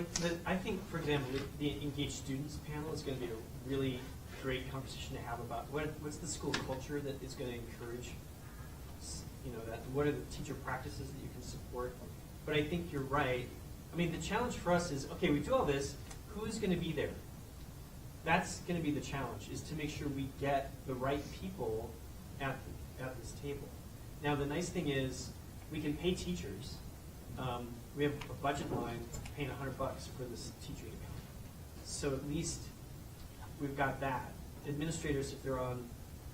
I think, for example, the engaged students panel is going to be a really great conversation to have about what's the school culture that is going to encourage, that what are the teacher practices that you can support. But I think you're right. I mean, the challenge for us is, okay, we do all this, who's going to be there? That's going to be the challenge, is to make sure we get the right people at this table. Now, the nice thing is we can pay teachers. We have a budget line paying $100 for this teaching account. So at least we've got that. Administrators, if they're on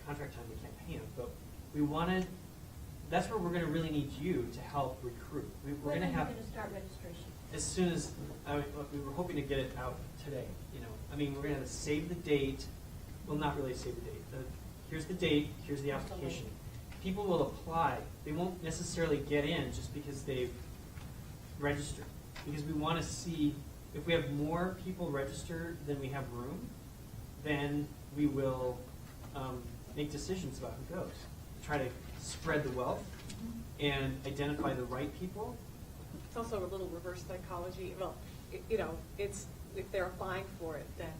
contract time, we can't pay them. But we wanted, that's where we're going to really need you to help recruit. We're going to have, going to start registration? as soon as, we were hoping to get it out today. I mean, we're going to save the date. Well, not really save the date. Here's the date, here's the application. People will apply. They won't necessarily get in just because they've registered. Because we want to see, if we have more people register than we have room, then we will make decisions about who goes. Try to spread the wealth and identify the right people. It's also a little reverse psychology. Well, it's if they're applying for it, then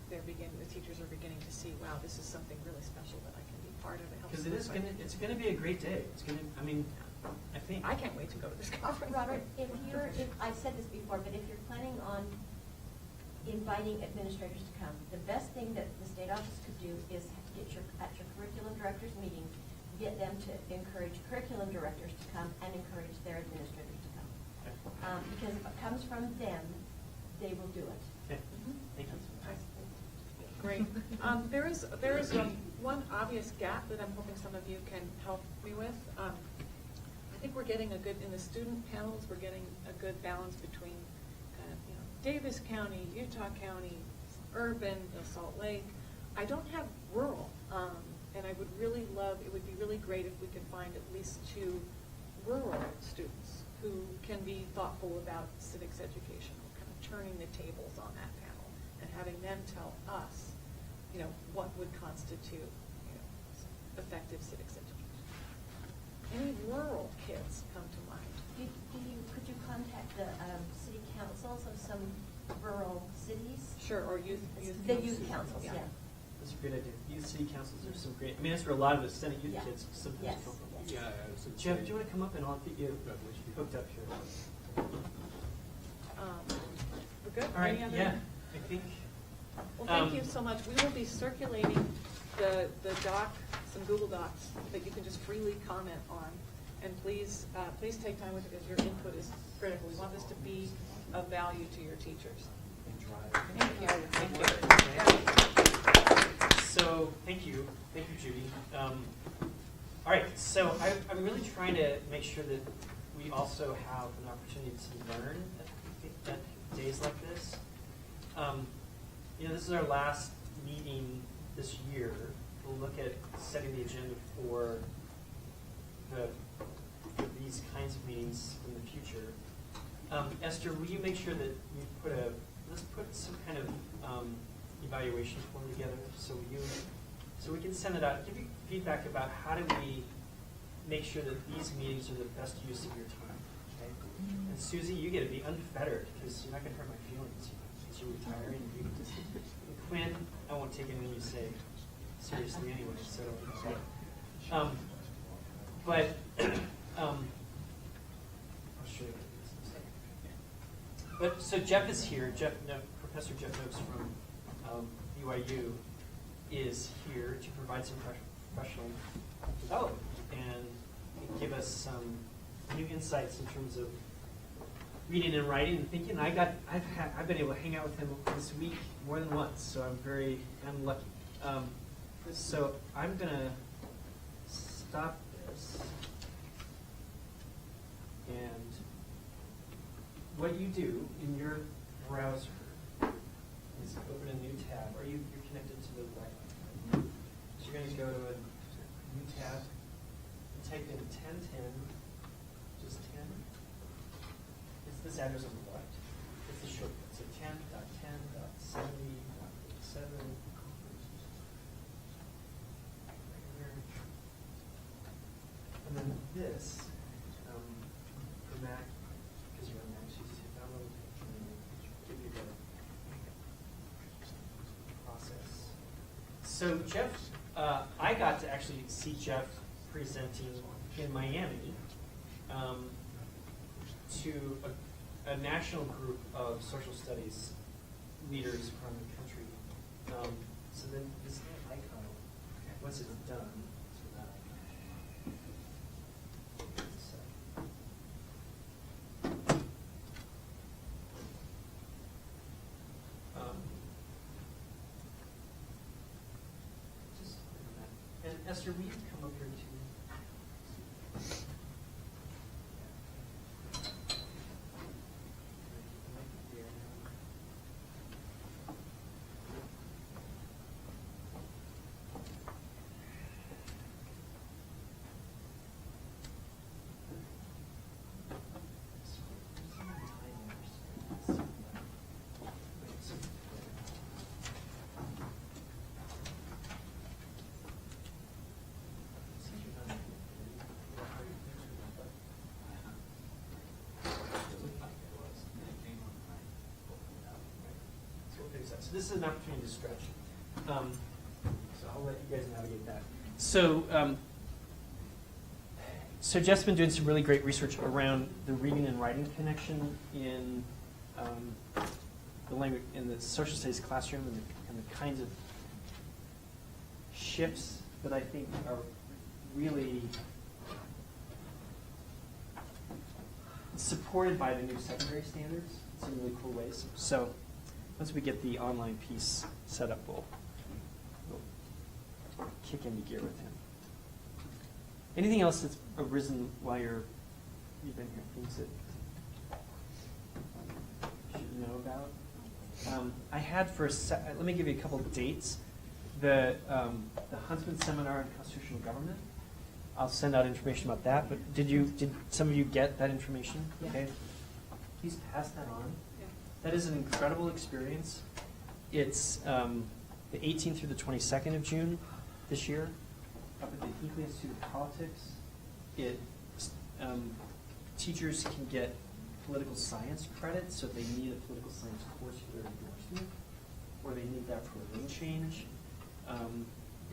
the teachers are beginning to see, wow, this is something really special that I can be part of. Because it's going to be a great day. It's going to. I mean, I think. I can't wait to go to this conference. Robert, I've said this before, but if you're planning on inviting administrators to come, the best thing that the state office could do is at your curriculum directors meeting, get them to encourage curriculum directors to come and encourage their administrators to come. Because if it comes from them, they will do it. Okay. Thank you. Great. There is one obvious gap that I'm hoping some of you can help me with. I think we're getting in the student panels, we're getting a good balance between Davis County, Utah County, urban, Salt Lake. I don't have rural, and I would really it would be really great if we could find at least 2 rural students who can be thoughtful about civics education, kind of turning the tables on that panel and having them tell us, what would constitute, effective civics education. Any rural kids come to mind? Could you contact the city councils of some rural cities? Sure, or youth The youth councils, yeah. That's a great idea. Youth city councils are some great. I mean, that's where a lot of the Senate youth Yeah. kids sometimes Yes. come from. Yes. Jeff, do you want to come up and I'll get you hooked up here? We're good? All right. Any other? Yeah, I think. Well, thank you so much. We will be circulating the doc, some Google Docs that you can just freely comment on. And please take time with it because your input is critical. We want this to be of value to your teachers. Thank you. Thank you. So, thank you, Judy. All right, so I'm really trying to make sure that we also have an opportunity to learn at days like this. This is our last meeting this year. We'll look at setting the agenda for these kinds of meetings in the future. Esther, will you make sure that we let's put some kind of evaluation form together so we can send it out, give you feedback about how do we make sure that these meetings are the best use of your time. Okay? And Susie, you get to be unfettered because you're not going to hurt my feelings since you're retiring. And Quinn, I won't take anything you say seriously anyway. So, I'll show you. But so Jeff is here. Professor Jeff Noakes from BYU is here to provide some professional development and give us some new insights in terms of reading and writing and thinking. I've been able to hang out with him this week more than once, so I'm lucky. So I'm gonna stop this, and what you do in your browser is open a new tab. You're connected to the Wi-Fi. So you're going to go to a new tab and type in 1010, just 10. It's this address on the left. It's the shortcut. So 10.10.70.7. this for Mac, because you're on Mac, she's download and give you the process. So Jeff, I got to actually see Jeff presenting in Miami to a national group of social studies leaders from the country. So then this icon, once it's done, so that just click on that. And Esther, will you come up here too? So this is an opportunity to stretch. So I'll let you guys navigate that. So Jeff's been doing some really great research around the reading and writing connection in the language in the social studies classroom and the kinds of shifts that I think are really supported by the new secondary standards in some really cool ways. So once we get the online piece set up, we'll kick into gear with him. Anything else that's arisen while you've been here? Things that you should know about? I had let me give you a couple of dates. The Huntsman Seminar on Constitutional Government. I'll send out information about that. But did some of you get that information? Yeah. Okay. Please pass that on. That is an incredible experience. It's the 18th through the 22nd of June this year, up at the Hinkley Institute of Politics. Teachers can get political science credit, so if they need a political science course for their endorsement, or they need that for a name change.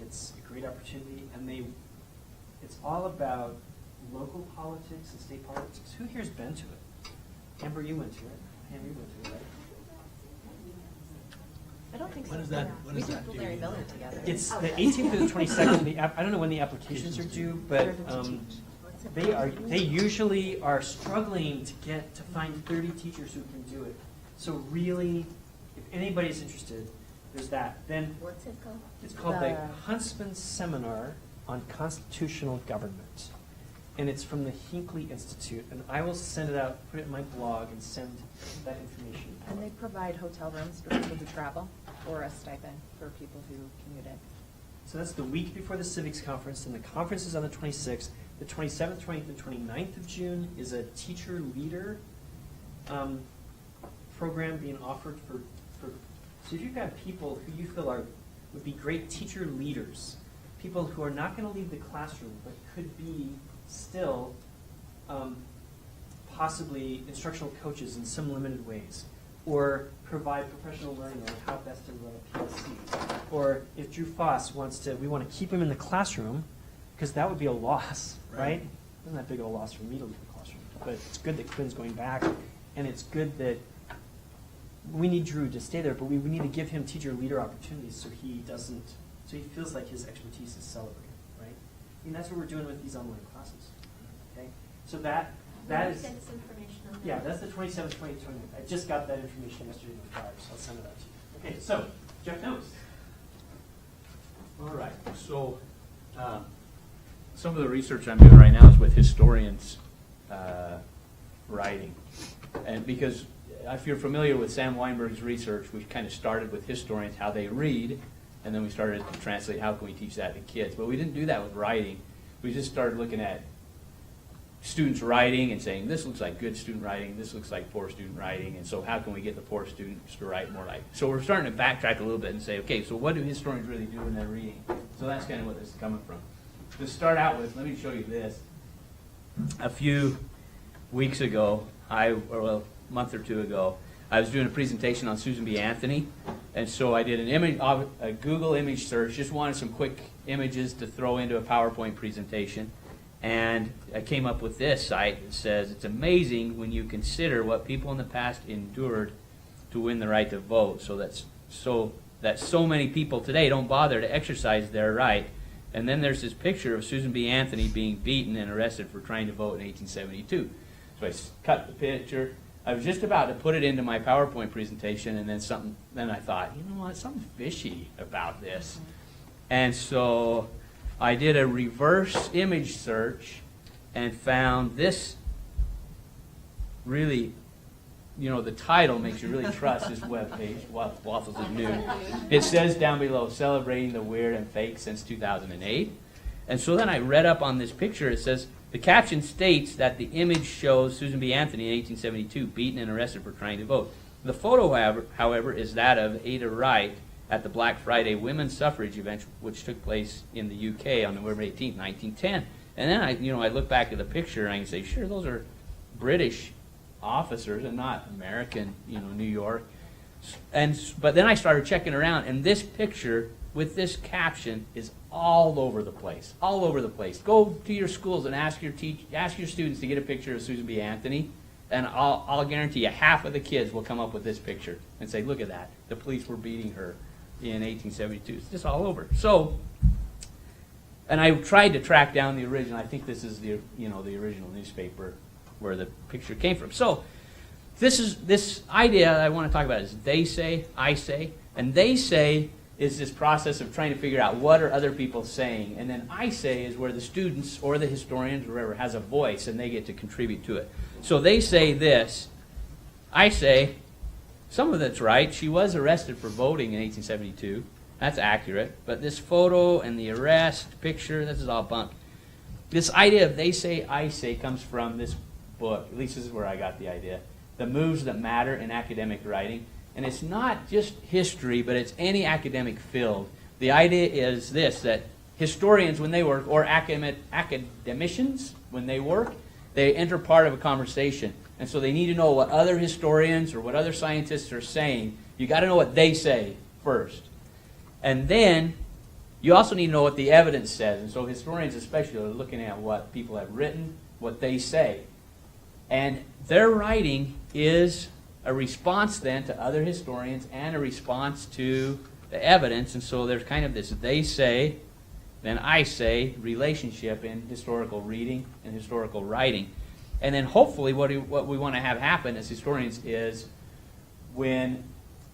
It's a great opportunity, and it's all about local politics and state politics. Who here's been to it? Amber, you went to it. Amber, you went to it, right? I don't think so. What does that We did do? Larry Miller together. It's the 18th to the 22nd. I don't know when the applications are due, but they usually are struggling to find 30 teachers who can do it. So really, if anybody's interested, there's that. Then What's it called? it's called the Huntsman Seminar on Constitutional Government, and it's from the Hinkley Institute. And I will send it out, put it in my blog, and send that information. And they provide hotel rooms for people who travel, or a stipend for people who commute in. So that's the week before the Civics Conference, and the conference is on the 26th. The 27th, 28th, and 29th of June is a teacher leader program being offered for. So if you've got people who you feel would be great teacher leaders, people who are not going to leave the classroom but could be still possibly instructional coaches in some limited ways, or provide professional learning on how best to run a PLC. Or if Drew Foss we want to keep him in the classroom, because that would be a loss, right? It isn't that big of a loss for me to leave the classroom. But it's good that Quinn's going back, and it's good that we need Drew to stay there, but we need to give him teacher leader opportunities so he feels like his expertise is celebrated, right? I mean, that's what we're doing with these online classes, okay? So that is... Send us information on that. Yeah, that's the 27th, 28th, 29th. I just got that information yesterday on Friday, so I'll send it out to you. Okay, so, Jeff Notes. All right, so some of the research I'm doing right now is with historians writing. And because if you're familiar with Sam Weinberg's research, we kind of started with historians, how they read, and then we started to translate how can we teach that to kids. But we didn't do that with writing. We just started looking at students writing and saying, this looks like good student writing, this looks like poor student writing, and so how can we get the poor students to write more like? So we're starting to backtrack a little bit and say, okay, so what do historians really do when they're reading? So that's kind of what this is coming from. To start out with, let me show you this. a few weeks ago, or a month or two ago, I was doing a presentation on Susan B. Anthony, and so I did a Google image search, just wanted some quick images to throw into a PowerPoint presentation, and I came up with this site that says, it's amazing when you consider what people in the past endured to win the right to vote, so that so many people today don't bother to exercise their right. And then there's this picture of Susan B. Anthony being beaten and arrested for trying to vote in 1872. So I cut the picture. I was just about to put it into my PowerPoint presentation, and then I thought, you know what, something fishy about this. And so I did a reverse image search and found this really, the title makes you really trust this webpage, Waffles at Noon. It says down below, celebrating the weird and fake since 2008. And so then I read up on this picture. It says, the caption states that the image shows Susan B. Anthony in 1872 beaten and arrested for trying to vote. The photo, however, is that of Ada Wright at the Black Friday women's suffrage event, which took place in the UK on November 18, 1910. And then I look back at the picture and I can say, sure, those are British officers and not American, New York. But then I started checking around, and this picture with this caption is all over the place. All over the place. Go to your schools and ask your students to get a picture of Susan B. Anthony, and I'll guarantee you half of the kids will come up with this picture and say, look at that. The police were beating her in 1872. It's just all over. So, and I tried to track down the original. I think this is the original newspaper where the picture came from. So this idea I want to talk about is they say, I say, and they say is this process of trying to figure out what are other people saying, and then I say is where the students or the historians or whoever has a voice and they get to contribute to it. So they say this, I say, some of that's right. She was arrested for voting in 1872. That's accurate. But this photo and the arrest picture, this is all bunk. This idea of they say, I say comes from this book. At least this is where I got the idea. The Moves That Matter in Academic Writing. And it's not just history, but it's any academic field. The idea is this, that historians, when they work, or academicians, when they work, they enter part of a conversation. And so they need to know what other historians or what other scientists are saying. You got to know what they say first. And then you also need to know what the evidence says. And so historians especially are looking at what people have written, what they say. And their writing is a response then to other historians and a response to the evidence. And so there's kind of this they say, then I say relationship in historical reading and historical writing. And then hopefully what we want to have happen as historians is when,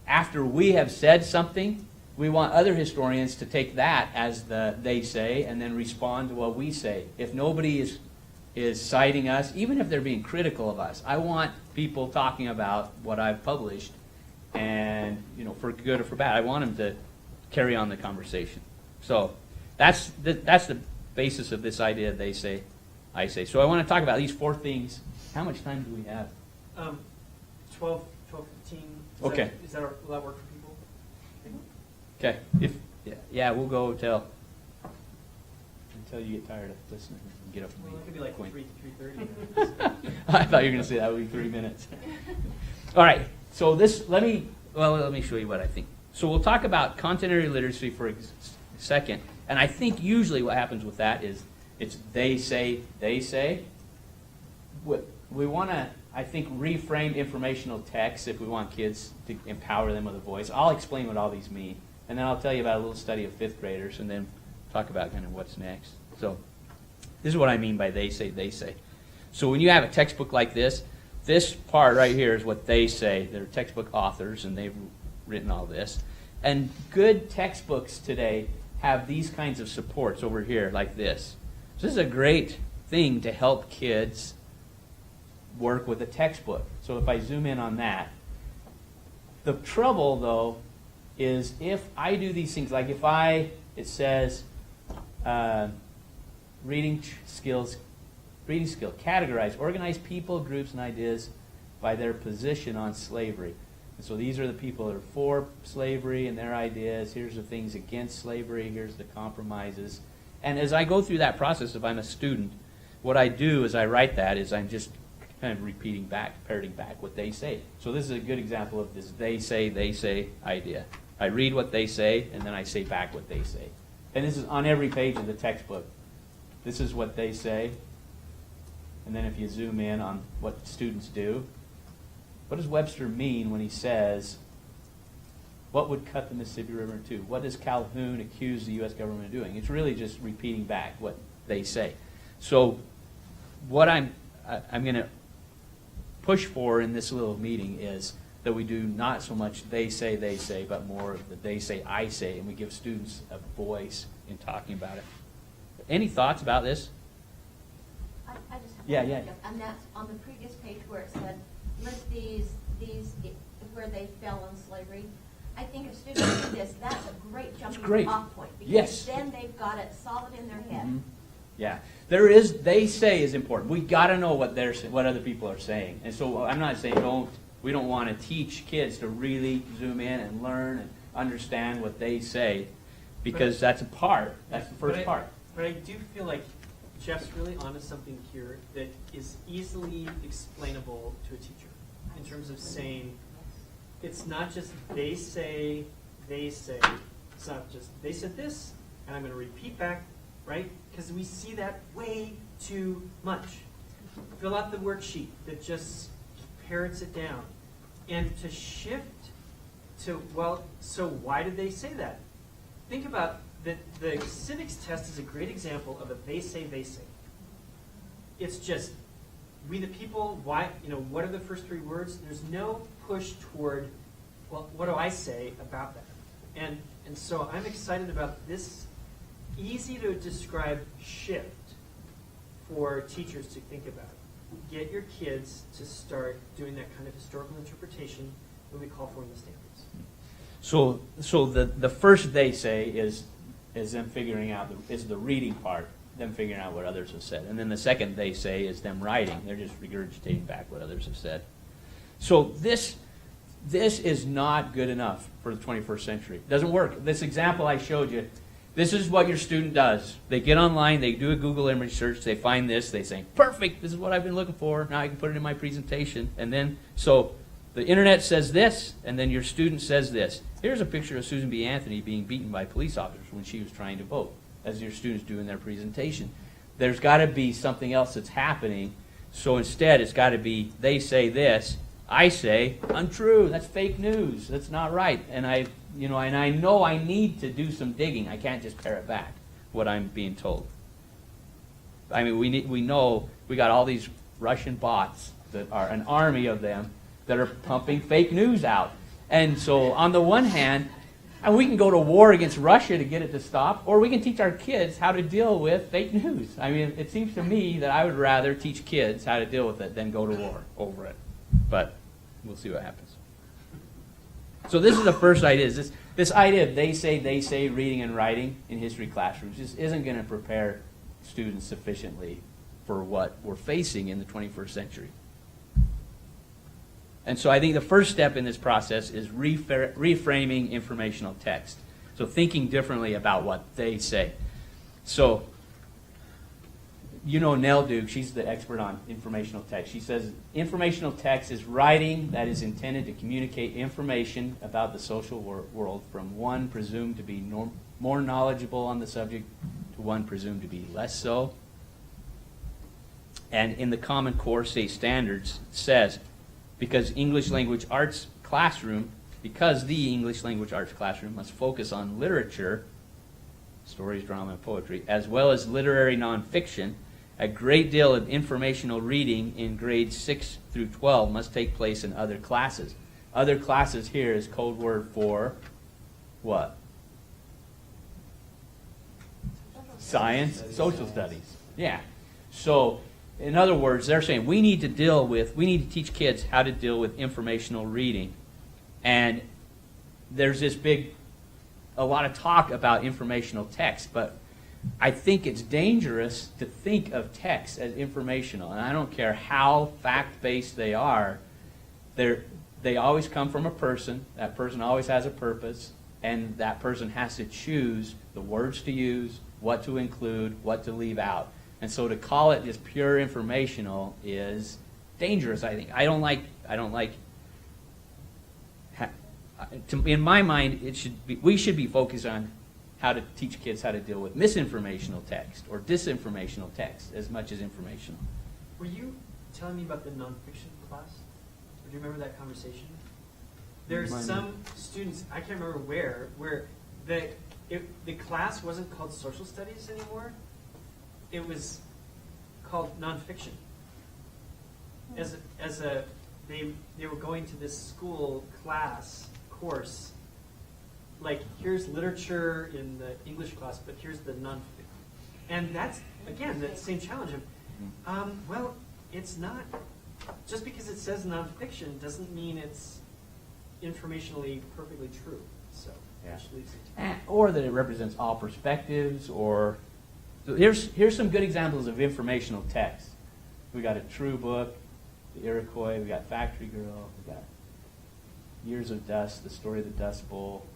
after we have said something, we want other historians to take that as the they say and then respond to what we say. If nobody is citing us, even if they're being critical of us, I want people talking about what I've published, and for good or for bad, I want them to carry on the conversation. So that's the basis of this idea of they say, I say. So I want to talk about these four things. How much time do we have? 12, 15. Okay. Will that work for people? Okay. Yeah, we'll go until you get tired of listening and get up and Well, leave. it could be like Quinn. 3:30. I thought you were going to say that would be 3 minutes. All right. So let me show you what I think. So we'll talk about contemporary literacy for a second, and I think usually what happens with that is it's they say, they say. We want to, I think, reframe informational text if we want kids to empower them with a voice. I'll explain what all these mean, and then I'll tell you about a little study of fifth graders, and then talk about kind of what's next. So this is what I mean by they say, they say. So when you have a textbook like this part right here is what they say. They're textbook authors, and they've written all this. And good textbooks today have these kinds of supports over here like this. So this is a great thing to help kids work with a textbook. So if I zoom in on that, the trouble, though, is if I do these things, like if it says reading skill, categorize, organize people, groups, and ideas by their position on slavery. And so these are the people that are for slavery and their ideas. Here's the things against slavery. Here's the compromises. And as I go through that process, if I'm a student, what I do is I write that is I'm just kind of repeating back, parroting back what they say. So this is a good example of this they say idea. I read what they say, and then I say back what they say. And this is on every page of the textbook. This is what they say. And then if you zoom in on what students do, what does Webster mean when he says, what would cut the Mississippi River in two? What does Calhoun accuse the U.S. government of doing? It's really just repeating back what they say. So what I'm going to push for in this little meeting is that we do not so much they say, but more of the they say, I say, and we give students a voice in talking about it. Any thoughts about this? I just have Yeah, one yeah. thing, and that's on the previous page where it said, list these where they fell on slavery. I think if students do this, that's a great jumping great. off point. Because Yes. then they've got it solid in their head. Mhm. Yeah, there is. They say is important. We got to know what what other people are saying, and so I'm not saying we don't want to teach kids to really zoom in and learn and understand what they say, because that's a part. That's the first part. But I do feel like Jeff's really onto something here that is easily explainable to a teacher in terms of saying, it's not just they say. It's not just they said this, and I'm going to repeat back, right? Because we see that way too much. Fill out the worksheet that just parrots it down. And to shift to, well, so why did they say that? Think about the civics test is a great example of a they say. It's just, we the people, why, what are the first three words? There's no push toward, well, what do I say about that? And so I'm excited about this easy to describe shift for teachers to think about. Get your kids to start doing that kind of historical interpretation that we call for in the standards. So the first they say is them figuring out is the reading part, them figuring out what others have said, and then the second they say is them writing. They're just regurgitating back what others have said. So this is not good enough for the 21st century. It doesn't work. This example I showed you, this is what your student does. They get online, they do a Google image search, they find this, they say, perfect, this is what I've been looking for, now I can put it in my presentation. And then, so the internet says this, and then your student says this. Here's a picture of Susan B. Anthony being beaten by police officers when she was trying to vote, as your students do in their presentation. There's got to be something else that's happening, so instead it's got to be, they say this, I say, untrue, that's fake news, that's not right. And I know I need to do some digging. I can't just parrot back what I'm being told. I mean, we know we got all these Russian bots that are an army of them that are pumping fake news out. And so on the one hand, and we can go to war against Russia to get it to stop, or we can teach our kids how to deal with fake news. I mean, it seems to me that I would rather teach kids how to deal with it than go to war over it. But we'll see what happens. So this is the first idea. Is this idea of they say, reading and writing in history classrooms just isn't going to prepare students sufficiently for what we're facing in the 21st century. And so I think the first step in this process is reframing informational text. So thinking differently about what they say. So, Nell Duke, she's the expert on informational text. She says informational text is writing that is intended to communicate information about the social world from one presumed to be more knowledgeable on the subject to one presumed to be less so. And in the Common Core State Standards, it says, because the English language arts classroom must focus on literature, stories, drama, and poetry, as well as literary nonfiction, a great deal of informational reading in grades 6 through 12 must take place in other classes. Other classes here is code word for what? Science, social studies. Yeah. So, in other words, they're saying we need to teach kids how to deal with informational reading. And there's a lot of talk about informational text, but I think it's dangerous to think of text as informational. And I don't care how fact-based they are, they always come from a person. That person always has a purpose, and that person has to choose the words to use, what to include, what to leave out. And so to call it just pure informational is dangerous, I think. I don't like, in my mind, we should be focused on how to teach kids how to deal with misinformational text or disinformational text as much as informational. Were you telling me about the nonfiction class? Or do you remember that conversation? There's some students, I can't remember where the class wasn't called social studies anymore. It was called nonfiction. They were going to this school class course, like here's literature in the English class, but here's the nonfiction. And that's, again, that same challenge of, well, it's not, just because it says nonfiction doesn't mean it's informationally perfectly true. So, Yeah. which leads it to Or that it represents all perspectives, or so here's some good examples of informational text. We got a True Book, the Iroquois, we got Factory Girl, we got Years of Dust, the Story of the Dust Bowl.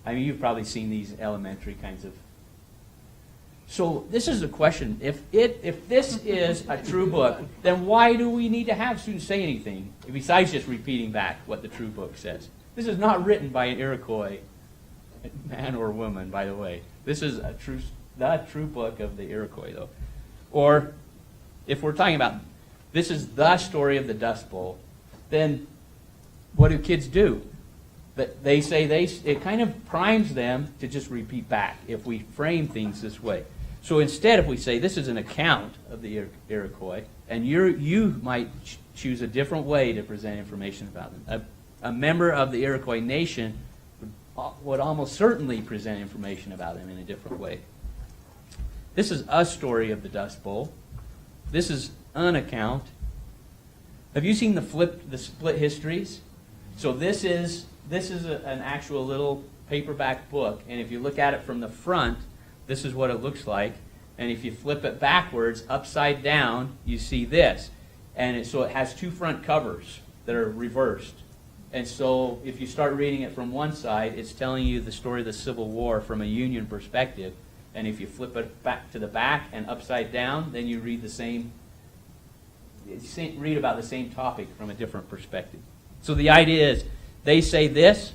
I mean, you've probably seen these elementary kinds of. So this is a question: if this is a true book, then why do we need to have students say anything besides just repeating back what the true book says? This is not written by an Iroquois man or woman, by the way. This is the true book of the Iroquois, though. Or if we're talking about this is the story of the Dust Bowl, then what do kids do? They say it kind of primes them to just repeat back if we frame things this way. So instead, if we say this is an account of the Iroquois, and you might choose a different way to present information about them. A member of the Iroquois nation would almost certainly present information about them in a different way. This is a story of the Dust Bowl. This is an account. Have you seen the split histories? So this is an actual little paperback book, and if you look at it from the front, this is what it looks like. And if you flip it backwards, upside down, you see this. And so it has two front covers that are reversed. And so if you start reading it from one side, it's telling you the story of the Civil War from a Union perspective. And if you flip it back to the back and upside down, then you read read about the same topic from a different perspective. So the idea is they say this,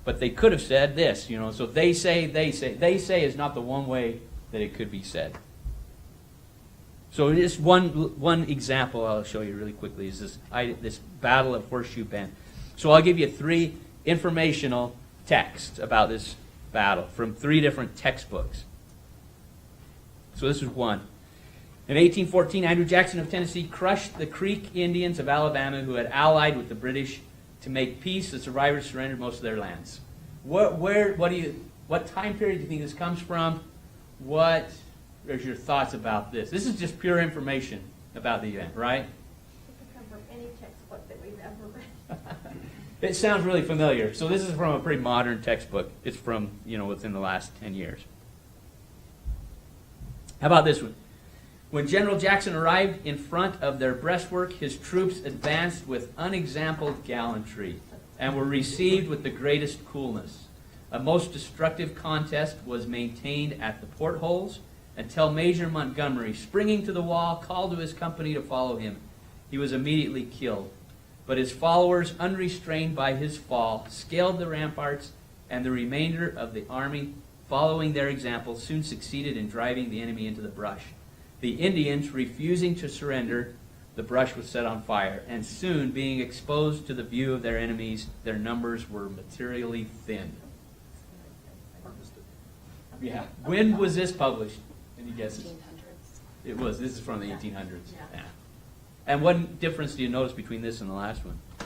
but they could have said this, So they say is not the one way that it could be said. So just one example I'll show you really quickly is this Battle of Horseshoe Bend. So I'll give you 3 informational texts about this battle from 3 different textbooks. So this is one. In 1814, Andrew Jackson of Tennessee crushed the Creek Indians of Alabama who had allied with the British to make peace. The survivors surrendered most of their lands. What time period do you think this comes from? What are your thoughts about this? This is just pure information about the event, right? It could come from any textbook that we've ever read. It sounds really familiar. So this is from a pretty modern textbook. It's from, within the last 10 years. How about this one? When General Jackson arrived in front of their breastwork, his troops advanced with unexampled gallantry and were received with the greatest coolness. A most destructive contest was maintained at the portholes until Major Montgomery, springing to the wall, called to his company to follow him. He was immediately killed. But his followers, unrestrained by his fall, scaled the ramparts, and the remainder of the army, following their example, soon succeeded in driving the enemy into the brush. The Indians, refusing to surrender, the brush was set on fire, and soon, being exposed to the view of their enemies, their numbers were materially thinned. Yeah. When was this published? Any guesses? 1800s. It was. This is from the 1800s. Yeah. And what difference do you notice between this and the last one? The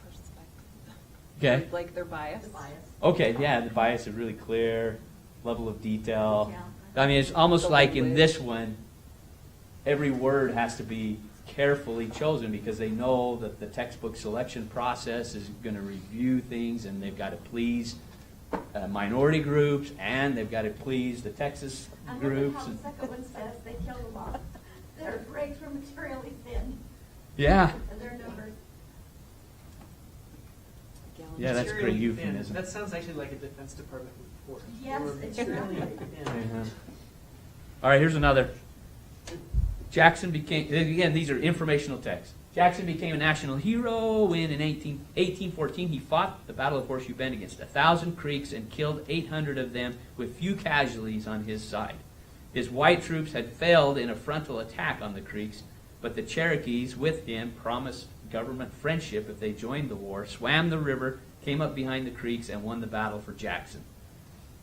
perspective. Okay. Like their bias. The bias. Okay, yeah, the bias is really clear, level of detail. Yeah. I mean, it's almost The like in language. this one, every word has to be carefully chosen because they know that the textbook selection process is going to review things and they've got to please minority groups and they've got to please the Texas And groups. look at how the second one says they killed them off. Their grades were materially thin. Yeah. And their numbers. Yeah, that's a great materially thin. euphemism. That sounds actually like a Defense Department report. Yes, They were it's materially really thin. All right, here's another. Jackson became, again, these are informational texts. Jackson became a national hero when in 1814 he fought the Battle of Horseshoe Bend against 1,000 Creeks and killed 800 of them with few casualties on his side. His white troops had failed in a frontal attack on the Creeks, but the Cherokees with him promised government friendship if they joined the war, swam the river, came up behind the Creeks, and won the battle for Jackson.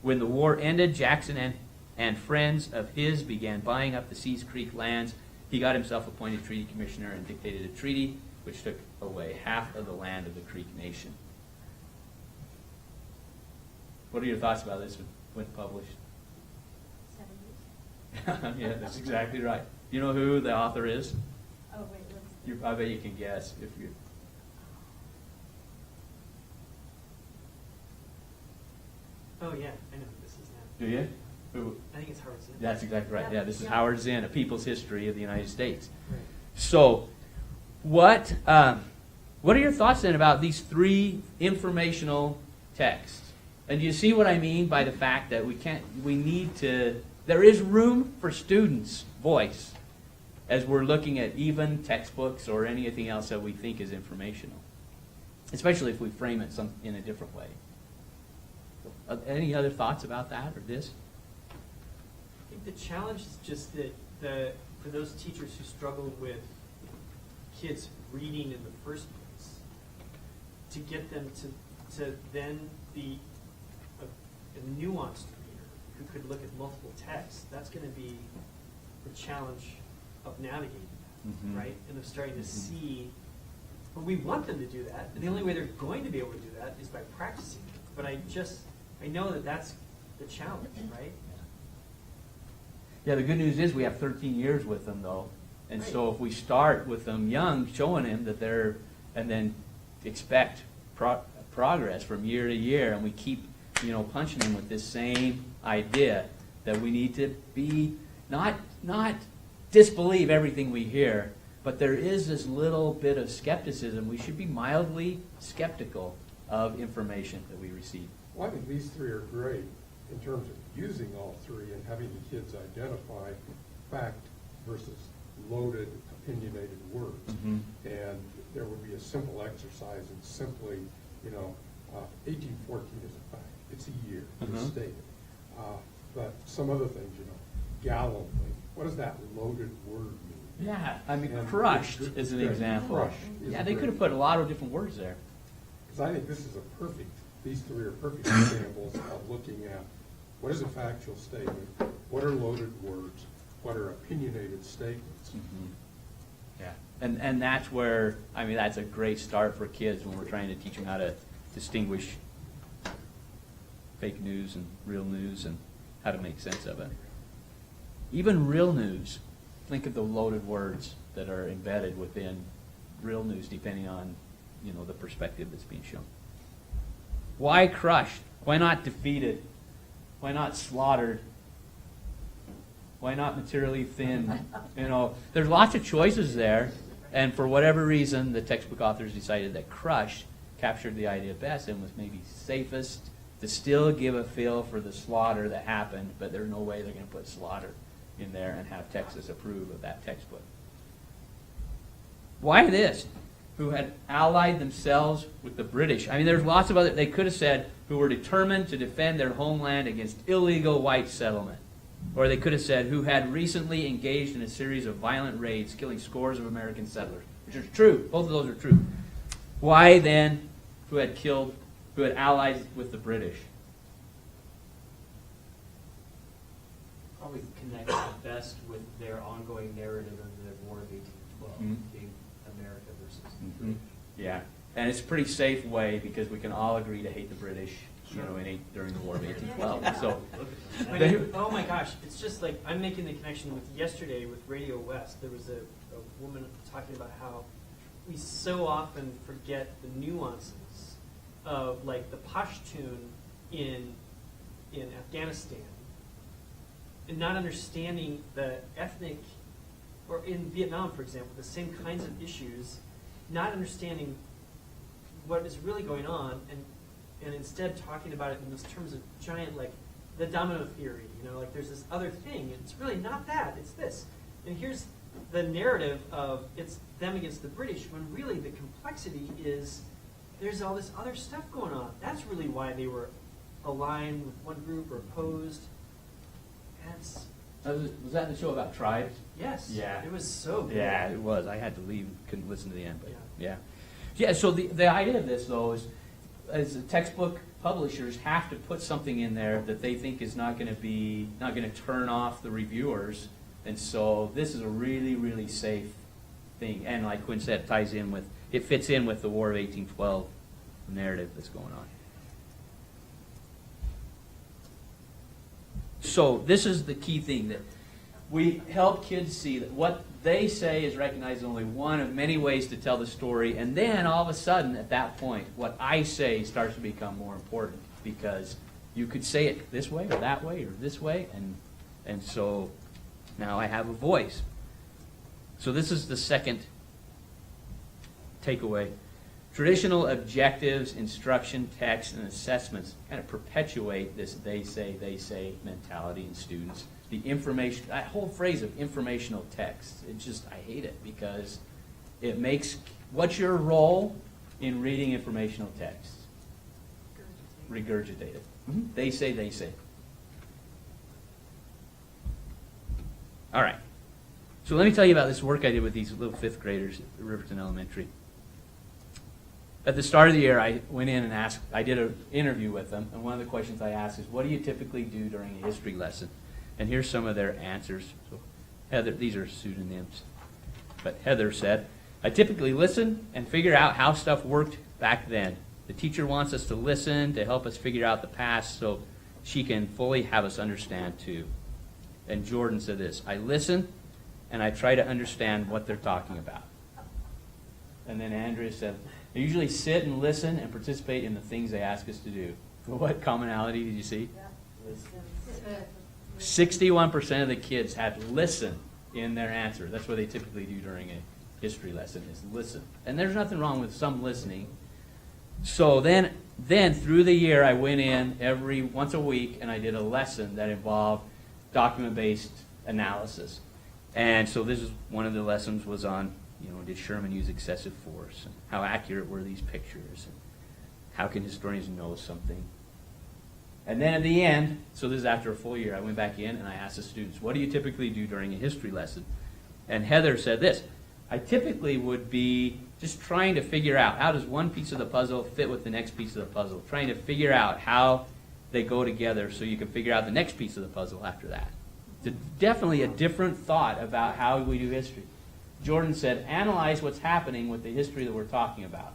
When the war ended, Jackson and friends of his began buying up the Seas Creek lands. He got himself appointed treaty commissioner and dictated a treaty which took away half of the land of the Creek Nation. What are your thoughts about this when published? 70s. Yeah, that's exactly right. You know who the author is? Oh, wait, let's. I bet you can guess if you. Oh, yeah, I know who this is now. Do you? Who? I think it's Howard Zinn. That's exactly right. Yeah, this is Yeah. Howard Zinn, A People's History of the United States. Right. So, what are your thoughts then about these three informational texts? And do you see what I mean by the fact that there is room for students' voice as we're looking at even textbooks or anything else that we think is informational, especially if we frame it in a different way. Any other thoughts about that or this? I think the challenge is just that for those teachers who struggle with kids reading in the first place, to get them to then be a nuanced reader who could look at multiple texts, that's going to be the challenge of navigating that, Mhm. right? And of starting to see, but we want them to do that, and the only way they're going to be able to do that is by practicing it. But I know that that's the challenge, right? Yeah, the good news is we have 13 years with them, though. And Right. so if we start with them young, showing them that and then expect progress from year to year, and we keep, punching them with this same idea that we need to be, not disbelieve everything we hear, but there is this little bit of skepticism. We should be mildly skeptical of information that we receive. Well, I think these three are great in terms of using all three and having the kids identify fact versus loaded, opinionated words. Mhm. And there would be a simple exercise in simply, 1814 is a fact. It's a year, it's Mhm. stated. But some other things, gallantly, what does that loaded word mean? Yeah, I mean, And crushed good- is an good. example. Crush is Yeah, a they great- could have put a lot of different words there. Because I think these three are perfect examples of looking at what is a factual statement, what are loaded words, what are opinionated statements. Yeah, and that's where, that's a great start for kids when we're trying to teach them how to distinguish fake news and real news and how to make sense of it. Even real news, think of the loaded words that are embedded within real news depending on, the perspective that's being shown. Why crushed? Why not defeated? Why not slaughtered? Why not materially thin? There's lots of choices there, and for whatever reason, the textbook authors decided that crushed captured the idea best and was maybe safest to still give a feel for the slaughter that happened, but there's no way they're going to put slaughter in there and have Texas approve of that textbook. Why this? Who had allied themselves with the British. There's lots of other, they could have said, who were determined to defend their homeland against illegal white settlement. Or they could have said, who had recently engaged in a series of violent raids, killing scores of American settlers. Which is true. Both of those are true. Why then, who had allied with the British? Probably connects the best with their ongoing narrative of the War of 1812, Mhm. being America versus the Mhm. British. Yeah, and it's a pretty safe way because we can all agree to hate the British, during the War of 1812. So, Oh my gosh, it's just like, I'm making the connection with yesterday with Radio West. There was a woman talking about how we so often forget the nuances of like the Pashtun in Afghanistan and not understanding the ethnic, or in Vietnam, for example, the same kinds of issues, not understanding what is really going on, and instead talking about it in those terms of giant, like, the domino theory, like there's this other thing. It's really not that, it's this. And here's the narrative of it's them against the British, when really the complexity is there's all this other stuff going on. That's really why they were aligned with one group or opposed. Was that the show about tribes? Yes. Yeah. It was so good. Yeah, it was. I had to leave, couldn't listen to the end, but Yeah. yeah. So the idea of this, though, is as the textbook publishers have to put something in there that they think is not going to turn off the reviewers, and so this is a really, really safe thing. And like Quinn said, it fits in with the War of 1812 narrative that's going on. So this is the key thing, that we help kids see that what they say is recognized as only one of many ways to tell the story, and then all of a sudden at that point what I say starts to become more important, because you could say it this way or that way or this way, and so now I have a voice. So this is the second takeaway. Traditional objectives, instruction, text, and assessments kind of perpetuate this they say mentality in students. The information, that whole phrase of informational text, I hate it, because it makes, what's your role in reading informational text? Regurgitate it. Mm-hmm. They say. All right. So let me tell you about this work I did with these little fifth graders at Riverton Elementary. At the start of the year, I went in and I did an interview with them, and one of the questions I asked is, what do you typically do during a history lesson? And here's some of their answers. So Heather, these are pseudonyms, but Heather said, I typically listen and figure out how stuff worked back then. The teacher wants us to listen to help us figure out the past so she can fully have us understand too. And Jordan said this, I listen and I try to understand what they're talking about. And then Andrea said, I usually sit and listen and participate in the things they ask us to do. What commonality did you see? 61% of the kids had listen in their answer. That's what they typically do during a history lesson, is listen. And there's nothing wrong with some listening. So then through the year, I went in once a week and I did a lesson that involved document-based analysis. And so this is one of the lessons was on, did Sherman use excessive force? And how accurate were these pictures? And how can historians know something? And then at the end, so this is after a full year, I went back in and I asked the students, what do you typically do during a history lesson? And Heather said this, I typically would be just trying to figure out how does one piece of the puzzle fit with the next piece of the puzzle, trying to figure out how they go together so you can figure out the next piece of the puzzle after that. It's definitely a different thought about how we do history. Jordan said, analyze what's happening with the history that we're talking about.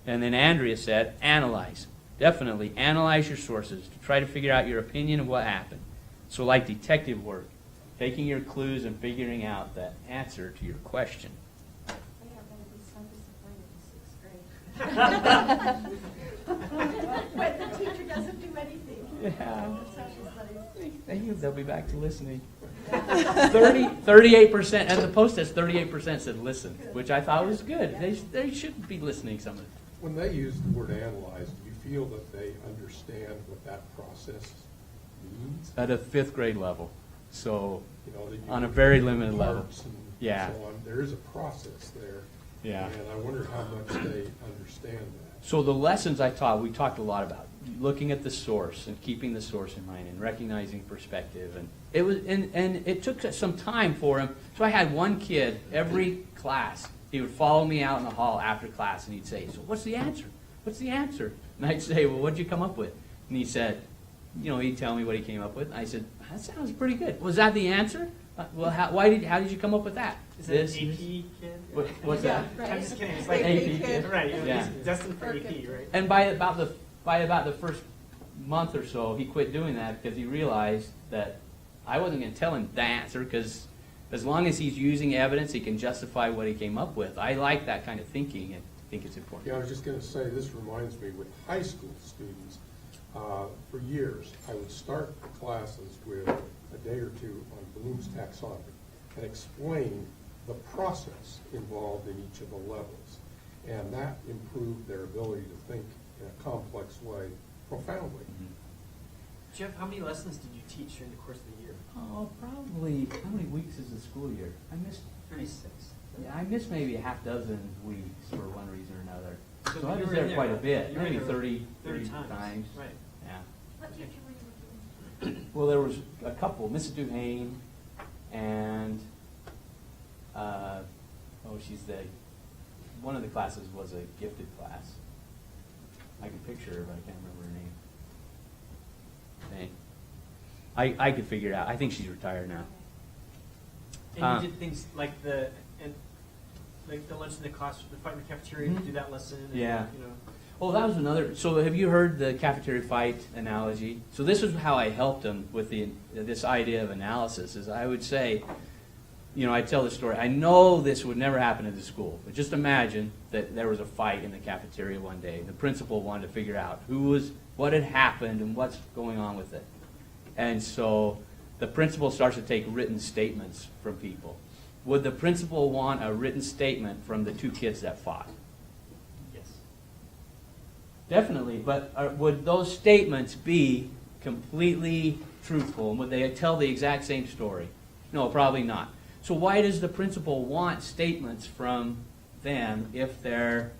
And then Andrea said, analyze. Definitely analyze your sources to try to figure out your opinion of what happened. So like detective work, taking your clues and figuring out the answer to your question. I think I'm going to be so disappointed in 6th grade. When the teacher doesn't do anything. Yeah. They'll be back to listening. 38%, and the post says 38% said listen, which I thought was good. They should be listening some of it. When they use the word analyze, do you feel that they understand what that process means? At a 5th grade level. So That you on a very limited level. parts and Yeah. so on. There is a process there. Yeah. And I wonder how much they understand that. So the lessons I taught, we talked a lot about looking at the source and keeping the source in mind and recognizing perspective. And it took some time for him. So I had one kid every class. He would follow me out in the hall after class and he'd say, so what's the answer? What's the answer? And I'd say, well, what'd you come up with? And he said, he'd tell me what he came up with. And I said, that sounds pretty good. Was that the answer? Well, how did you come up with that? Is that an AP kid? What's that? I'm just kidding. It's like AP kid. Right. Yeah. He's destined for AP, right? And by about the first month or so, he quit doing that because he realized that I wasn't going to tell him the answer, because as long as he's using evidence, he can justify what he came up with. I like that kind of thinking and think it's important. Yeah, I was just going to say, this reminds me with high school students, for years, I would start the classes with a day or two on Bloom's taxonomy and explain the process involved in each of the levels. And that improved their ability to think in a complex way profoundly. Jeff, how many lessons did you teach during the course of the year? Oh, probably, how many weeks is the school year? I missed 36. Yeah, I missed maybe a half dozen weeks for one reason or another. So So I you was were in there quite a bit, you were in maybe there 30 times. times. Right. Yeah. What teacher were you with? Well, there was a couple, Mrs. Duhane and, one of the classes was a gifted class. I can picture her, but I can't remember her name. I could figure it out. I think she's retired now. And you did things like the lunch in the class, the fight in the cafeteria, you do that lesson. And, Yeah. You know. Oh, that was another. So have you heard the cafeteria fight analogy? So this is how I helped them with this idea of analysis. Is I would say, I tell the story. I know this would never happen at the school, but just imagine that there was a fight in the cafeteria one day. The principal wanted to figure out what had happened and what's going on with it. And so the principal starts to take written statements from people. Would the principal want a written statement from the two kids that fought? Yes. Definitely, but would those statements be completely truthful? And would they tell the exact same story? No, probably not. So why does the principal want statements from them if they're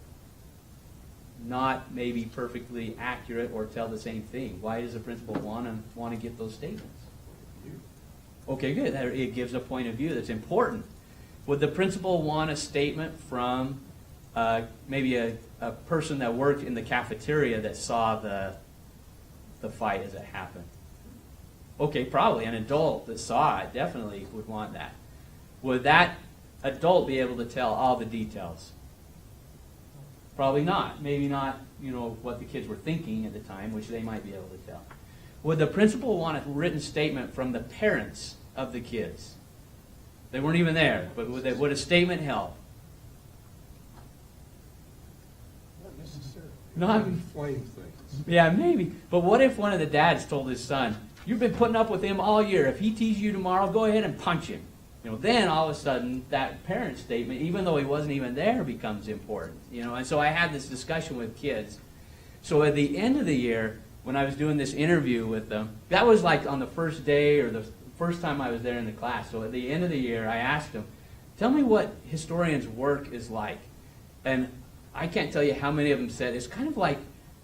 not maybe perfectly accurate or tell the same thing? Why does the principal want to get those statements? Okay, good. It gives a point of view that's important. Would the principal want a statement from maybe a person that worked in the cafeteria that saw the fight as it happened? Okay, probably. An adult that saw it definitely would want that. Would that adult be able to tell all the details? Probably not. Maybe not, what the kids were thinking at the time, which they might be able to tell. Would the principal want a written statement from the parents of the kids? They weren't even there, but would a statement help? Not necessarily. Not Inflame things. Yeah, maybe. But what if one of the dads told his son, "You've been putting up with him all year. If he teases you tomorrow, go ahead and punch him." Then all of a sudden that parent statement, even though he wasn't even there, becomes important. And so I had this discussion with kids. So at the end of the year, when I was doing this interview with them, that was like on the first day or the first time I was there in the class. So at the end of the year, I asked them, "Tell me what historians' work is like." And I can't tell you how many of them said it's kind of like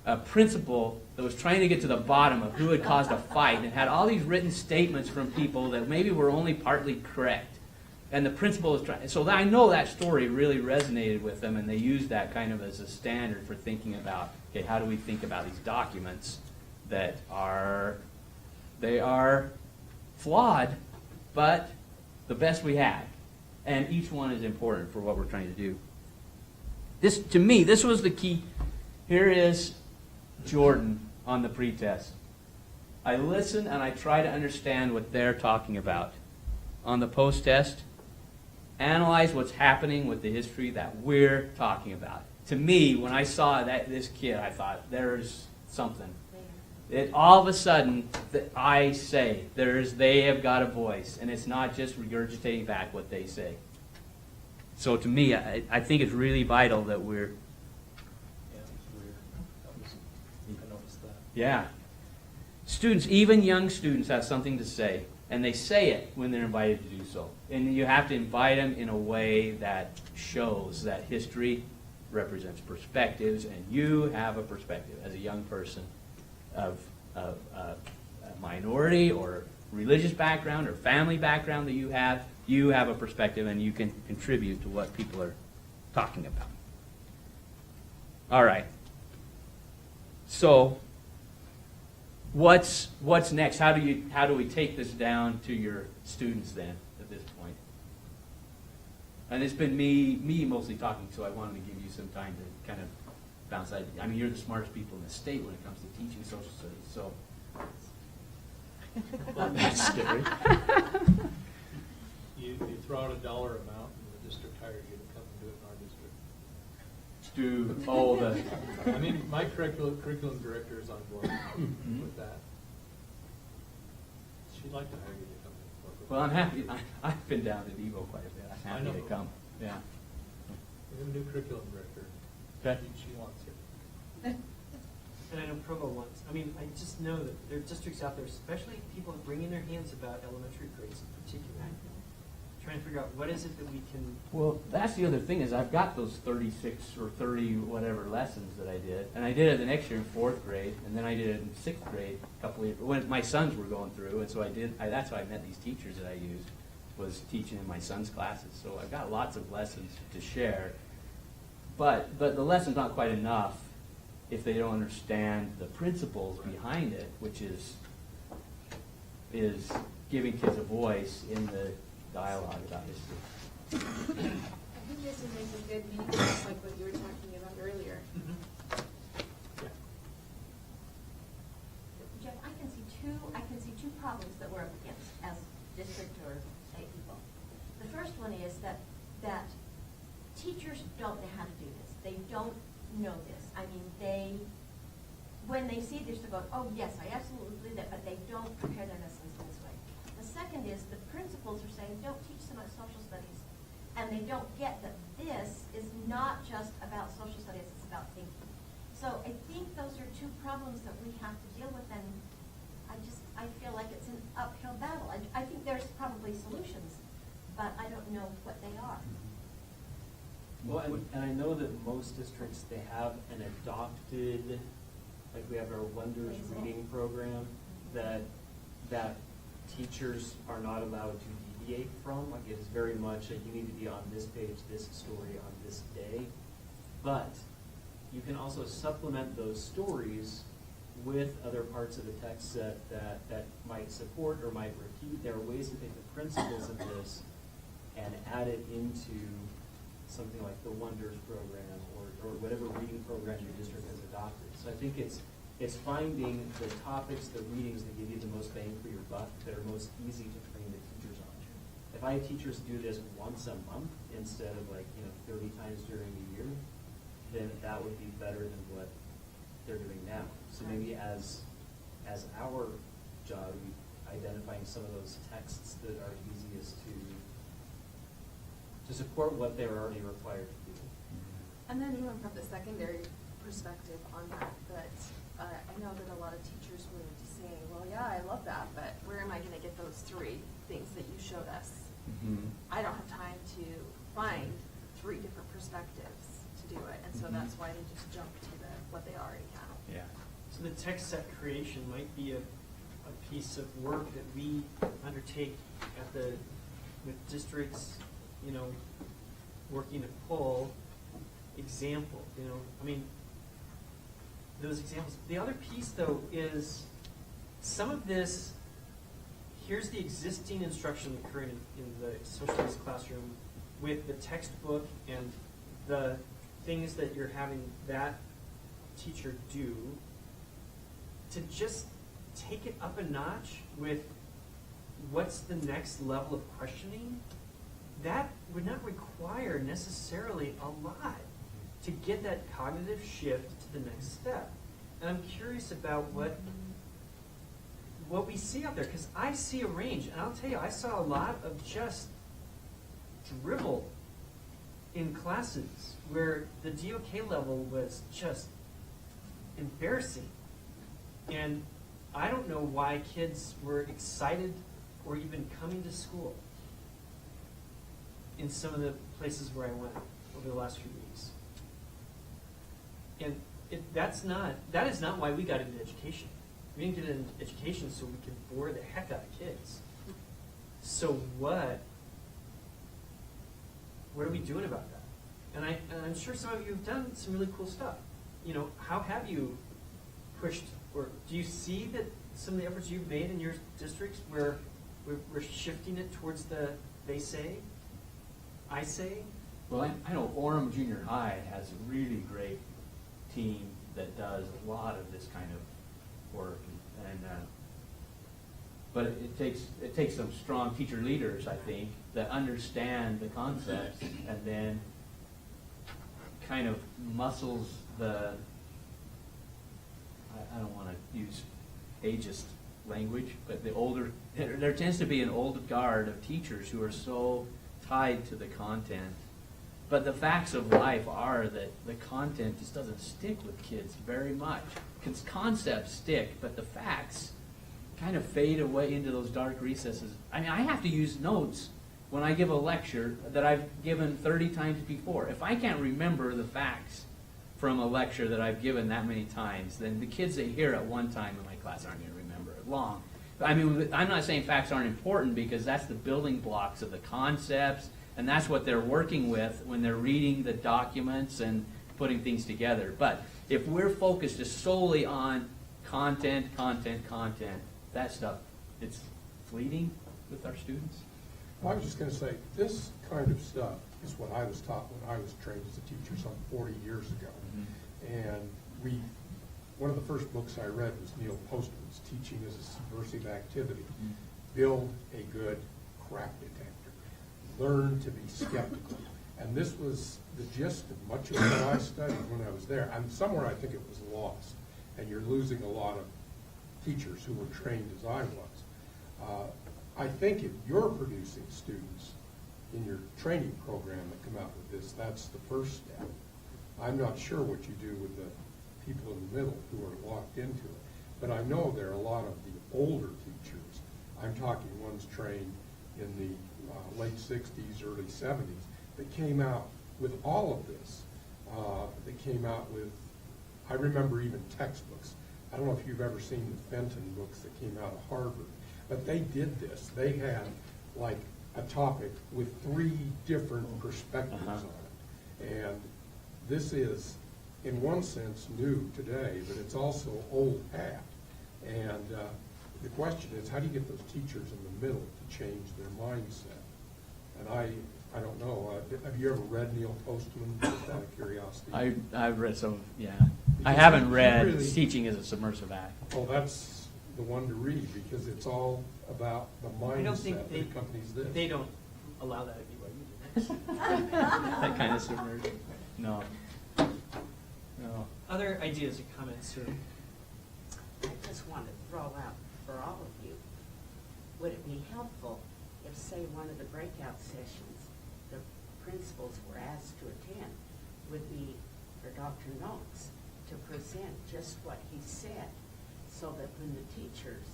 a principal that was trying to get to the bottom of who had caused a fight and had all these written statements from people that maybe were only partly correct. And the principal was trying. So I know that story really resonated with them, and they used that kind of as a standard for thinking about, okay, how do we think about these documents that they are flawed, but the best we have. And each one is important for what we're trying to do. To me, this was the key. Here is Jordan on the pretest. I listen and I try to understand what they're talking about. On the post-test, analyze what's happening with the history that we're talking about. To me, when I saw this kid, I thought, there's something. All of a sudden, I say, they have got a voice, and it's not just regurgitating back what they say. So to me, I think it's really vital that we're... Yeah, it's weird. I noticed that. Yeah. Students, even young students, have something to say, and they say it when they're invited to do so. And you have to invite them in a way that shows that history represents perspectives, and you have a perspective as a young person of a minority or religious background or family background that you have a perspective, and you can contribute to what people are talking about. All right. So, what's next? How do we take this down to your students then at this point? And it's been me mostly talking, so I wanted to give you some time to kind of bounce out. I mean, you're the smartest people in the state when it comes to teaching social studies, so well, that's scary. You throw out a dollar amount, and the district hires you to come and do it in our district. I mean, my curriculum director is on board with that. She'd like to hire you to come and work with Well, I'm her. happy. I've been down to Devo quite a bit. I'm happy to come. Yeah. We have a new curriculum director. Okay. She wants it. And I know Provo wants, I mean, I just know that there are districts out there, especially people bringing their hands about elementary grades in particular, trying to figure out what is it that we can. Well, that's the other thing is I've got those 36 or 30 whatever lessons that I did, and I did it the next year in 4th grade, and then I did it in 6th grade a couple of years when my sons were going through, and so that's how I met these teachers that I used, was teaching in my son's classes. So I've got lots of lessons to share, but the lesson's not quite enough if they don't understand the principles behind it, which is giving kids a voice in the dialogue about history. I think this would make a good mix, like what you were talking about earlier. Jeff, I can see two problems that we're up against as district or state people. The first one is that teachers don't know how to do this. They don't know this. I mean, when they see this, they're going, oh yes, I absolutely believe that, but they don't prepare their lessons in this way. The second is the principals are saying, don't teach so much social studies. And they don't get that this is not just about social studies, it's about thinking. So I think those are two problems that we have to deal with, and I feel like it's an uphill battle. I think there's probably solutions, but I don't know what they are. Well, and I know that most districts, they have an adopted, like we have our Wonders reading program that teachers are not allowed to deviate from. Like it is very much you need to be on this page, this story on this day. But you can also supplement those stories with other parts of the text that might support or might refute. There are ways to take the principles of this and add it into something like the Wonders program or whatever reading program your district has adopted. So I think it's finding the topics, the readings that give you the most bang for your buck, that are most easy to train the teachers on. If I have teachers do this once a month instead of 30 times during the year, then that would be better than what they're doing now. So maybe as our job, identifying some of those texts that are easiest to support what they're already required to do. And then even from the secondary perspective on that, I know that a lot of teachers would say, well, yeah, I love that, but where am I going to get those 3 things that you showed us? Mm-hmm. I don't have time to find 3 different perspectives to do it, and so that's why they just jump to what they already have. Yeah. So the text set creation might be a piece of work that we undertake with districts, working to pull examples, I mean, those examples. The other piece, though, is some of this, here's the existing instruction occurring in the social studies classroom with the textbook and the things that you're having that teacher do, to just take it up a notch with what's the next level of questioning. That would not require necessarily a lot to get that cognitive shift to the next step. And I'm curious about what we see out there, because I see a range, and I'll tell you, I saw a lot of just dribble in classes where the DOK level was just embarrassing. And I don't know why kids were excited or even coming to school in some of the places where I went over the last few weeks. And that is not why we got into education. We didn't get into education so we could bore the heck out of kids. So what are we doing about that? And I'm sure some of you have done some really cool stuff. How have you pushed, or do you see that some of the efforts you've made in your districts where we're shifting it towards the they say, I say? Well, I know Orem Junior High has a really great team that does a lot of this kind of work, but it takes some strong teacher leaders, I think, that understand the concepts and then kind of muscles the, I don't want to use ageist language, but there tends to be an old guard of teachers who are so tied to the content. But the facts of life are that the content just doesn't stick with kids very much. concepts stick, but the facts kind of fade away into those dark recesses. I mean, I have to use notes when I give a lecture that I've given 30 times before. If I can't remember the facts from a lecture that I've given that many times, then the kids that hear it one time in my class aren't going to remember it long. I mean, I'm not saying facts aren't important, because that's the building blocks of the concepts, and that's what they're working with when they're reading the documents and putting things together. But if we're focused just solely on content, that stuff, it's fleeting with our students. Well, I was just going to say, this kind of stuff is what I was taught when I was trained as a teacher some 40 years ago. And one of the first books I read was Neil Postman's Teaching as a Subversive Activity. Build a good crap detector. Learn to be skeptical. And this was the gist of much of what I studied when I was there. And somewhere I think it was lost. And you're losing a lot of teachers who were trained as I was. I think if you're producing students in your training program that come out with this, that's the first step. I'm not sure what you do with the people in the middle who are locked into it, but I know there are a lot of the older teachers. I'm talking ones trained in the late 60s, early 70s, that came out with all of this. They came out with, I remember even textbooks. I don't know if you've ever seen the Fenton books that came out of Harvard, but they did this. They had like a topic with 3 different perspectives on it. And this is, in one sense, new today, but it's also old hat. And the question is, how do you get those teachers in the middle to change their mindset? And I don't know. Have you ever read Neil Postman, just out of curiosity? I've read some, yeah. Because I haven't he read really- Teaching as a Submersive Act. Oh, that's the one to read, because it's all about the I don't mindset think that they, accompanies this. they don't allow that at BYU. That kind of submersion. No. No. Other ideas or comments? Or I just want to throw out for all of you, would it be helpful if, say, one of the breakout sessions the principals were asked to attend would be for Dr. Knox to present just what he said, so that when the teachers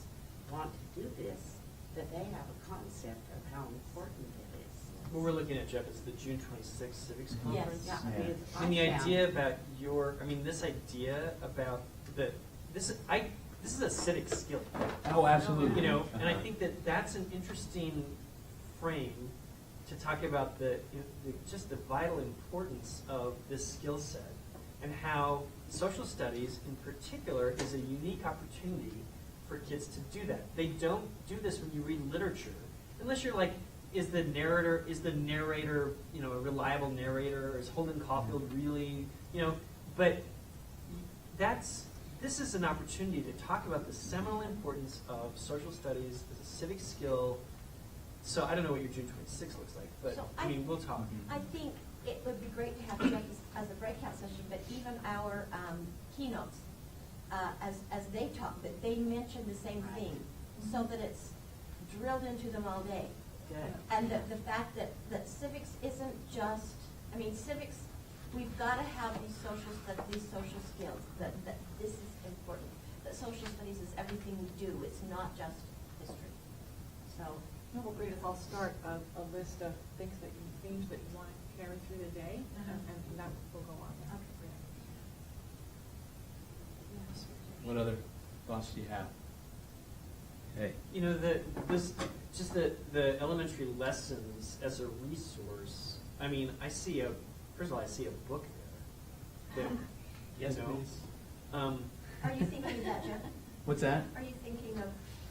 want to do this, that they have a concept of how important it is. what we're looking at, Jeff, is the June 26th Civics Conference. Yeah, And the idea about this idea about this is a civic skill. Oh, absolutely. You know, and I think that that's an interesting frame to talk about just the vital importance of this skill set, and how social studies in particular is a unique opportunity for kids to do that. They don't do this when you read literature, unless you're like, is the narrator, a reliable narrator? Is Holden Caulfield really, but this is an opportunity to talk about the seminal importance of social studies as a civic skill. So I don't know what your June 26th looks like, but So we'll talk. I think it would be great to have Jeff as a breakout session, but even our keynotes, as they talk, that they mention the same thing, so that it's drilled into them all day. Okay. And the fact that civics isn't just, civics, we've got to have these social skills, that this is important. That social studies is everything we do, it's not just history. So. Well, great, if I'll start a list of themes that you want to carry through the day, and that will go on. Okay. What other thoughts do you have? Hey. The elementary lessons as a resource. I see a book there. Yes, please. Are you thinking of that, Jeff? What's that? Are you thinking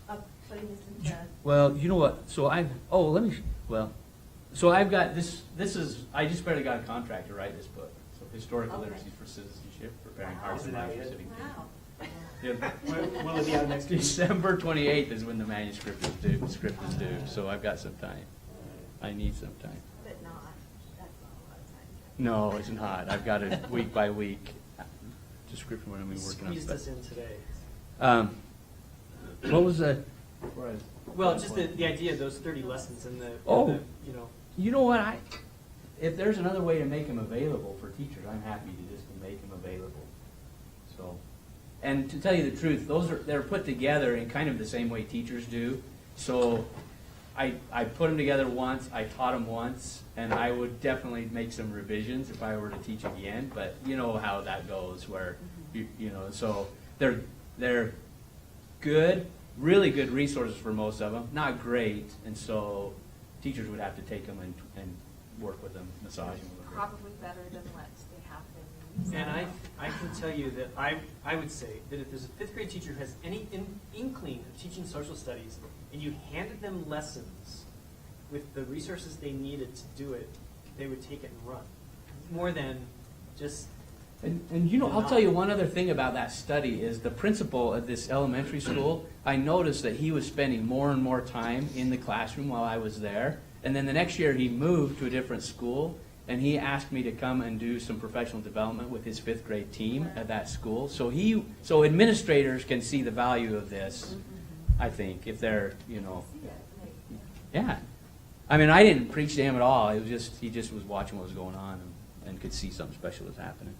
of putting this into? Well, you know what? So I've got this. I just barely got a contract to write this book. So Historical Okay. Literacy for Citizenship, Preparing Wow. Hearts and Minds for Wow. Civic Change. Wow. Yeah. Will it be out next week? December 28th is when the manuscript is due. So I've got some time. I need some time. But not, that's not a lot of time, Jeff. No, it's not. I've got it week by week description what I'm working on. Squeezed us in today. What was the? Well, just the idea of those 30 lessons and You know what? If there's another way to make them available for teachers, I'm happy to just make them available. So, And to tell you the truth, they're put together in kind of the same way teachers do. So I put them together once, I taught them once, and I would definitely make some revisions if I were to teach again. But you know how that goes, where you know. So they're good, really good resources for most of them. Not great, and so teachers would have to take them and work with them, massage them a little bit. Probably better than what they have been. And I can tell you that I would say that if there's a fifth grade teacher who has any inkling of teaching social studies, and you handed them lessons with the resources they needed to do it, they would take it and run. More than just... And you know, I'll tell you one other thing about that study is the principal at this elementary school, I noticed that he was spending more and more time in the classroom while I was there. And then the next year he moved to a different school, and he asked me to come and do some professional development with his fifth grade team at that school. So administrators can see the value of this, I think, if they're, you know, yeah. I mean, I didn't preach to him at all. It was just, he just was watching what was going on and could see something special was happening.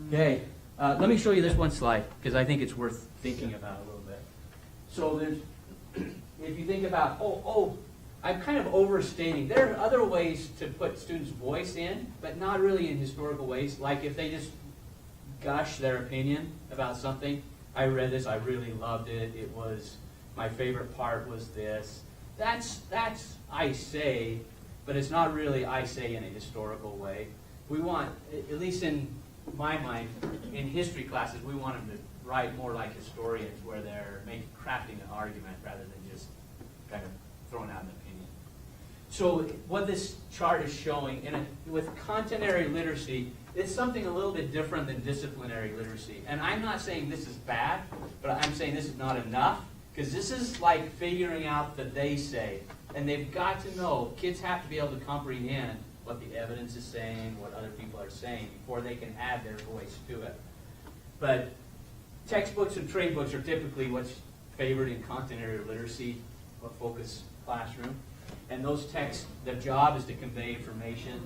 Okay, let me show you this one slide, because I think it's worth thinking about a little bit. So there's, if you think about, I'm kind of overstating. There are other ways to put students' voice in, but not really in historical ways. Like if they just gush their opinion about something. I read this, I really loved it. It was, my favorite part was this. That's I say, but it's not really I say in a historical way. We want, at least in my mind, in history classes, we want them to write more like historians, where they're crafting an argument rather than just kind of throwing out an opinion. So what this chart is showing, with content-area literacy, it's something a little bit different than disciplinary literacy. And I'm not saying this is bad, but I'm saying this is not enough, because this is like figuring out the they say. And they've got to know, kids have to be able to comprehend what the evidence is saying, what other people are saying, before they can add their voice to it. But textbooks and trade books are typically what's favored in content-area literacy, a focused classroom. And those texts, the job is to convey information,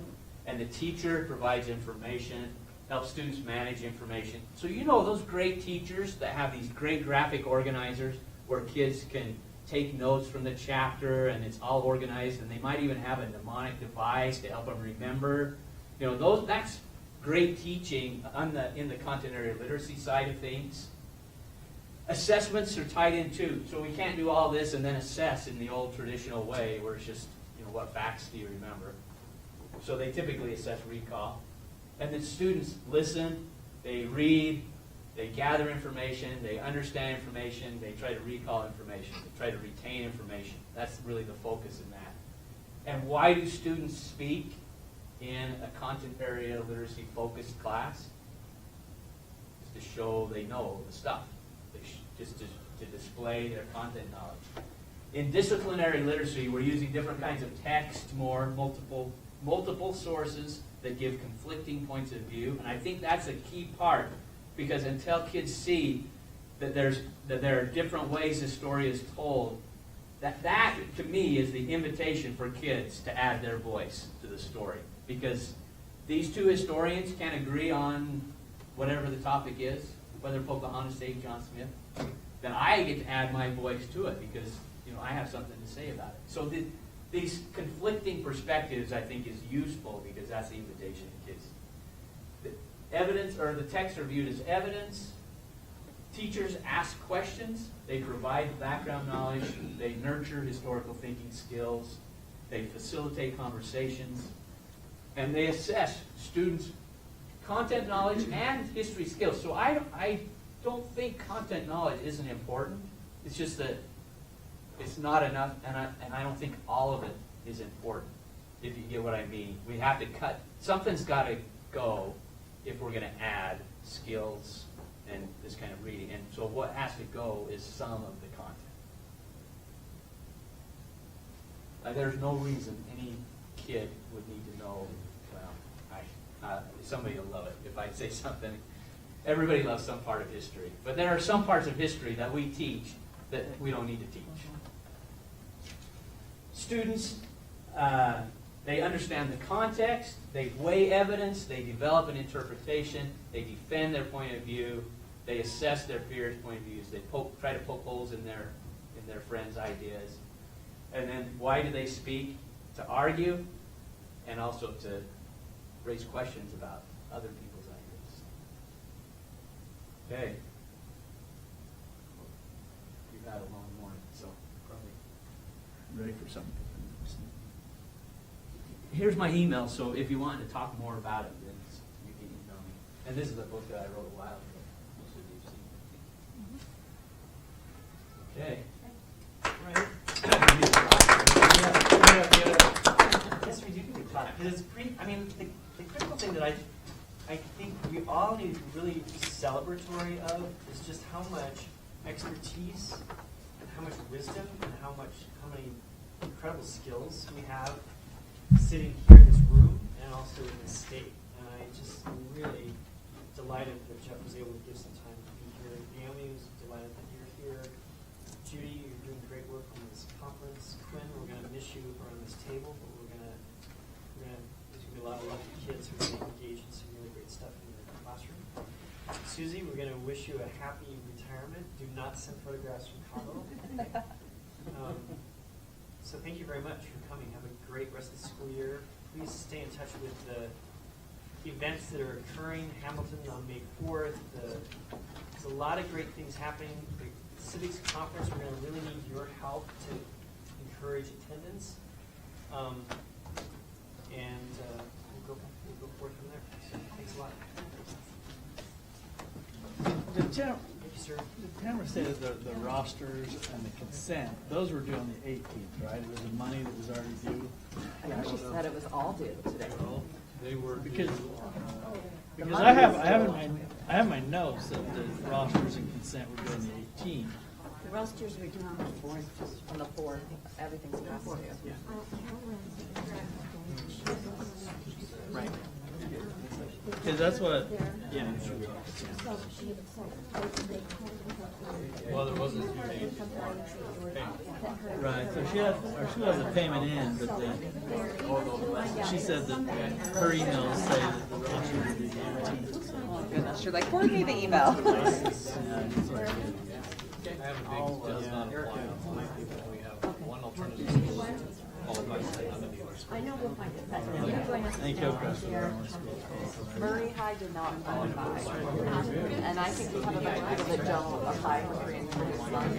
and the teacher provides information, helps students manage information. So you know those great teachers that have these great graphic organizers where kids can take notes from the chapter and it's all organized, and they might even have a mnemonic device to help them remember. You know, that's great teaching in the content-area literacy side of things. Assessments are tied in too, so we can't do all this and then assess in the old traditional way where it's just, you know, what facts do you remember? So they typically assess recall. And then students listen, they read, they gather information, they understand information, they try to recall information, they try to retain information. That's really the focus in that. And why do students speak in a content-area literacy focused class? Just to show they know the stuff. Just to display their content knowledge. In disciplinary literacy, we're using different kinds of text, multiple sources that give conflicting points of view, and I think that's a key part, because until kids see that there are different ways the story is told, that to me is the invitation for kids to add their voice to the story, because these two historians can't agree on whatever the topic is, whether Pocahontas saved John Smith, then I get to add my voice to it because, you know, I have something to say about it. So these conflicting perspectives, I think, is useful because that's the invitation to kids. The evidence, or the texts are viewed as evidence. Teachers ask questions. They provide background knowledge. They nurture historical thinking skills. They facilitate conversations. And they assess students' content knowledge and history skills. So I don't think content knowledge isn't important. It's just that it's not enough, and I don't think all of it is important, if you get what I mean. We have to cut. Something's got to go if we're going to add skills and this kind of reading. And so what has to go is some of the content. There's no reason any kid would need to know, well, somebody will love it if I say something. Everybody loves some part of history. But there are some parts of history that we teach that we don't need to teach. Students They understand the context, they weigh evidence, they develop an interpretation, they defend their point of view, they assess their peers' point of views, they try to poke holes in their friends' ideas. And then why do they speak? To argue and also to raise questions about other people's ideas. Okay. You've had a long morning, so probably ready for something. Here's my email, so if you want to talk more about it, then you can email me. And this is a book that I wrote a while ago. Most of you've seen. Okay. Yes, we do need to talk. Because I mean, the critical thing that I think we all need to be really celebratory of is just how much expertise and how much wisdom and how many incredible skills we have sitting here in this room and also in this state. And I just am really delighted that Jeff was able to give some time to be here. Naomi was delighted that you're here. Judy, you're doing great work on this conference. Quinn, we're going to miss you around this table, but there's going to be a lot of lucky kids who are going to engage in some really great stuff in your classroom. Susie, we're going to wish you a happy retirement. Do not send photographs from Cabo. So thank you very much for coming. Have a great rest of the school year. Please stay in touch with the events that are occurring. Hamilton on May 4th. There's a lot of great things happening. The Civics Conference, we're going to really need your help to encourage attendance. We'll go forward from there. So thanks a lot. Tamara said the rosters and the consent, those were due on the 18th, right? It was the money that was already due. Yeah, she said it was all due today. They were Because I have my notes that the rosters and consent were due on the 18th. The rosters were due on the 4th, on the 4th, everything's past due. Right. Because that's what, yeah. Well, there wasn't a due date. Right, so she has a payment in, but then she said that her emails say that the roster will be the 18th. So. Oh goodness, you're like, forward me the email. I have a big does not apply on my people. We have one alternative school followed by another dealers. I know we'll find it. Thank you, Chris. Murray High did not qualify. And I think we have a bunch of people that don't apply for free and reduced lunch.